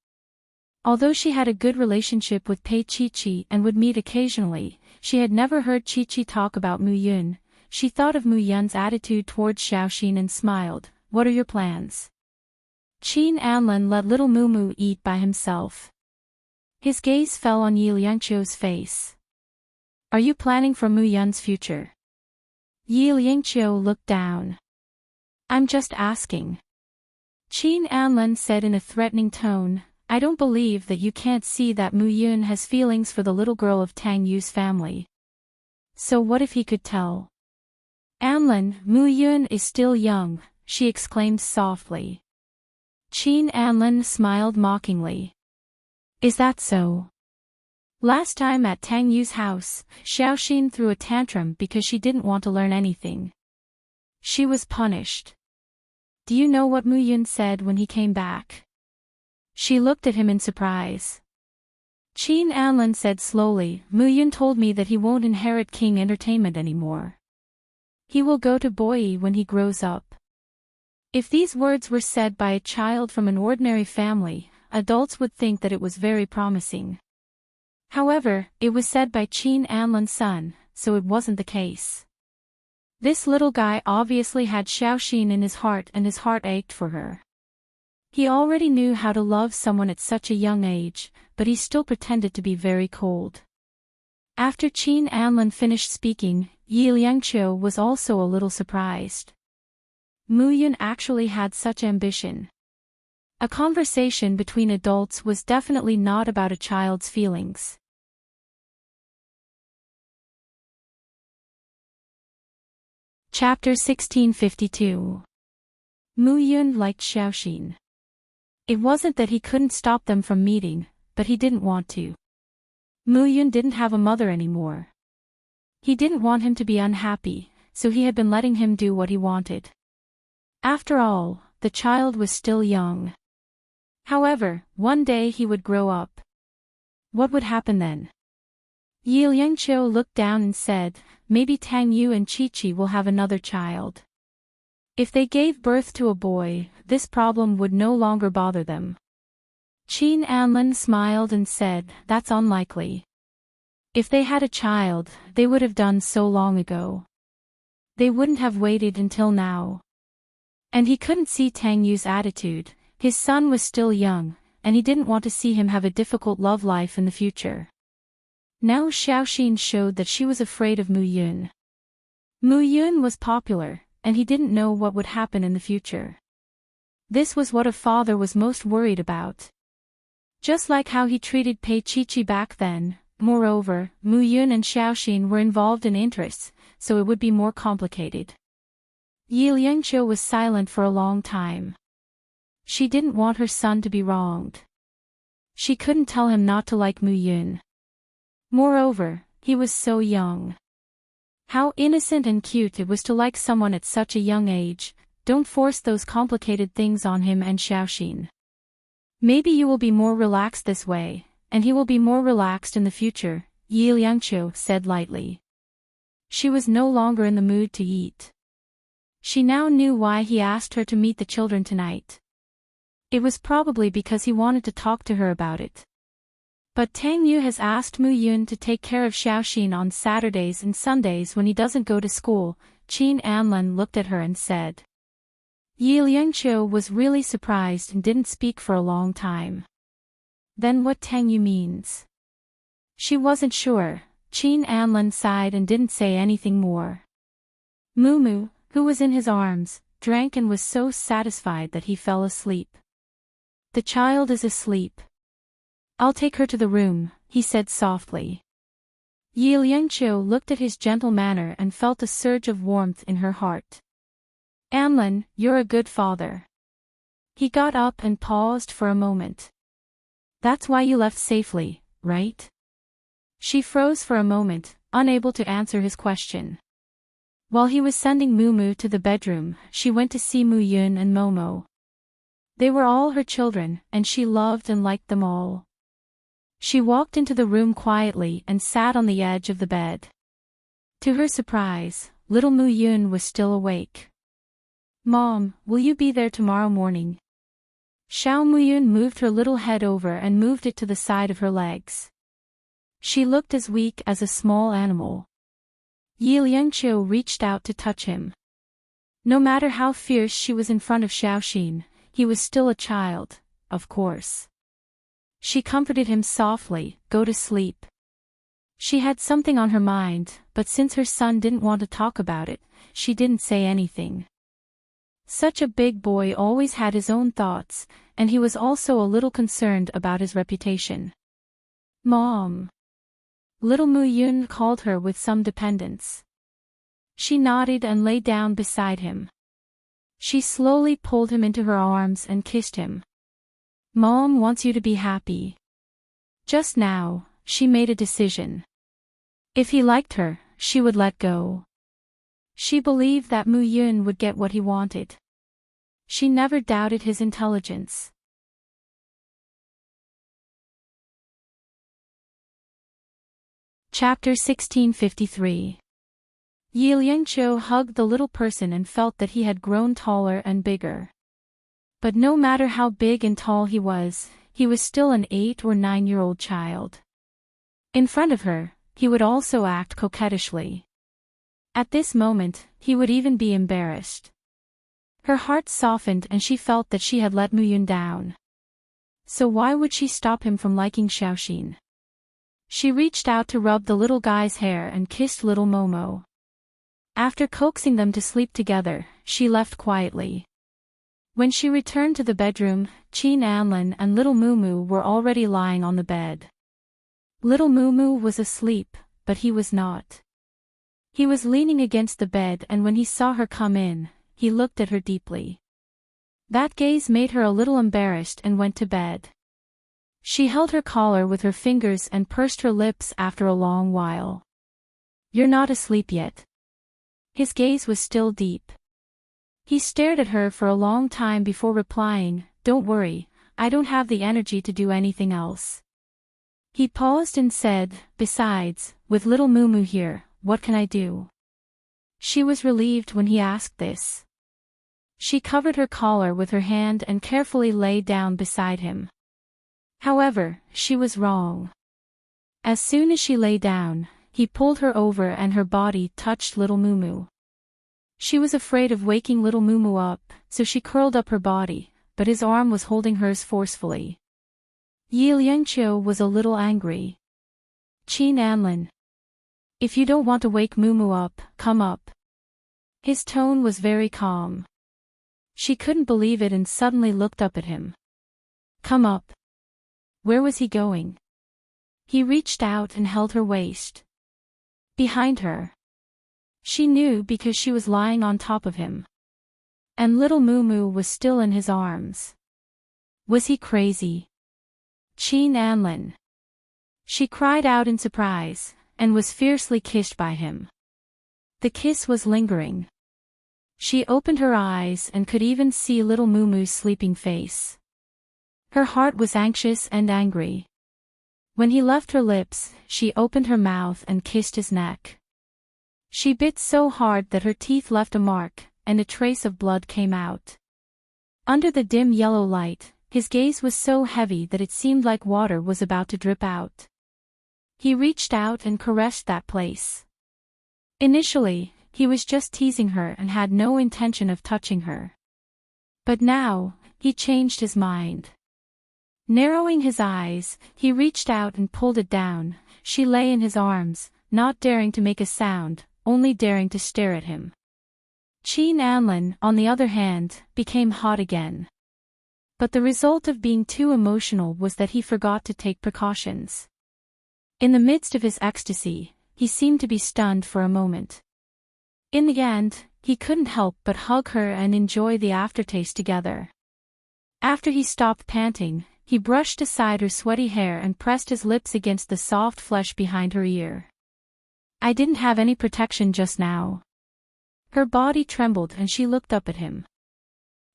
Although she had a good relationship with Pei Chi and would meet occasionally, she had never heard Chi talk about Mu Yun. She thought of Mu Yun's attitude towards Xiaoxin and smiled. what are your plans? Qin Anlin let little Mumu eat by himself. His gaze fell on Yi Liangqiu's face. Are you planning for Mu Yun's future? Yi Liangqiu looked down. I'm just asking. Qin Anlin said in a threatening tone, I don't believe that you can't see that Mu Yun has feelings for the little girl of Tang Yu's family. So what if he could tell? Anlin, Mu Yun is still young, she exclaimed softly. Qin Anlin smiled mockingly. Is that so? Last time at Tang Yu's house, Xiaoxin threw a tantrum because she didn't want to learn anything. She was punished. Do you know what Mu Yun said when he came back? She looked at him in surprise. Qin Anlin said slowly, Mu Yun told me that he won't inherit King Entertainment anymore. He will go to Boyi when he grows up. If these words were said by a child from an ordinary family, adults would think that it was very promising. However, it was said by Qin Anlin's son, so it wasn't the case. This little guy obviously had Xiaoxin in his heart and his heart ached for her. He already knew how to love someone at such a young age, but he still pretended to be very cold. After Qin Anlin finished speaking, Yi Liangqiu was also a little surprised. Mu Yun actually had such ambition. A conversation between adults was definitely not about a child's feelings. Chapter 1652. Mu Yun liked Xiaoxin. It wasn't that he couldn't stop them from meeting, but he didn't want to. Mu Yun didn't have a mother anymore. He didn't want him to be unhappy, so he had been letting him do what he wanted. After all, the child was still young. However, one day he would grow up. What would happen then? Yi Liangqiu looked down and said, maybe Tang Yu and Chi-Chi will have another child. If they gave birth to a boy, this problem would no longer bother them. Qin Anlin smiled and said, that's unlikely. If they had a child, they would have done so long ago. They wouldn't have waited until now. And he couldn't see Tang Yu's attitude. His son was still young, and he didn't want to see him have a difficult love life in the future. Now Xiaoxin showed that she was afraid of Mu Yun. Mu Yun was popular, and he didn't know what would happen in the future. This was what a father was most worried about. Just like how he treated Pei Chi-Chi back then, moreover, Mu Yun and Xiaoxin were involved in interests, so it would be more complicated. Yi Liangqiu was silent for a long time. She didn't want her son to be wronged. She couldn't tell him not to like Mu Yun. Moreover, he was so young. How innocent and cute it was to like someone at such a young age. Don't force those complicated things on him and Xiaoxin. Maybe you will be more relaxed this way, and he will be more relaxed in the future, Yi Liangqiu said lightly. She was no longer in the mood to eat. She now knew why he asked her to meet the children tonight. It was probably because he wanted to talk to her about it. But Tang Yu has asked Mu Yun to take care of Xiaoxin on Saturdays and Sundays when he doesn't go to school. Qin Anlin looked at her and said. Yi Liangqiu was really surprised and didn't speak for a long time. Then what Tang Yu means? She wasn't sure. Qin Anlin sighed and didn't say anything more. Mumu, who was in his arms, drank and was so satisfied that he fell asleep. The child is asleep. I'll take her to the room, he said softly. Yi Liangqiu looked at his gentle manner and felt a surge of warmth in her heart. Anlin, you're a good father. He got up and paused for a moment. That's why you left safely, right? She froze for a moment, unable to answer his question. While he was sending Mumu to the bedroom, she went to see Mu Yun and Momo. They were all her children, and she loved and liked them all. She walked into the room quietly and sat on the edge of the bed. To her surprise, little Mu Yun was still awake. Mom, will you be there tomorrow morning? Xiao Mu Yun moved her little head over and moved it to the side of her legs. She looked as weak as a small animal. Yi Liangqiu reached out to touch him. No matter how fierce she was in front of Xiaoxin, he was still a child, of course. She comforted him softly, "Go to sleep." She had something on her mind, but since her son didn't want to talk about it, she didn't say anything. Such a big boy always had his own thoughts, and he was also a little concerned about his reputation. "Mom." Little Mu Yun called her with some dependence. She nodded and lay down beside him. She slowly pulled him into her arms and kissed him. "Mom wants you to be happy." Just now, she made a decision. If he liked her, she would let go. She believed that Mu Yun would get what he wanted. She never doubted his intelligence. Chapter 1653. Yi Liangqiu hugged the little person and felt that he had grown taller and bigger. But no matter how big and tall he was still an 8 or 9-year-old child. In front of her, he would also act coquettishly. At this moment, he would even be embarrassed. Her heart softened and she felt that she had let Mu Yun down. So why would she stop him from liking Xiaoxin? She reached out to rub the little guy's hair and kissed little Momo. After coaxing them to sleep together, she left quietly. When she returned to the bedroom, Qin Anlin and little Mumu were already lying on the bed. Little Mumu was asleep, but he was not. He was leaning against the bed, and when he saw her come in, he looked at her deeply. That gaze made her a little embarrassed and went to bed. She held her collar with her fingers and pursed her lips after a long while. "You're not asleep yet." His gaze was still deep. He stared at her for a long time before replying, "Don't worry, I don't have the energy to do anything else." He paused and said, "Besides, with little Mumu here, what can I do?" She was relieved when he asked this. She covered her collar with her hand and carefully lay down beside him. However, she was wrong. As soon as she lay down, he pulled her over and her body touched little Mumu. She was afraid of waking little Mumu up, so she curled up her body, but his arm was holding hers forcefully. Yi Liangqiu was a little angry. "Qin Anlin. If you don't want to wake Mumu up, come up." His tone was very calm. She couldn't believe it and suddenly looked up at him. "Come up." Where was he going? He reached out and held her waist. Behind her. She knew because she was lying on top of him. And little Mumu was still in his arms. Was he crazy? "Qin Anlin." She cried out in surprise, and was fiercely kissed by him. The kiss was lingering. She opened her eyes and could even see little Mumu's sleeping face. Her heart was anxious and angry. When he left her lips, she opened her mouth and kissed his neck. She bit so hard that her teeth left a mark, and a trace of blood came out. Under the dim yellow light, his gaze was so heavy that it seemed like water was about to drip out. He reached out and caressed that place. Initially, he was just teasing her and had no intention of touching her. But now, he changed his mind. Narrowing his eyes, he reached out and pulled it down. She lay in his arms, not daring to make a sound, only daring to stare at him. Qin Anlin, on the other hand, became hot again. But the result of being too emotional was that he forgot to take precautions. In the midst of his ecstasy, he seemed to be stunned for a moment. In the end, he couldn't help but hug her and enjoy the aftertaste together. After he stopped panting, he brushed aside her sweaty hair and pressed his lips against the soft flesh behind her ear. "I didn't have any protection just now." Her body trembled and she looked up at him.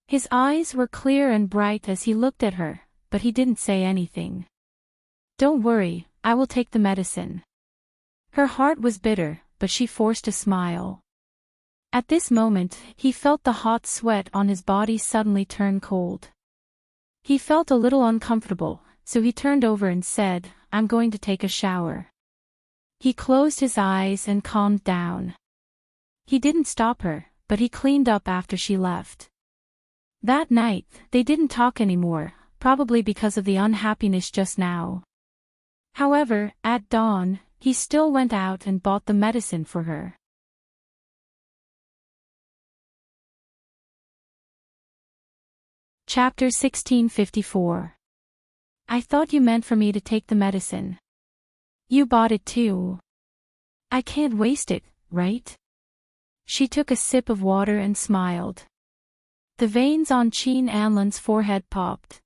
His eyes were clear and bright as he looked at her, but he didn't say anything. "Don't worry, I will take the medicine." Her heart was bitter, but she forced a smile. At this moment, he felt the hot sweat on his body suddenly turn cold. He felt a little uncomfortable, so he turned over and said, "I'm going to take a shower." He closed his eyes and calmed down. He didn't stop her, but he cleaned up after she left. That night, they didn't talk anymore, probably because of the unhappiness just now. However, at dawn, he still went out and bought the medicine for her. Chapter 1654. I thought you meant for me to take the medicine. You bought it too. I can't waste it, right? She took a sip of water and smiled. The veins on Qin Anlan's forehead popped.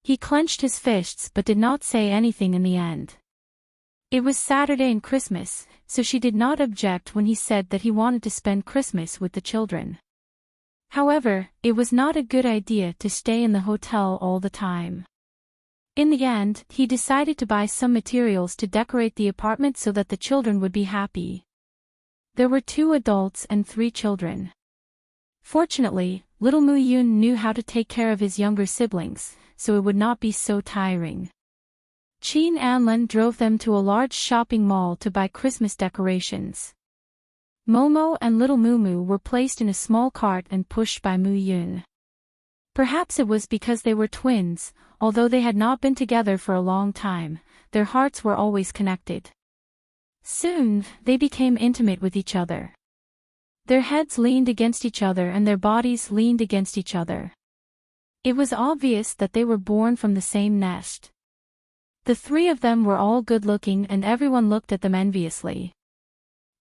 He clenched his fists but did not say anything in the end. It was Saturday and Christmas, so she did not object when he said that he wanted to spend Christmas with the children. However, it was not a good idea to stay in the hotel all the time. In the end, he decided to buy some materials to decorate the apartment so that the children would be happy. There were 2 adults and 3 children. Fortunately, little Mu Yun knew how to take care of his younger siblings, so it would not be so tiring. Qin Anlan drove them to a large shopping mall to buy Christmas decorations. Momo and little Mumu were placed in a small cart and pushed by Mu Yun. Perhaps it was because they were twins, although they had not been together for a long time, their hearts were always connected. Soon, they became intimate with each other. Their heads leaned against each other and their bodies leaned against each other. It was obvious that they were born from the same nest. The 3 of them were all good-looking and everyone looked at them enviously.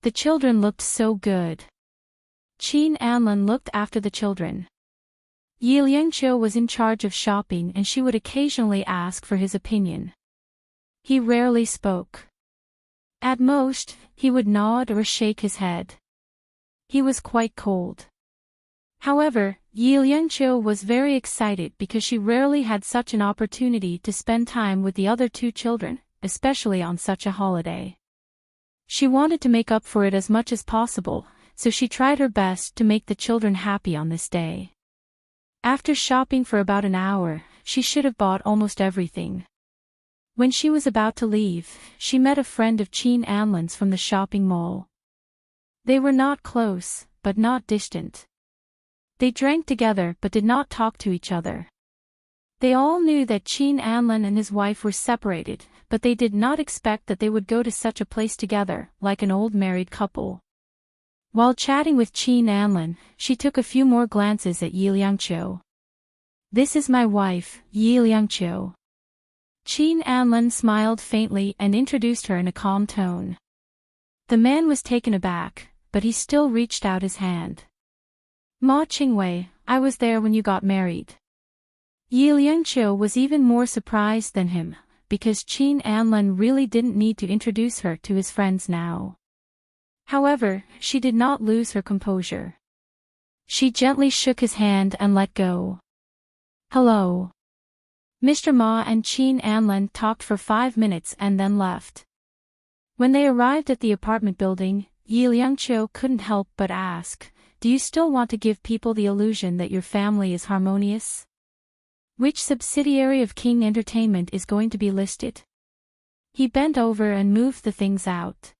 The children looked so good. Qin Anlan looked after the children. Yi Liangqiu was in charge of shopping and she would occasionally ask for his opinion. He rarely spoke. At most, he would nod or shake his head. He was quite cold. However, Yi Liangqiu was very excited because she rarely had such an opportunity to spend time with the other 2 children, especially on such a holiday. She wanted to make up for it as much as possible, so she tried her best to make the children happy on this day. After shopping for about an hour, she should have bought almost everything. When she was about to leave, she met a friend of Qin Anlan's from the shopping mall. They were not close, but not distant. They drank together but did not talk to each other. They all knew that Qin Anlan and his wife were separated, but they did not expect that they would go to such a place together, like an old married couple. While chatting with Qin Anlan, she took a few more glances at Yi Liangqiu. This is my wife, Yi Liangqiu. Qin Anlan smiled faintly and introduced her in a calm tone. The man was taken aback, but he still reached out his hand. Ma Qingwei, I was there when you got married. Yi Liangqiu was even more surprised than him, because Qin Anlan really didn't need to introduce her to his friends now. However, she did not lose her composure. She gently shook his hand and let go. Hello. Mr. Ma and Qin Anlan talked for 5 minutes and then left. When they arrived at the apartment building, Yi Liangqiu couldn't help but ask, do you still want to give people the illusion that your family is harmonious? Which subsidiary of King Entertainment is going to be listed? He bent over and moved the things out.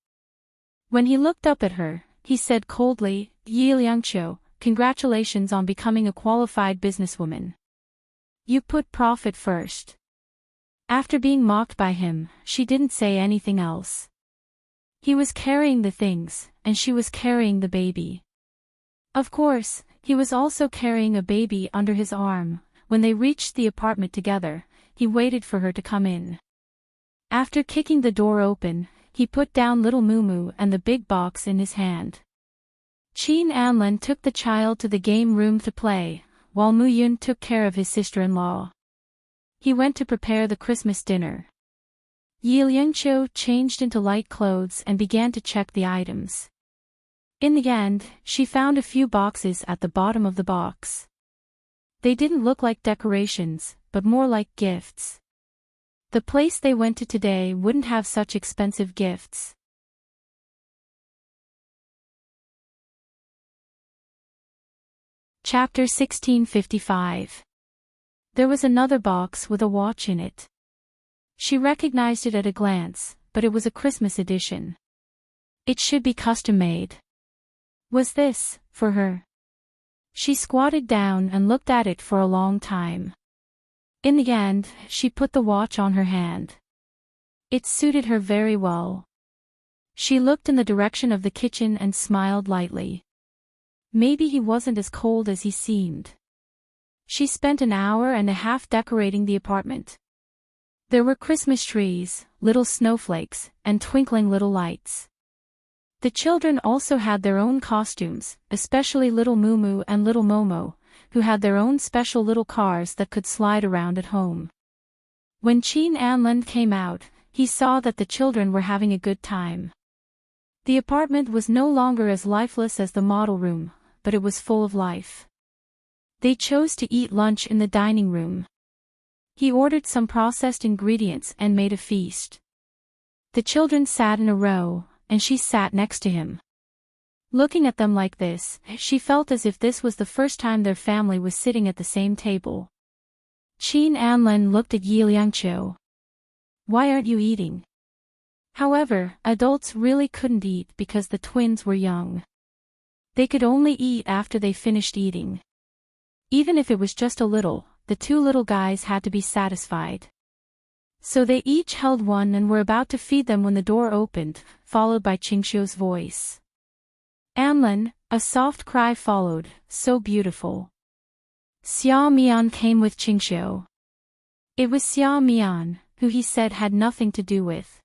When he looked up at her, he said coldly, Yi Liangqiu, congratulations on becoming a qualified businesswoman. You put profit first. After being mocked by him, she didn't say anything else. He was carrying the things, and she was carrying the baby. Of course, he was also carrying a baby under his arm. When they reached the apartment together, he waited for her to come in. After kicking the door open, he put down little Mumu and the big box in his hand. Qin Anlan took the child to the game room to play, while Mu Yun took care of his sister-in-law. He went to prepare the Christmas dinner. Yi Liangqiu changed into light clothes and began to check the items. In the end, she found a few boxes at the bottom of the box. They didn't look like decorations, but more like gifts. The place they went to today wouldn't have such expensive gifts. Chapter 1655. There was another box with a watch in it. She recognized it at a glance, but it was a Christmas edition. It should be custom-made. Was this For her. She squatted down and looked at it for a long time. In the end, she put the watch on her hand. It suited her very well. She looked in the direction of the kitchen and smiled lightly. Maybe he wasn't as cold as he seemed. She spent an hour and a half decorating the apartment. There were Christmas trees, little snowflakes, and twinkling little lights. The children also had their own costumes, especially little Mumu and little Momo, who had their own special little cars that could slide around at home. When Qin Anlin came out, he saw that the children were having a good time. The apartment was no longer as lifeless as the model room, but it was full of life. They chose to eat lunch in the dining room. He ordered some processed ingredients and made a feast. The children sat in a row, and she sat next to him. Looking at them like this, she felt as if this was the first time their family was sitting at the same table. Qin Anlin looked at Yi Liangqiu. Why aren't you eating? However, adults really couldn't eat because the twins were young. They could only eat after they finished eating. Even if it was just a little, the two little guys had to be satisfied. So they each held one and were about to feed them when the door opened, followed by Qingxiu's voice. Anlin, a soft cry followed, so beautiful. Xia Mian came with Qingxiu. It was Xia Mian, who he said had nothing to do with.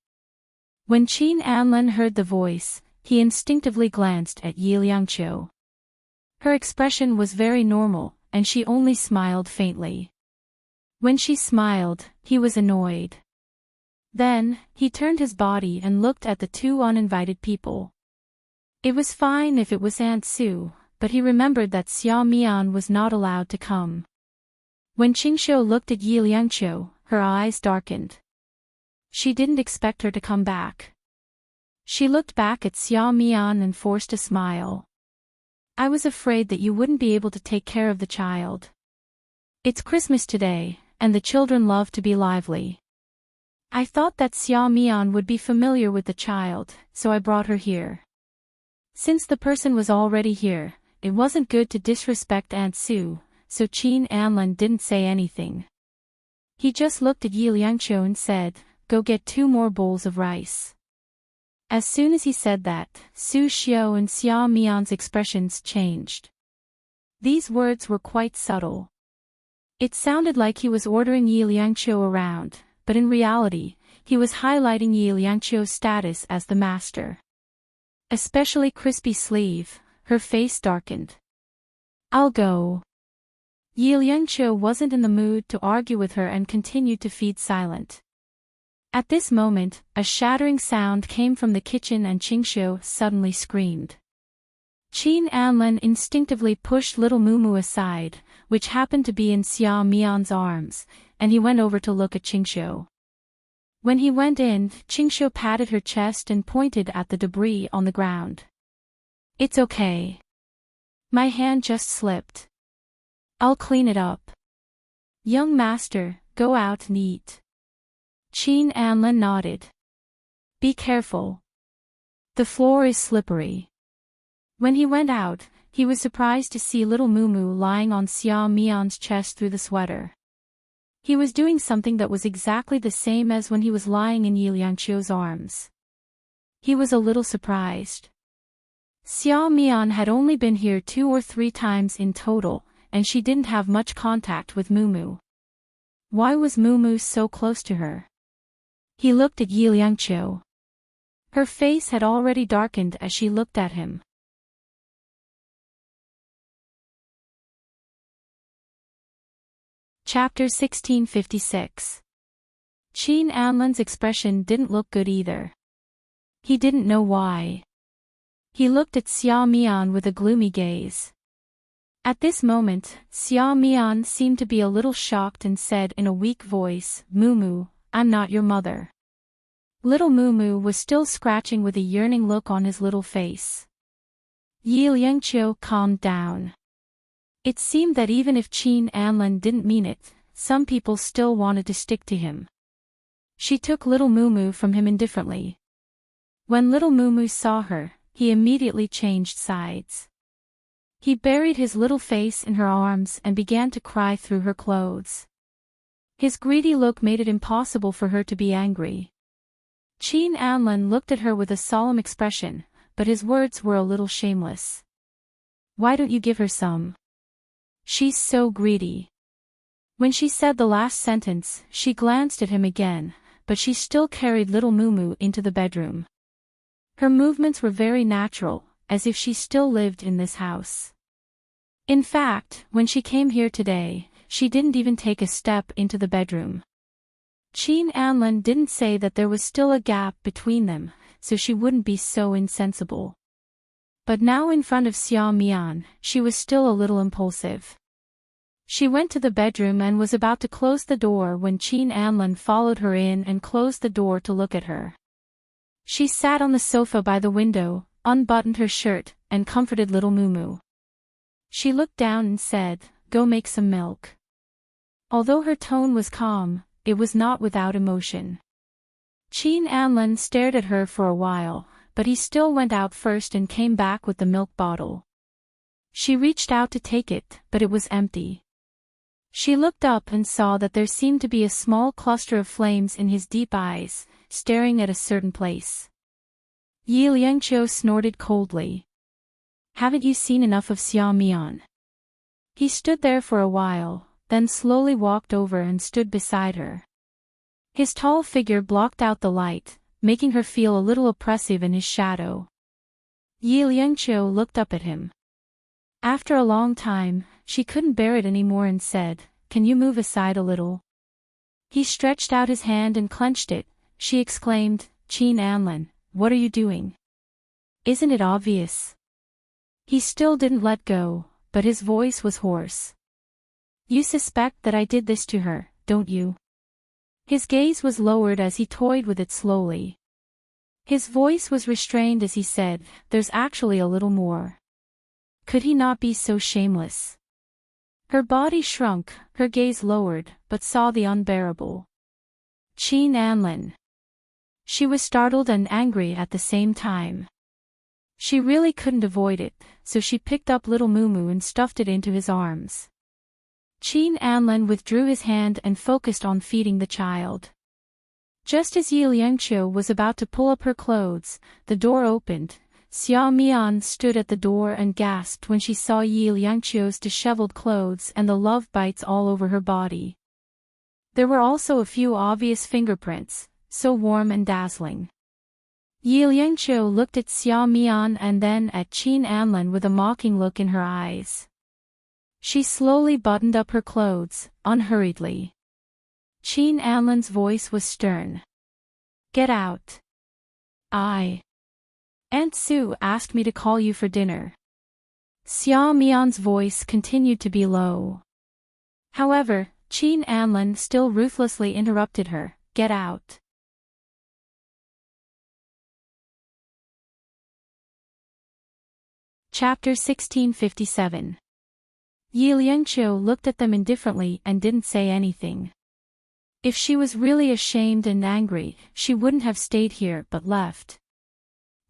When Qin Anlin heard the voice, he instinctively glanced at Yi Liangqiu. Her expression was very normal, and she only smiled faintly. When she smiled, he was annoyed. Then, he turned his body and looked at the two uninvited people. It was fine if it was Aunt Sue, but he remembered that Xia Mian was not allowed to come. When Qingxiu looked at Yi Liangqiu, her eyes darkened. She didn't expect her to come back. She looked back at Xia Mian and forced a smile. I was afraid that you wouldn't be able to take care of the child. It's Christmas today, and the children love to be lively. I thought that Xia Mian would be familiar with the child, so I brought her here. Since the person was already here, it wasn't good to disrespect Aunt Sue, so Qin Anlin didn't say anything. He just looked at Yi Liangqiu and said, "Go get 2 more bowls of rice." As soon as he said that, Su Xiu and Xia Mian's expressions changed. These words were quite subtle. It sounded like he was ordering Yi Liangqiu around, but in reality, he was highlighting Yi Liangqiu's status as the master. Especially Crispy Sleeve, her face darkened. I'll go. Yi Liangqiu wasn't in the mood to argue with her and continued to feed silent. At this moment, a shattering sound came from the kitchen and Qingxiu suddenly screamed. Qin Anlin instinctively pushed little Mumu aside, which happened to be in Xia Mian's arms, and he went over to look at Qingxiu. When he went in, Qingxiu patted her chest and pointed at the debris on the ground. It's okay. My hand just slipped. I'll clean it up. Young master, go out and eat. Qin Anlin nodded. Be careful. The floor is slippery. When he went out, he was surprised to see little Mumu lying on Xia Mian's chest through the sweater. He was doing something that was exactly the same as when he was lying in Yi Liangqiu's arms. He was a little surprised. Xia Mian had only been here 2 or 3 times in total, and she didn't have much contact with Mumu. Why was Mumu so close to her? He looked at Yi Liangqiu. Her face had already darkened as she looked at him. Chapter 1656. Qin Anlin's expression didn't look good either. He didn't know why. He looked at Xia Mian with a gloomy gaze. At this moment, Xia Mian seemed to be a little shocked and said in a weak voice, "Mumu, I'm not your mother." Little Mumu was still scratching with a yearning look on his little face. Yi Liangqiu calmed down. It seemed that even if Qin Anlin didn't mean it, some people still wanted to stick to him. She took little Mumu from him indifferently. When little Mumu saw her, he immediately changed sides. He buried his little face in her arms and began to cry through her clothes. His greedy look made it impossible for her to be angry. Qin Anlin looked at her with a solemn expression, but his words were a little shameless. Why don't you give her some? She's so greedy. When she said the last sentence, she glanced at him again, but she still carried little Mumu into the bedroom. Her movements were very natural, as if she still lived in this house. In fact, when she came here today, she didn't even take a step into the bedroom. Qin Anlin didn't say that there was still a gap between them, so she wouldn't be so insensible. But now in front of Xia Mian, she was still a little impulsive. She went to the bedroom and was about to close the door when Qin Anlin followed her in and closed the door to look at her. She sat on the sofa by the window, unbuttoned her shirt, and comforted little Mumu. She looked down and said, "Go make some milk." Although her tone was calm, it was not without emotion. Qin Anlin stared at her for a while, but he still went out first and came back with the milk bottle. She reached out to take it, but it was empty. She looked up and saw that there seemed to be a small cluster of flames in his deep eyes, staring at a certain place. Yi Liangqiu snorted coldly. Haven't you seen enough of Xia Mian? He stood there for a while, then slowly walked over and stood beside her. His tall figure blocked out the light, making her feel a little oppressive in his shadow. Yi Liangqiu looked up at him. After a long time, she couldn't bear it anymore and said, "Can you move aside a little?" He stretched out his hand and clenched it. She exclaimed, "Qin Anlin, what are you doing? Isn't it obvious?" He still didn't let go, but his voice was hoarse. "You suspect that I did this to her, don't you?" His gaze was lowered as he toyed with it slowly. His voice was restrained as he said, "There's actually a little more." Could he not be so shameless? Her body shrunk, her gaze lowered, but saw the unbearable. Qin Anlin. She was startled and angry at the same time. She really couldn't avoid it, so she picked up little Mumu and stuffed it into his arms. Qin Anlin withdrew his hand and focused on feeding the child. Just as Yi Liangqiu was about to pull up her clothes, the door opened. Xia Mian stood at the door and gasped when she saw Yi Liangqiu's disheveled clothes and the love bites all over her body. There were also a few obvious fingerprints, so warm and dazzling. Yi Liangqiu looked at Xia Mian and then at Qin Anlin with a mocking look in her eyes. She slowly buttoned up her clothes, unhurriedly. Qin Anlin's voice was stern. "Get out. Aunt Su asked me to call you for dinner." Xia Mian's voice continued to be low. However, Qin Anlin still ruthlessly interrupted her, "Get out." Chapter 1657. Yi Liangqiu looked at them indifferently and didn't say anything. If she was really ashamed and angry, she wouldn't have stayed here but left.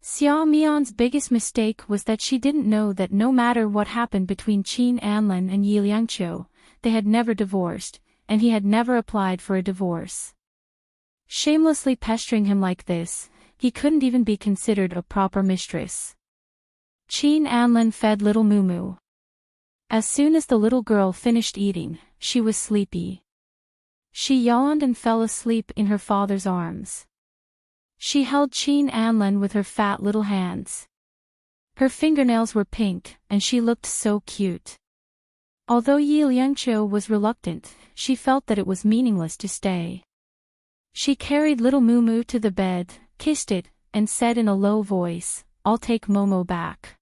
Xia Mian's biggest mistake was that she didn't know that no matter what happened between Qin Anlin and Yi Liangqiu, they had never divorced, and he had never applied for a divorce. Shamelessly pestering him like this, he couldn't even be considered a proper mistress. Qin Anlin fed little Mumu. As soon as the little girl finished eating, she was sleepy. She yawned and fell asleep in her father's arms. She held Qin Anlin with her fat little hands. Her fingernails were pink, and she looked so cute. Although Yi Liangqiu was reluctant, she felt that it was meaningless to stay. She carried little Mumu to the bed, kissed it, and said in a low voice, "I'll take Momo back."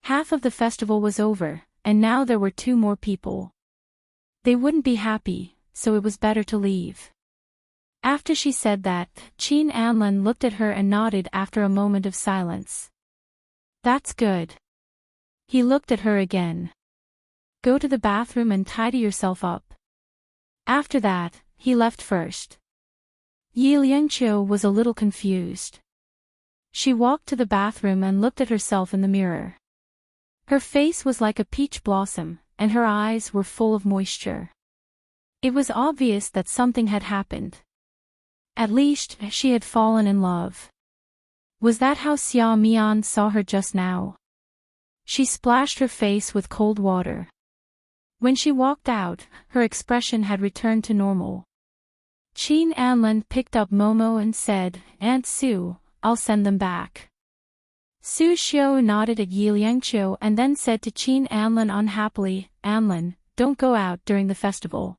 Half of the festival was over, and now there were 2 more people. They wouldn't be happy, so it was better to leave. After she said that, Qin Anlin looked at her and nodded after a moment of silence. "That's good." He looked at her again. "Go to the bathroom and tidy yourself up." After that, he left first. Yi Liangqiu was a little confused. She walked to the bathroom and looked at herself in the mirror. Her face was like a peach blossom, and her eyes were full of moisture. It was obvious that something had happened. At least, she had fallen in love. Was that how Xia Mian saw her just now? She splashed her face with cold water. When she walked out, her expression had returned to normal. Qin Anlin picked up Momo and said, "Aunt Su, I'll send them back." Su Xiu nodded at Yi Liangqiu and then said to Qin Anlin unhappily, "Anlin, don't go out during the festival.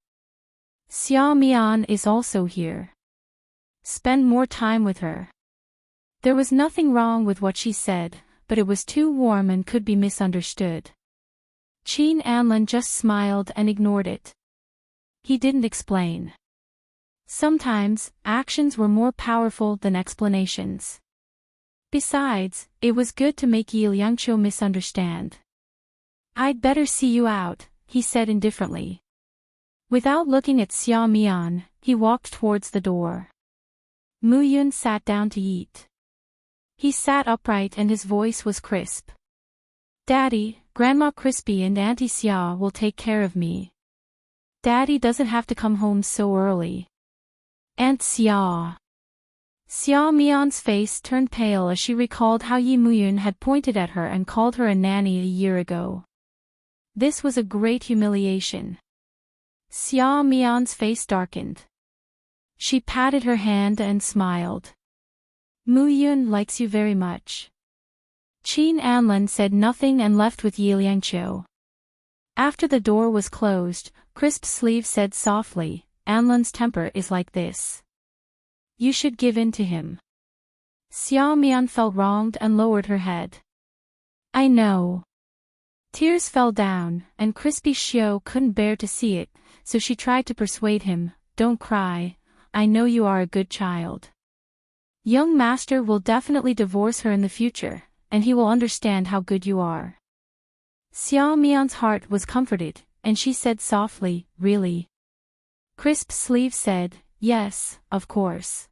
Xia Mian is also here. Spend more time with her." There was nothing wrong with what she said, but it was too warm and could be misunderstood. Qin Anlin just smiled and ignored it. He didn't explain. Sometimes, actions were more powerful than explanations. Besides, it was good to make Yi Liangqiu misunderstand. "I'd better see you out," he said indifferently. Without looking at Xia Mian, he walked towards the door. Mu Yun sat down to eat. He sat upright and his voice was crisp. "Daddy, Grandma Crispy and Auntie Xia will take care of me. Daddy doesn't have to come home so early." "Aunt Xia." Xia Mian's face turned pale as she recalled how Yi Muyun had pointed at her and called her a nanny a year ago. This was a great humiliation. Xia Mian's face darkened. She patted her hand and smiled. "Mu Yun likes you very much." Qin Anlin said nothing and left with Yi Liangqiu. After the door was closed, Crisp Sleeve said softly, "Anlin's temper is like this. You should give in to him." Xia Mian felt wronged and lowered her head. "I know." Tears fell down, and Crispy Xiu couldn't bear to see it, so she tried to persuade him, "Don't cry, I know you are a good child. Young master will definitely divorce her in the future, and he will understand how good you are." Xia Mian's heart was comforted, and she said softly, "Really?" Crisp Sleeve said, "Yes, of course."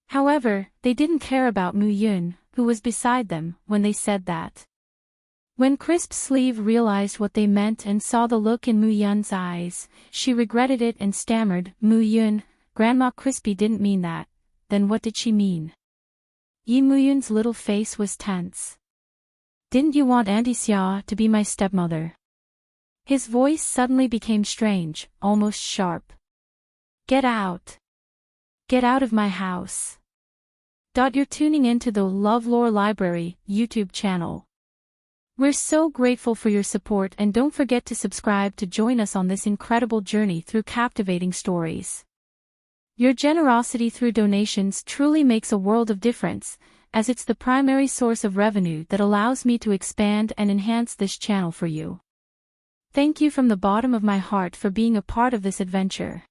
However, they didn't care about Mu Yun, who was beside them, when they said that. When Crisp Sleeve realized what they meant and saw the look in Mu Yun's eyes, she regretted it and stammered, "Mu Yun, Grandma Crispy didn't mean that." Then what did she mean? Yi Muyun's little face was tense. "Didn't you want Auntie Xia to be my stepmother?" His voice suddenly became strange, almost sharp. "Get out. Get out of my house." You're tuning into the LoveLore Library YouTube channel. We're so grateful for your support, and don't forget to subscribe to join us on this incredible journey through captivating stories. Your generosity through donations truly makes a world of difference, as it's the primary source of revenue that allows me to expand and enhance this channel for you. Thank you from the bottom of my heart for being a part of this adventure.